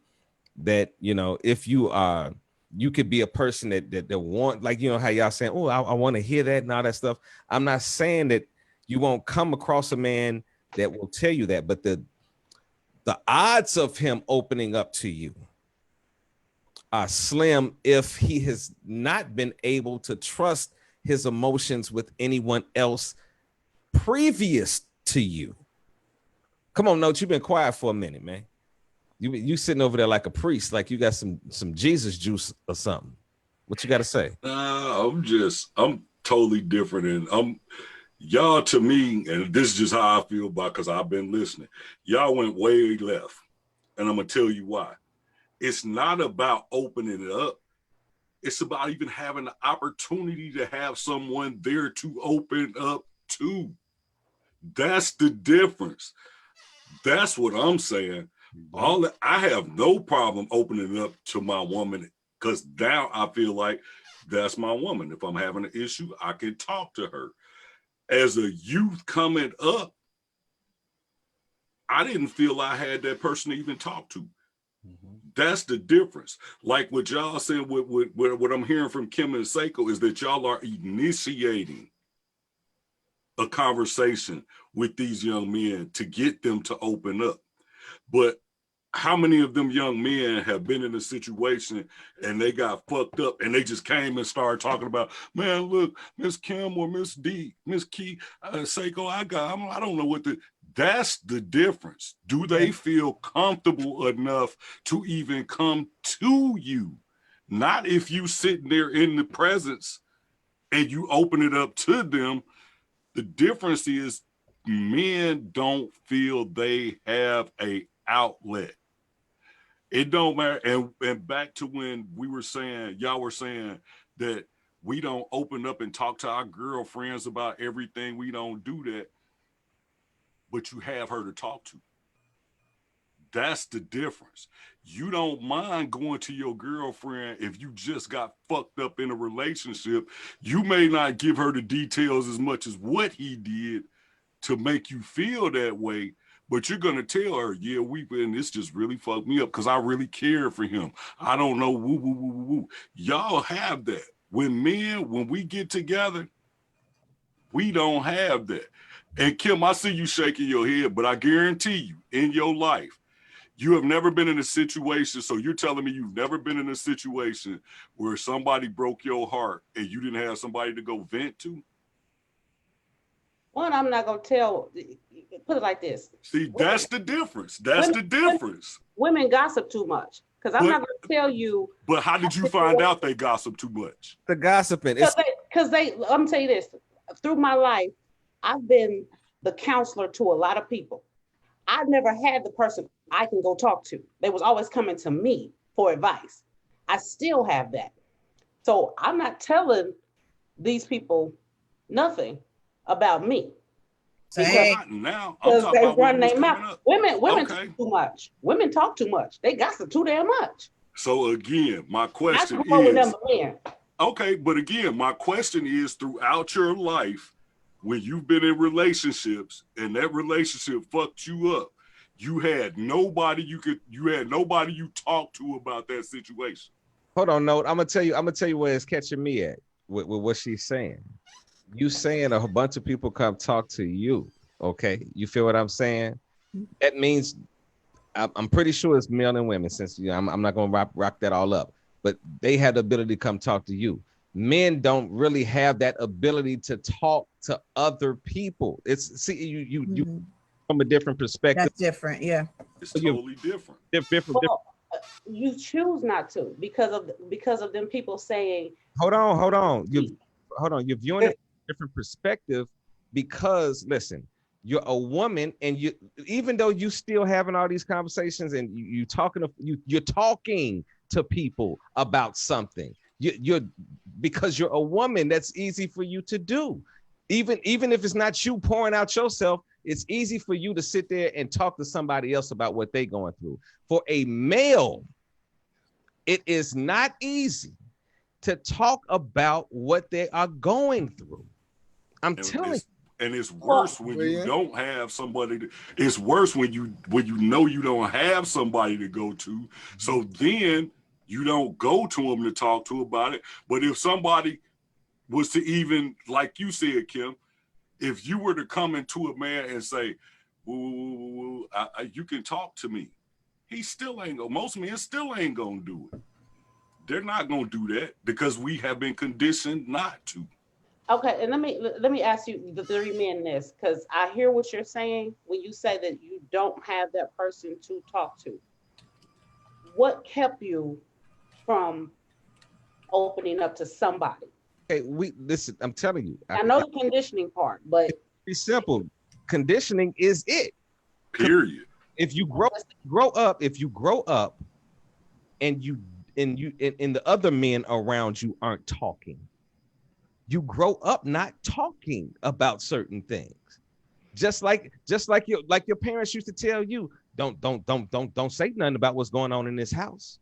Speaker 1: that, if you are, you could be a person that want, like, how y'all saying, oh, I want to hear that and all that stuff. I'm not saying that you won't come across a man that will tell you that, but the odds of him opening up to you are slim if he has not been able to trust his emotions with anyone else previous to you. Come on, Note, you've been quiet for a minute, man. You sitting over there like a priest, like you got some Jesus juice or something. What you got to say?
Speaker 5: I'm totally different, and y'all, to me, and this is just how I feel about, because I've been listening, y'all went way left, and I'm gonna tell you why. It's not about opening it up. It's about even having the opportunity to have someone there to open up to. That's the difference. That's what I'm saying. I have no problem opening up to my woman, because now I feel like that's my woman. If I'm having an issue, I can talk to her. As a youth coming up, I didn't feel I had that person to even talk to. That's the difference. Like what y'all saying, what I'm hearing from Kim and Seiko is that y'all are initiating a conversation with these young men to get them to open up. But how many of them young men have been in a situation and they got fucked up and they just came and started talking about, man, look, Miss Kim or Miss D, Miss Key, Seiko, I don't know what that's the difference. Do they feel comfortable enough to even come to you? Not if you sitting there in the presence and you open it up to them. The difference is men don't feel they have a outlet. It don't matter. And back to when we were saying, y'all were saying that we don't open up and talk to our girlfriends about everything. We don't do that. But you have her to talk to. That's the difference. You don't mind going to your girlfriend if you just got fucked up in a relationship. You may not give her the details as much as what he did to make you feel that way, but you're going to tell her, yeah, this just really fucked me up because I really cared for him. I don't know, woo, woo, woo, woo, woo. Y'all have that. When we get together, we don't have that. And Kim, I see you shaking your head, but I guarantee you, in your life, you have never been in a situation, so you're telling me you've never been in a situation where somebody broke your heart and you didn't have somebody to go vent to?
Speaker 4: One, I'm not going to tell, put it like this.
Speaker 5: See, that's the difference. That's the difference.
Speaker 4: Women gossip too much, because I'm not going to tell you.
Speaker 5: But how did you find out they gossip too much?
Speaker 1: The gossiping.
Speaker 4: Because I'm going to tell you this. Through my life, I've been the counselor to a lot of people. I've never had the person I can go talk to. They was always coming to me for advice. I still have that. So I'm not telling these people nothing about me.
Speaker 5: Because now
Speaker 4: they run their mouth. Women talk too much. Women talk too much. They gossip too damn much.
Speaker 5: So again, my question is, okay, but again, my question is, throughout your life, when you've been in relationships and that relationship fucked you up, you had nobody you talk to about that situation.
Speaker 1: Hold on, Note. I'm gonna tell you where it's catching me at with what she's saying. You saying a bunch of people come talk to you, okay? You feel what I'm saying? That means I'm pretty sure it's male and women, since I'm not gonna rock that all up, but they have the ability to come talk to you. Men don't really have that ability to talk to other people. You from a different perspective.
Speaker 2: That's different, yeah.
Speaker 5: It's totally different.
Speaker 1: Different.
Speaker 4: You choose not to because of them people saying.
Speaker 1: Hold on. You're viewing it from a different perspective because, listen, you're a woman, and you, even though you still having all these conversations and you're talking to people about something. You're because you're a woman. That's easy for you to do. Even if it's not you pouring out yourself, it's easy for you to sit there and talk to somebody else about what they're going through. For a male, it is not easy to talk about what they are going through. I'm telling you.
Speaker 5: And it's worse when you don't have somebody it's worse when you know you don't have somebody to go to. So then you don't go to them to talk to about it. But if somebody was to even, like you said, Kim, if you were to come into a man and say, you can talk to me, he still ain't gonna, most men still ain't gonna do it. They're not gonna do that because we have been conditioned not to.
Speaker 4: Okay, and let me ask you, the three men, this, because I hear what you're saying when you say that you don't have that person to talk to. What kept you from opening up to somebody?
Speaker 1: Okay, listen, I'm telling you.
Speaker 4: I know the conditioning part, but
Speaker 1: it's simple. Conditioning is it.
Speaker 5: Period.
Speaker 1: If you grow up and the other men around you aren't talking, you grow up not talking about certain things. Just like your parents used to tell you, don't say nothing about what's going on in this house.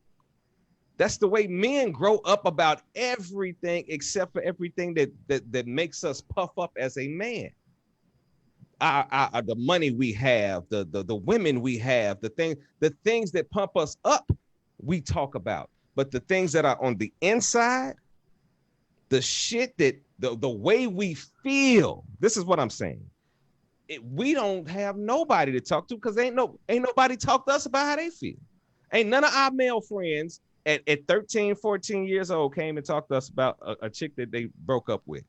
Speaker 1: That's the way men grow up about everything except for everything that makes us puff up as a man. The money we have, the women we have, the things that pump us up, we talk about. But the things that are on the inside, the shit that the way we feel, this is what I'm saying. We don't have nobody to talk to because ain't nobody talk to us about how they feel. Ain't none of our male friends at 13, 14 years old came and talked to us about a chick that they broke up with.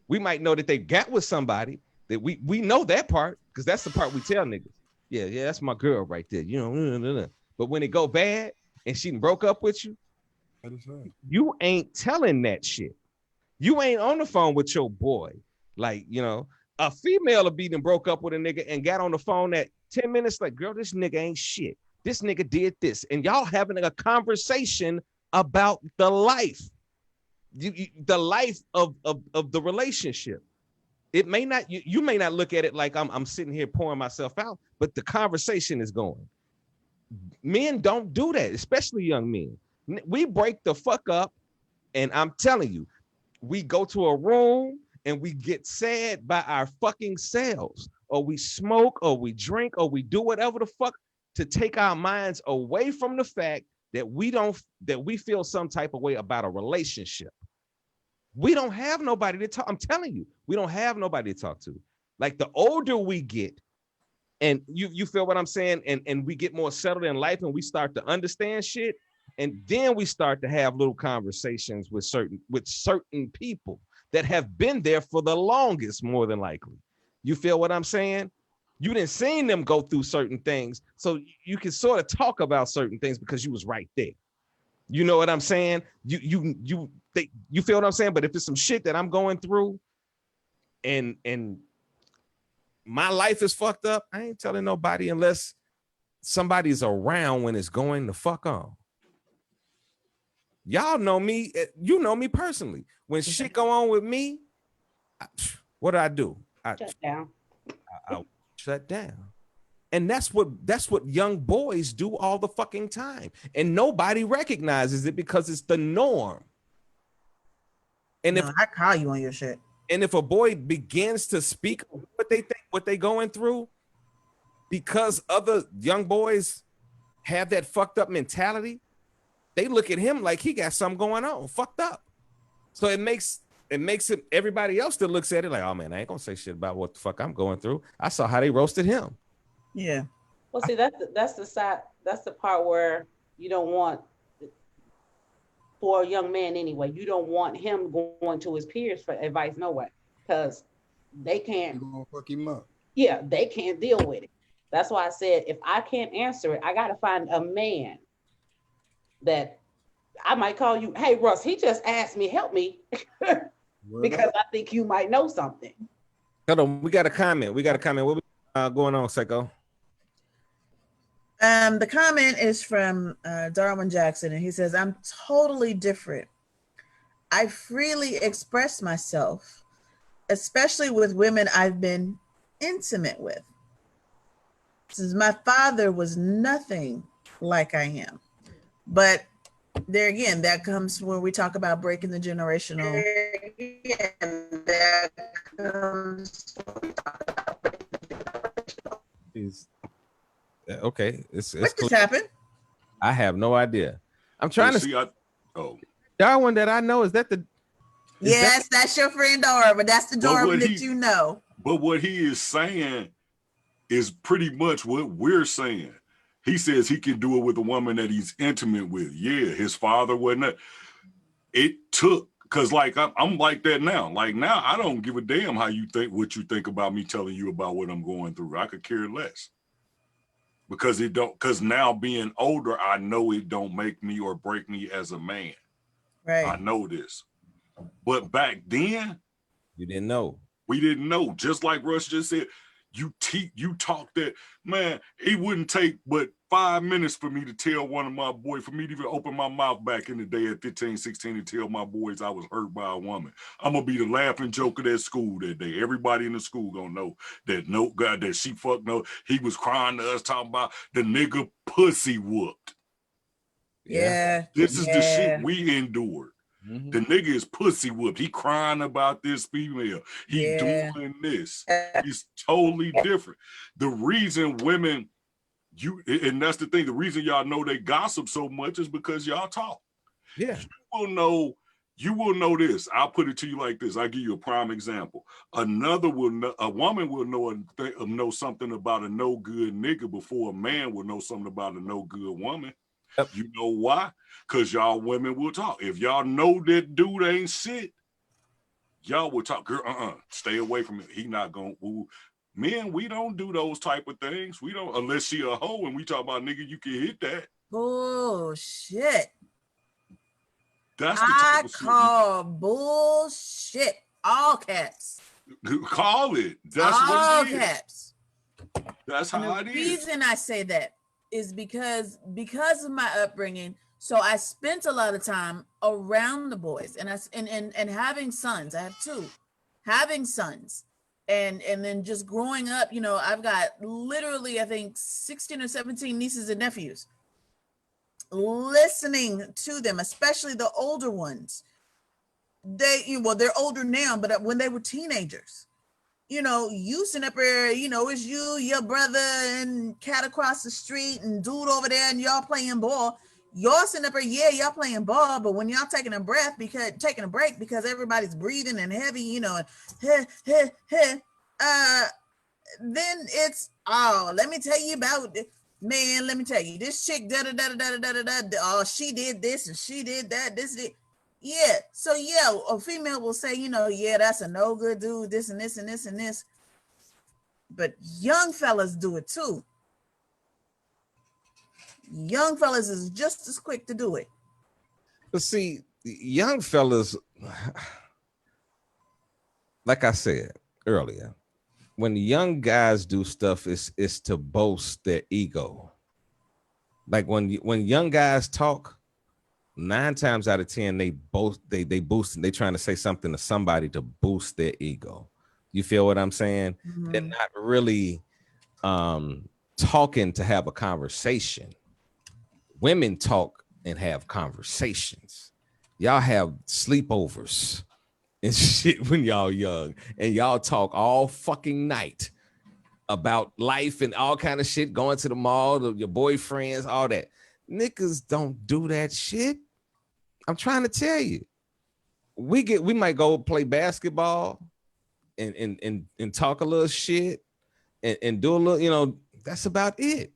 Speaker 1: We might know that they got with somebody, that we know that part because that's the part we tell niggas. Yeah, that's my girl right there. You know, but when it go bad and she broke up with you, you ain't telling that shit. You ain't on the phone with your boy. Like, you know, a female will be done broke up with a nigga and got on the phone at 10 minutes like, girl, this nigga ain't shit. This nigga did this. And y'all having a conversation about the life. The life of the relationship. It may not, you may not look at it like I'm sitting here pouring myself out, but the conversation is going. Men don't do that, especially young men. We break the fuck up, and I'm telling you, we go to a room and we get sad by our fucking selves, or we smoke, or we drink, or we do whatever the fuck to take our minds away from the fact that we feel some type of way about a relationship. We don't have nobody to talk. I'm telling you, we don't have nobody to talk to. Like the older we get, and you feel what I'm saying, and we get more settled in life and we start to understand shit, and then we start to have little conversations with certain people that have been there for the longest, more than likely. You feel what I'm saying? You didn't seen them go through certain things, so you can sort of talk about certain things because you was right there. You know what I'm saying? You feel what I'm saying? But if it's some shit that I'm going through and my life is fucked up, I ain't telling nobody unless somebody's around when it's going the fuck on. Y'all know me. You know me personally. When shit go on with me, what do? I
Speaker 4: shut down.
Speaker 1: I shut down. And that's what young boys do all the fucking time. And nobody recognizes it because it's the norm. And if
Speaker 2: I call you on your shit.
Speaker 1: And if a boy begins to speak what they think, what they going through, because other young boys have that fucked up mentality, they look at him like he got something going on, fucked up. So it makes it everybody else that looks at it like, oh man, I ain't gonna say shit about what the fuck I'm going through. I saw how they roasted him.
Speaker 2: Yeah.
Speaker 4: Well, see, that's the side. That's the part where you don't want, for a young man anyway, you don't want him going to his peers for advice, no way, because they can't.
Speaker 3: You're gonna fuck him up.
Speaker 4: Yeah, they can't deal with it. That's why I said if I can't answer it, I gotta find a man that I might call you. Hey, Russ, he just asked me, help me, because I think you might know something.
Speaker 1: Hold on, we got a comment. What going on, Psycho?
Speaker 2: The comment is from Darwin Jackson, and he says, I'm totally different. I freely express myself, especially with women I've been intimate with. Since my father was nothing like I am. But there again, that comes when we talk about breaking the generational.
Speaker 1: Okay, it's
Speaker 2: What just
Speaker 1: clear.
Speaker 2: happened?
Speaker 1: I have no idea. I'm trying to
Speaker 5: see.
Speaker 1: Darwin that I know, is that the
Speaker 2: yes, that's your friend Dora, but that's the Dora that you know.
Speaker 5: But what he is saying is pretty much what we're saying. He says he can do it with a woman that he's intimate with. Yeah, his father wasn't. It took, because like I'm like that now. Like now, I don't give a damn how you think, what you think about me telling you about what I'm going through. I could care less. Because now being older, I know it don't make me or break me as a man.
Speaker 2: Right.
Speaker 5: I know this. But back then,
Speaker 1: you didn't know.
Speaker 5: We didn't know. Just like Russ just said, you talk that, man, it wouldn't take but 5 minutes for me to tell one of my boys, for me to even open my mouth back in the day at 15, 16 and tell my boys I was hurt by a woman. I'm going to be the laughing joke of that school that day. Everybody in the school going to know that no God, that she fucked no, he was crying to us talking about the nigga pussy whooped.
Speaker 2: Yeah.
Speaker 5: This is the shit we endured. Mm-hmm. The nigga is pussy whooped. He crying about this female. He doing this. It's totally different. The reason women, and that's the thing, the reason y'all know they gossip so much is because y'all talk.
Speaker 1: Yeah.
Speaker 5: You will know this. I'll put it to you like this. I'll give you a prime example. A woman will know something about a no good nigga before a man will know something about a no good woman. Yep. You know why? Because y'all women will talk. If y'all know that dude ain't shit, y'all will talk. Girl, stay away from it. He not gonna. Men, we don't do those type of things. We don't, unless she a hoe and we talk about nigga, you can hit that.
Speaker 2: Bullshit.
Speaker 5: That's the type of
Speaker 2: call bullshit. All caps.
Speaker 5: Call it. That's
Speaker 2: all
Speaker 5: what it is.
Speaker 2: Caps.
Speaker 5: That's how it is.
Speaker 2: The reason I say that is because of my upbringing. So I spent a lot of time around the boys, and having sons. I have two, having sons, and then just growing up. You know, I've got literally, I think 16 or 17 nieces and nephews. Listening to them, especially the older ones. They're older now, but when they were teenagers. You know, you sitting up there, you know, it's you, your brother, and cat across the street, and dude over there, and y'all playing ball. Y'all sitting up there, y'all playing ball, but when y'all taking a break because everybody's breathing and heavy, you know, then it's, let me tell you about it. Man, let me tell you, this chick, oh, she did this and she did that, yeah. So yeah, a female will say, you know, yeah, that's a no good dude, this and this and this and this. But young fellas do it too. Young fellas is just as quick to do it.
Speaker 1: But see, young fellas, like I said earlier, when young guys do stuff, it's to boast their ego. Like when young guys talk, 9 times out of 10 they boost, and they trying to say something to somebody to boost their ego. You feel what I'm saying? Mm-hmm. They're not really talking to have a conversation. Women talk and have conversations. Y'all have sleepovers and shit when y'all young, and y'all talk all fucking night about life and all kind of shit, going to the mall, your boyfriends, all that. Niggas don't do that shit. I'm trying to tell you. We might go play basketball and talk a little shit and do a little, you know, that's about it.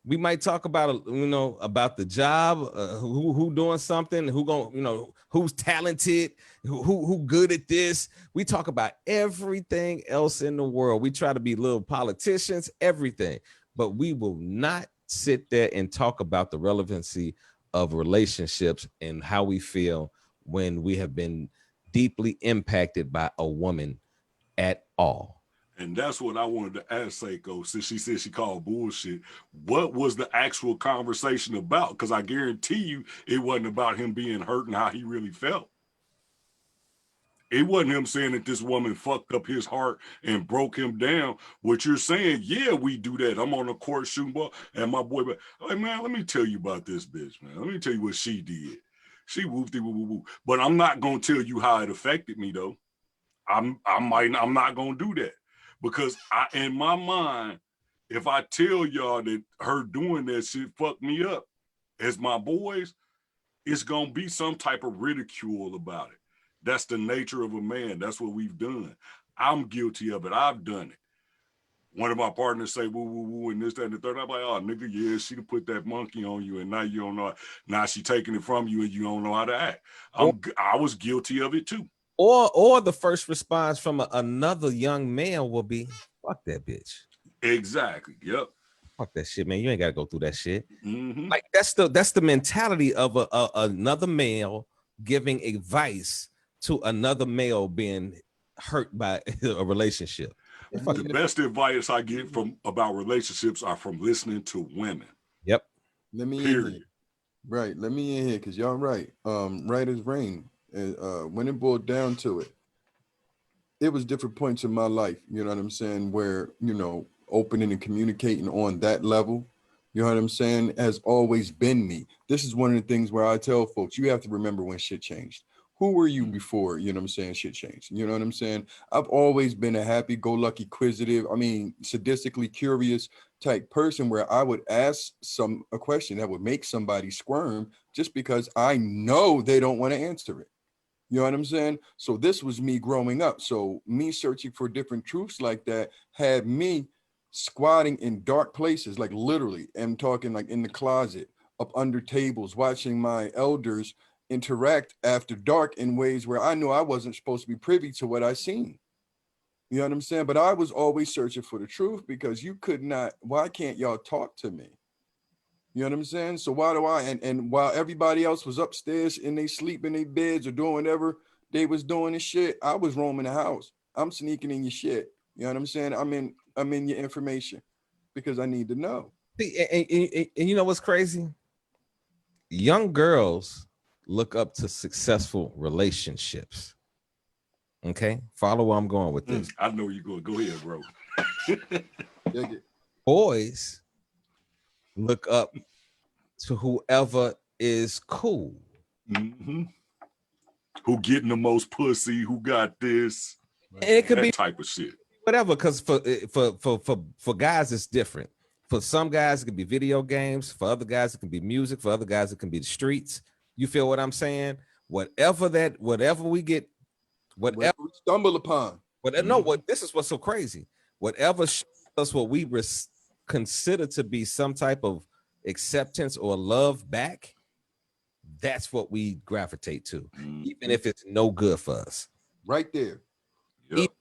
Speaker 1: We might talk about, you know, about the job, who doing something, who going, you know, who's talented, who good at this. We talk about everything else in the world. We try to be little politicians, everything, but we will not sit there and talk about the relevancy of relationships and how we feel when we have been deeply impacted by a woman at all.
Speaker 5: And that's what I wanted to ask Seiko, since she said she called bullshit. What was the actual conversation about? Because I guarantee you it wasn't about him being hurt and how he really felt. It wasn't him saying that this woman fucked up his heart and broke him down. What you're saying, yeah, we do that. I'm on the court shooting ball, and my boy, like, man, let me tell you about this bitch, man. Let me tell you what she did. She whoopty woo woo woo. But I'm not gonna tell you how it affected me though. I'm not gonna do that because in my mind, if I tell y'all that her doing that shit fucked me up as my boys, it's gonna be some type of ridicule about it. That's the nature of a man. That's what we've done. I'm guilty of it. I've done it. One of my partners say woo woo woo and this, that, and the third. I'm like, oh nigga, yeah, she done put that monkey on you, and now you don't know. Now she taking it from you, and you don't know how to act. I was guilty of it too.
Speaker 1: Or the first response from another young man will be, "Fuck that bitch."
Speaker 5: Exactly. Yep.
Speaker 1: Fuck that shit, man. You ain't gotta go through that shit.
Speaker 5: Mm-hmm.
Speaker 1: Like that's the mentality of another male giving advice to another male being hurt by a relationship.
Speaker 5: The best advice I get about relationships are from listening to women.
Speaker 1: Yep.
Speaker 3: Let me
Speaker 5: Period.
Speaker 3: in here. Right. Let me in here because y'all right. Right as rain. When it boiled down to it, it was different points in my life, you know what I'm saying, where, you know, opening and communicating on that level, you know what I'm saying, has always been me. This is one of the things where I tell folks, you have to remember when shit changed. Who were you before, you know what I'm saying, shit changed? You know what I'm saying? I've always been a happy-go-lucky, inquisitive, sadistically curious type person where I would ask a question that would make somebody squirm just because I know they don't want to answer it. You know what I'm saying? So this was me growing up. So me searching for different truths like that had me squatting in dark places, like literally, I'm talking like in the closet, up under tables, watching my elders interact after dark in ways where I knew I wasn't supposed to be privy to what I seen. You know what I'm saying? But I was always searching for the truth because you could not, why can't y'all talk to me? You know what I'm saying? So why do I, and while everybody else was upstairs and they sleep in their beds or doing whatever they was doing and shit, I was roaming the house. I'm sneaking in your shit. You know what I'm saying? I'm in your information because I need to know.
Speaker 1: See, and you know what's crazy? Young girls look up to successful relationships. Okay, follow where I'm going with this.
Speaker 5: I know you're going. Go ahead, bro.
Speaker 1: Boys look up to whoever is cool.
Speaker 5: Mm-hmm. Who getting the most pussy? Who got this?
Speaker 1: And it could
Speaker 5: that
Speaker 1: be
Speaker 5: type of shit.
Speaker 1: Whatever, because for guys it's different. For some guys it could be video games. For other guys it can be music. For other guys it can be the streets. You feel what I'm saying? Whatever we get, whatever
Speaker 3: we stumble upon.
Speaker 1: This is what's so crazy. Whatever shows us what we consider to be some type of acceptance or love back, that's what we gravitate to, even if it's no good for us.
Speaker 3: Right there.
Speaker 5: Yep.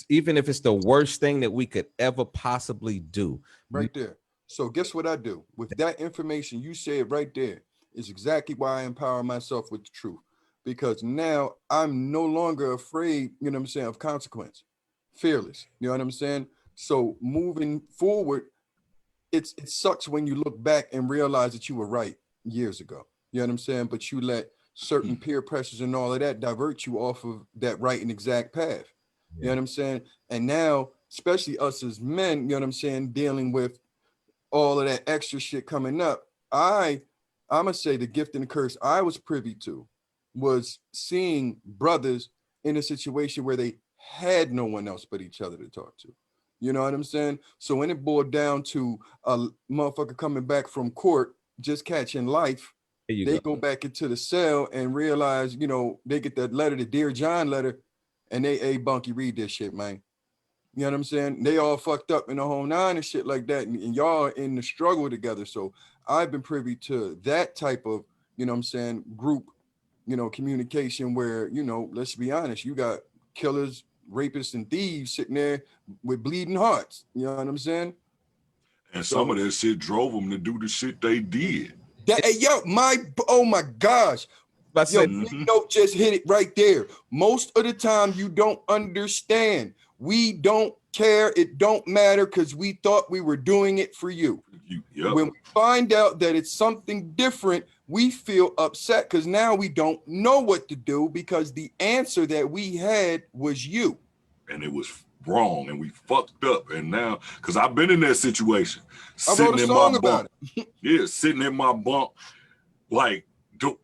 Speaker 1: Even if it's the worst thing that we could ever possibly do.
Speaker 3: Right there. So guess what I do? With that information you said right there is exactly why I empower myself with the truth. Because now I'm no longer afraid, you know what I'm saying, of consequence. Fearless. You know what I'm saying? So moving forward, it sucks when you look back and realize that you were right years ago. You know what I'm saying? But you let certain peer pressures and all of that divert you off of that right and exact path. Yeah. You know what I'm saying? And now, especially us as men, you know what I'm saying, dealing with all of that extra shit coming up, I'm going to say the gift and the curse I was privy to was seeing brothers in a situation where they had no one else but each other to talk to. You know what I'm saying? So when it boiled down to a motherfucker coming back from court, just catching life, they go back into the cell and realize, you know, they get that letter, the Dear John letter, and they, hey, Bunky, read this shit, man. You know what I'm saying? They all fucked up in the whole nine and shit like that. And y'all are in the struggle together. So I've been privy to that type of, you know what I'm saying, group, you know, communication where, you know, let's be honest, you got killers, rapists, and thieves sitting there with bleeding hearts. You know what I'm saying?
Speaker 5: And some of that shit drove them to do the shit they did.
Speaker 3: Oh my gosh. Big Note just hit it right there. Most of the time you don't understand We don't care. It don't matter because we thought we were doing it for you.
Speaker 5: Yep.
Speaker 3: When we find out that it's something different, we feel upset because now we don't know what to do because the answer that we had was you.
Speaker 5: And it was wrong and we fucked up. And now, because I've been in that situation.
Speaker 3: I wrote a song about
Speaker 5: it. Yeah, sitting in my bunk. Like,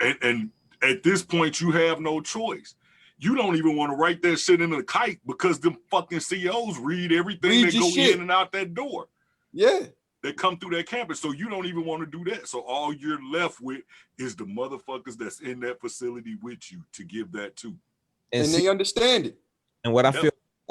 Speaker 5: and at this point, you have no choice. You don't even want to write that shit in a kite because them fucking CEOs read everything that go in and out that door.
Speaker 3: Yeah.
Speaker 5: They come through that campus. So you don't even want to do that. So all you're left with is the motherfuckers that's in that facility with you to give that to.
Speaker 3: And they understand it.
Speaker 1: And what I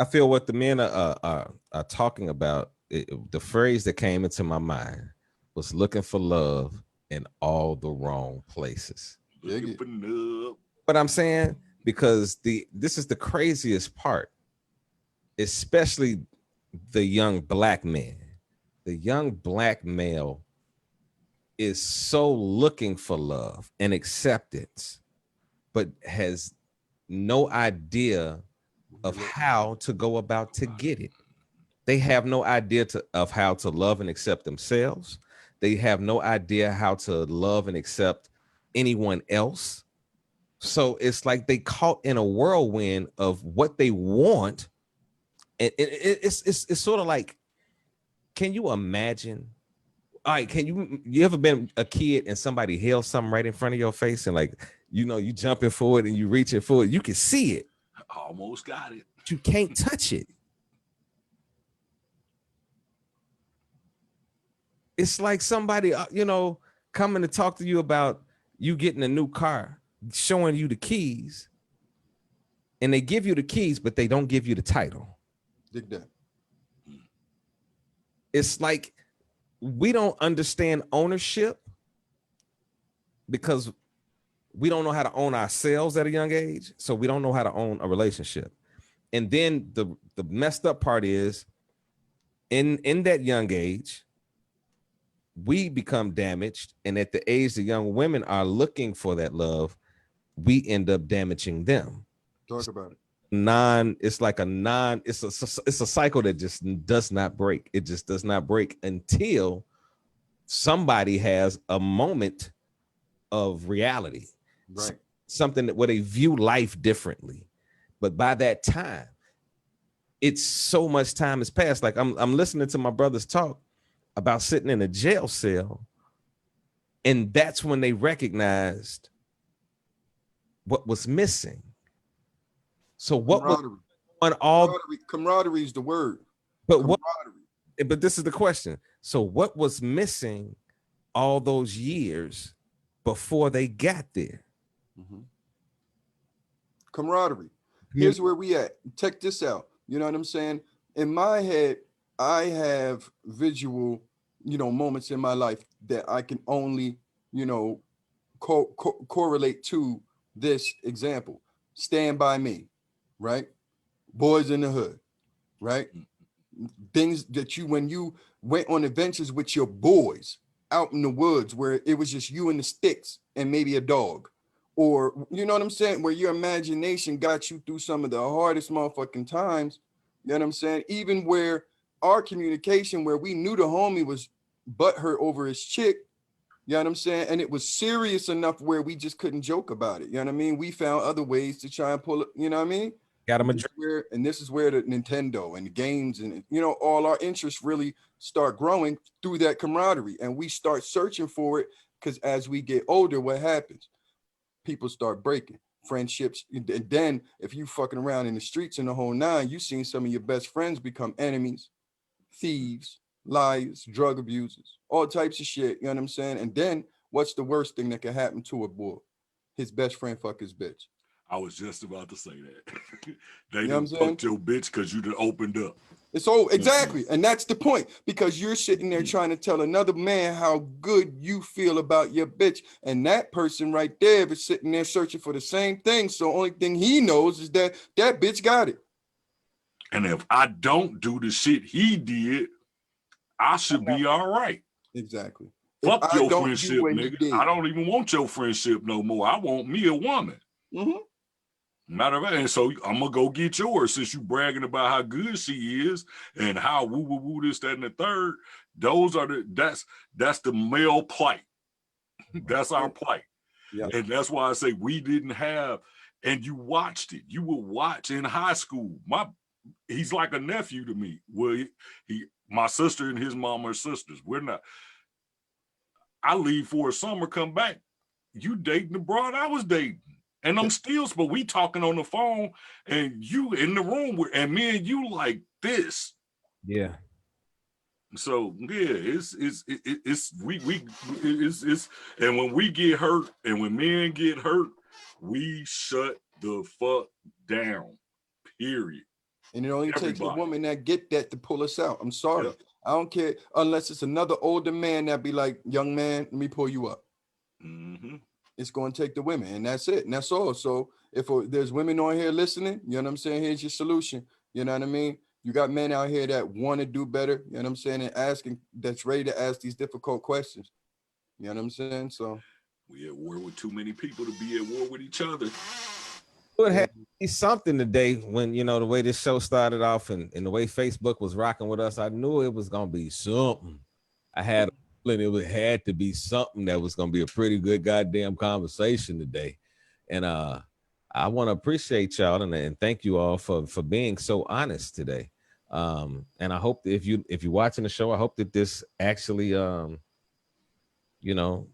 Speaker 1: feel what the men are talking about, the phrase that came into my mind was looking for love in all the wrong places.
Speaker 5: Looking for love.
Speaker 1: But I'm saying, because this is the craziest part, especially the young black man. The young black male is so looking for love and acceptance, but has no idea of how to go about to get it. They have no idea of how to love and accept themselves. They have no idea how to love and accept anyone else. So it's like they caught in a whirlwind of what they want. And it's sort of like, can you imagine? All right, you ever been a kid and somebody held something right in front of your face and like, you jumping forward and you reaching forward, you can see it.
Speaker 5: Almost got it.
Speaker 1: But you can't touch it. It's like somebody, coming to talk to you about you getting a new car, showing you the keys, and they give you the keys, but they don't give you the title.
Speaker 3: Dig that.
Speaker 1: It's like we don't understand ownership because we don't know how to own ourselves at a young age. So we don't know how to own a relationship. And then the messed up part is in that young age, we become damaged. And at the age the young women are looking for that love, we end up damaging them.
Speaker 3: Talk about it.
Speaker 1: It's a cycle that just does not break. It just does not break until somebody has a moment of reality,
Speaker 3: right?
Speaker 1: Something where they view life differently. But by that time, it's so much time has passed. Like I'm listening to my brothers talk about sitting in a jail cell, and that's when they recognized what was missing. So what was on all
Speaker 3: camaraderie is the word.
Speaker 1: But but this is the question. So what was missing all those years before they got there?
Speaker 3: Mm-hmm. Camaraderie. Here's where we at. Check this out. You know what I'm saying? In my head, I have visual, moments in my life that I can only, correlate to this example. Stand By Me, right? Boys in the Hood, right? Things that when you went on adventures with your boys out in the woods where it was just you and the sticks and maybe a dog, or you know what I'm saying, where your imagination got you through some of the hardest motherfucking times. You know what I'm saying? Even where our communication, where we knew the homie was butthurt over his chick, you know what I'm saying? And it was serious enough where we just couldn't joke about it. You know what I mean? We found other ways to try and pull it, you know what I mean?
Speaker 1: Got him a
Speaker 3: drink. And this is where the Nintendo and the games and, all our interests really start growing through that camaraderie. And we start searching for it because as we get older, what happens? People start breaking friendships. And then if you fucking around in the streets and the whole nine, you seen some of your best friends become enemies, thieves, liars, drug abusers, all types of shit. You know what I'm saying? And then what's the worst thing that can happen to a boy? His best friend fuck his bitch.
Speaker 5: I was just about to say that. They done fucked your bitch because you done opened up.
Speaker 3: It's so exactly. And that's the point, because you're sitting there trying to tell another man how good you feel about your bitch. And that person right there is sitting there searching for the same thing. So only thing he knows is that that bitch got it.
Speaker 5: And if I don't do the shit he did, I should be all right.
Speaker 3: Exactly.
Speaker 5: Fuck your friendship, nigga. I don't even want your friendship no more. I want me a woman.
Speaker 3: Mm-hmm.
Speaker 5: Matter of fact, and so I'm gonna go get yours since you bragging about how good she is and how woo woo woo this, that, and the third. Those are that's the male plight. That's our plight.
Speaker 3: Yeah.
Speaker 5: And that's why I say we didn't have, and you watched it. You would watch in high school. He's like a nephew to me. Well, my sister and his mom are sisters. We're not. I leave for a summer, come back. You dating the broad I was dating. And I'm still, but we talking on the phone and you in the room with, and me and you like this.
Speaker 1: Yeah.
Speaker 5: So yeah, it's and when we get hurt and when men get hurt, we shut the fuck down. Period.
Speaker 3: And it only takes a
Speaker 5: Everybody.
Speaker 3: woman that get that to pull us out. I'm sorry.
Speaker 5: Yep.
Speaker 3: I don't care unless it's another older man that be like, young man, let me pull you up.
Speaker 5: Mm-hmm.
Speaker 3: It's going to take the women, and that's it. And that's all. So if there's women on here listening, you know what I'm saying? Here's your solution. You know what I mean? You got men out here that want to do better, you know what I'm saying? And asking, that's ready to ask these difficult questions. You know what I'm saying? So
Speaker 5: We at war with too many people to be at war with each other.
Speaker 1: Would have to be something today when, you know, the way this show started off and the way Facebook was rocking with us. I knew it was going to be something. I had a feeling it had to be something that was going to be a pretty good goddamn conversation today. And I want to appreciate y'all and thank you all for being so honest today. And I hope that if you're watching the show, I hope that this actually, you know,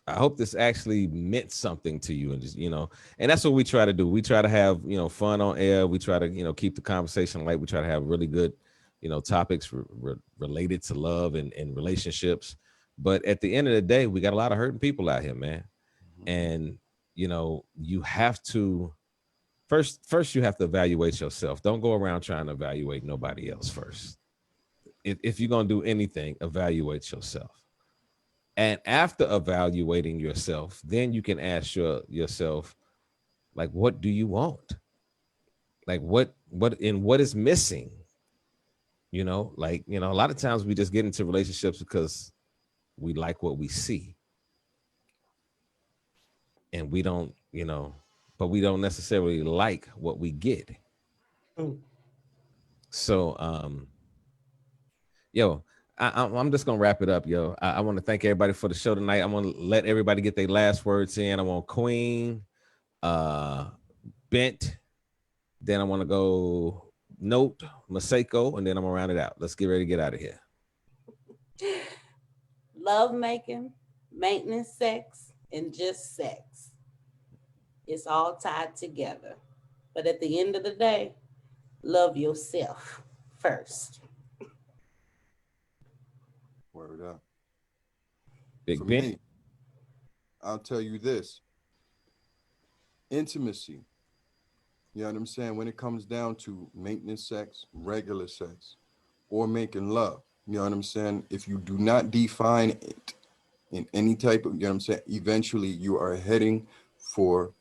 Speaker 1: I hope this actually meant something to you, and just, you know, and that's what we try to do. We try to have, you know, fun on air. We try to, you know, keep the conversation light. We try to have really good, you know, topics related to love and relationships. But at the end of the day, we got a lot of hurting people out here, man. And, you know, you have to first you have to evaluate yourself. Don't go around trying to evaluate nobody else first. If you're going to do anything, evaluate yourself. And after evaluating yourself, then you can ask yourself, like, what do you want? Like, what is missing? You know, like, you know, a lot of times we just get into relationships because we like what we see. And we don't, you know, but we don't necessarily like what we get. So, yo, I'm just gonna wrap it up, yo. I want to thank everybody for the show tonight. I want to let everybody get their last words in. I want Queen, Bent, then I want to go Note, Maseko, and then I'm gonna round it out. Let's get ready to get out of here.
Speaker 4: Love making, maintenance sex, and just sex. It's all tied together. But at the end of the day, love yourself first.
Speaker 3: word up.
Speaker 1: Big
Speaker 3: For
Speaker 1: Ben.
Speaker 3: me, I'll tell you this. Intimacy. You know what I'm saying? When it comes down to maintenance sex, regular sex, or making love, you know what I'm saying? If you do not define it in any type of, you know what I'm saying? Eventually you are heading for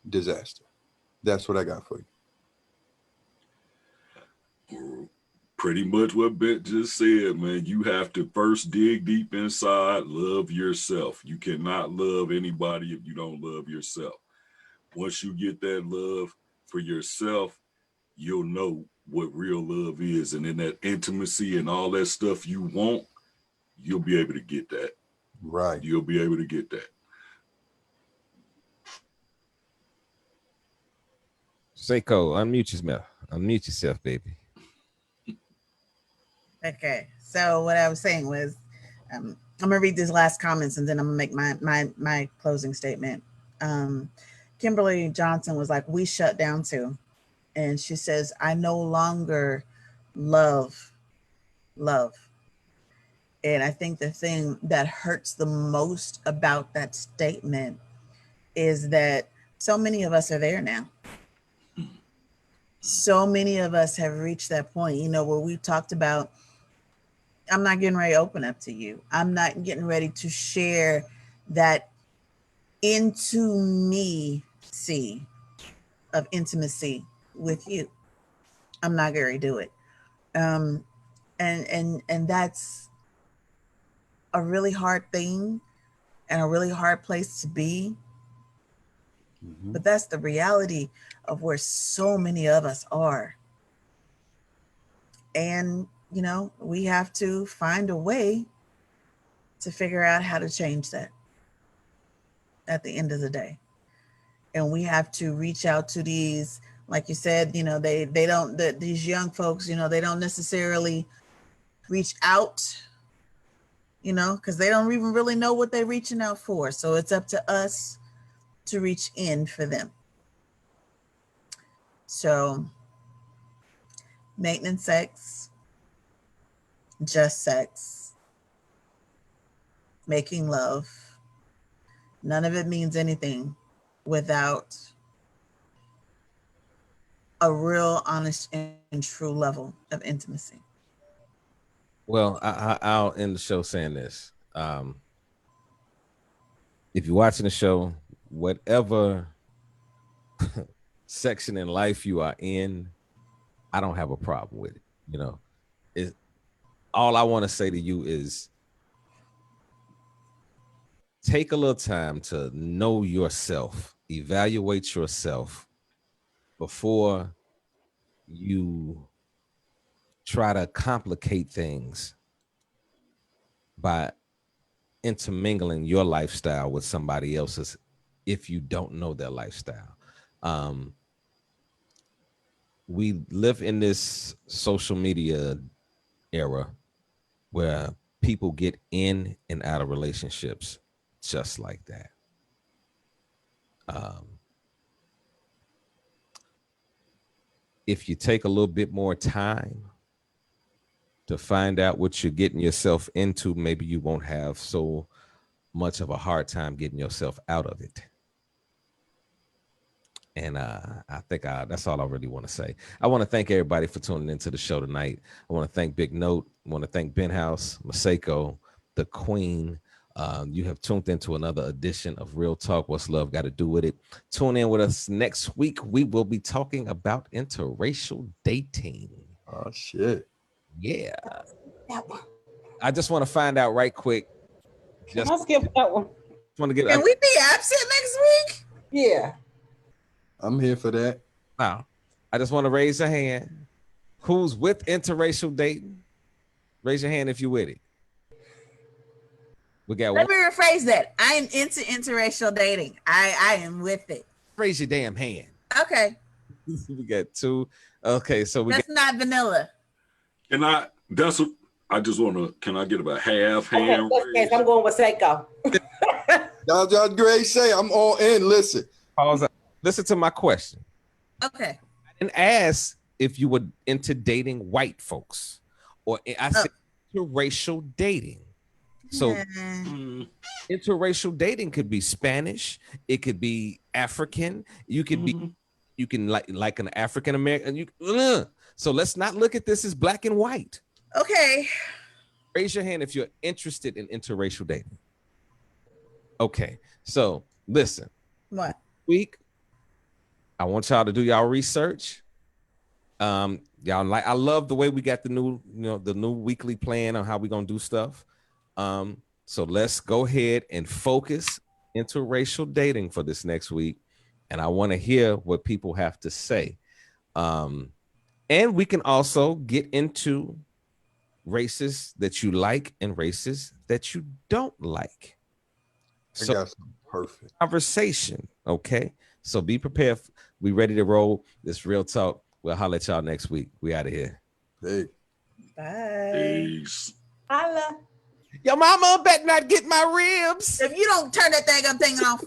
Speaker 3: disaster. That's what I got for you.
Speaker 5: Pretty much what Bet just said, man. You have to first dig deep inside, love yourself. You cannot love anybody if you don't love yourself. Once you get that love for yourself, you'll know what real love is. And in that intimacy and all that stuff you want, you'll be able to get that.
Speaker 3: Right.
Speaker 5: You'll be able to get that.
Speaker 1: Seiko, unmute yourself, baby.
Speaker 2: Okay, so what I was saying was, I'm gonna read these last comments and then I'm gonna make my closing statement. Kimberly Johnson was like, "We shut down too," and she says, "I no longer love." And I think the thing that hurts the most about that statement is that so many of us are there now. So many of us have reached that point, you know, where we talked about, I'm not getting ready to open up to you. I'm not getting ready to share that into me of intimacy with you. I'm not going to do it. And that's a really hard thing and a really hard place to be. But that's the reality of where so many of us are. And, you know, we have to find a way to figure out how to change that at the end of the day. And we have to reach out to these, like you said, you know, these young folks, you know, they don't necessarily reach out, you know, because they don't even really know what they're reaching out for. So it's up to us to reach in for them. So maintenance sex, just sex, making love, none of it means anything without a real, honest, and true level of intimacy.
Speaker 1: Well, I'll end the show saying this. If you're watching the show, whatever section in life you are in, I don't have a problem with it. You know, all I want to say to you is take a little time to know yourself, evaluate yourself before you try to complicate things by intermingling your lifestyle with somebody else's if you don't know their lifestyle. We live in this social media era where people get in and out of relationships just like that. If you take a little bit more time to find out what you're getting yourself into, maybe you won't have so much of a hard time getting yourself out of it. And I think that's all I really want to say. I want to thank everybody for tuning into the show tonight. I want to thank Big Note. I want to thank Ben House, Maseko, the Queen. You have tuned into another edition of Real Talk. What's Love Got to Do with It? Tune in with us next week. We will be talking about interracial dating.
Speaker 3: Oh, shit.
Speaker 1: Yeah.
Speaker 4: That one.
Speaker 1: I just want to find out right quick.
Speaker 4: Can I skip that one?
Speaker 1: Want to get.
Speaker 2: Can we be absent next week?
Speaker 4: Yeah.
Speaker 3: I'm here for that.
Speaker 1: Wow. I just want to raise a hand. Who's with interracial dating? Raise your hand if you're with it. We got
Speaker 2: Let
Speaker 1: one.
Speaker 2: me rephrase that. I am into interracial dating. I am with it.
Speaker 1: Raise your damn hand.
Speaker 2: Okay.
Speaker 1: We got two. Okay, so we
Speaker 2: That's not vanilla.
Speaker 5: And I just want to, can I get about half
Speaker 4: Okay,
Speaker 5: hand
Speaker 4: in this case, I'm going with Seiko.
Speaker 3: Y'all great say I'm all in. Listen.
Speaker 1: pause. Listen to my question.
Speaker 2: Okay.
Speaker 1: And ask if you were into dating white folks, or I said interracial dating. So interracial dating could be Spanish, it could be African, you could be, you can like an African American. So let's not look at this as black and white.
Speaker 2: Okay.
Speaker 1: Raise your hand if you're interested in interracial dating. Okay, so listen.
Speaker 2: What?
Speaker 1: Week, I want y'all to do y'all research. Y'all I love the way we got the new weekly plan on how we're gonna do stuff. So let's go ahead and focus interracial dating for this next week. And I want to hear what people have to say. And we can also get into races that you like and races that you don't like. So
Speaker 3: I got some perfect
Speaker 1: conversation. Okay. So be prepared. We ready to roll this Real Talk. We'll holler at y'all next week. We out of here.
Speaker 3: Hey.
Speaker 2: Bye.
Speaker 5: Peace.
Speaker 4: Holla.
Speaker 1: Your mama better not get my ribs.
Speaker 2: If you don't turn that thing off.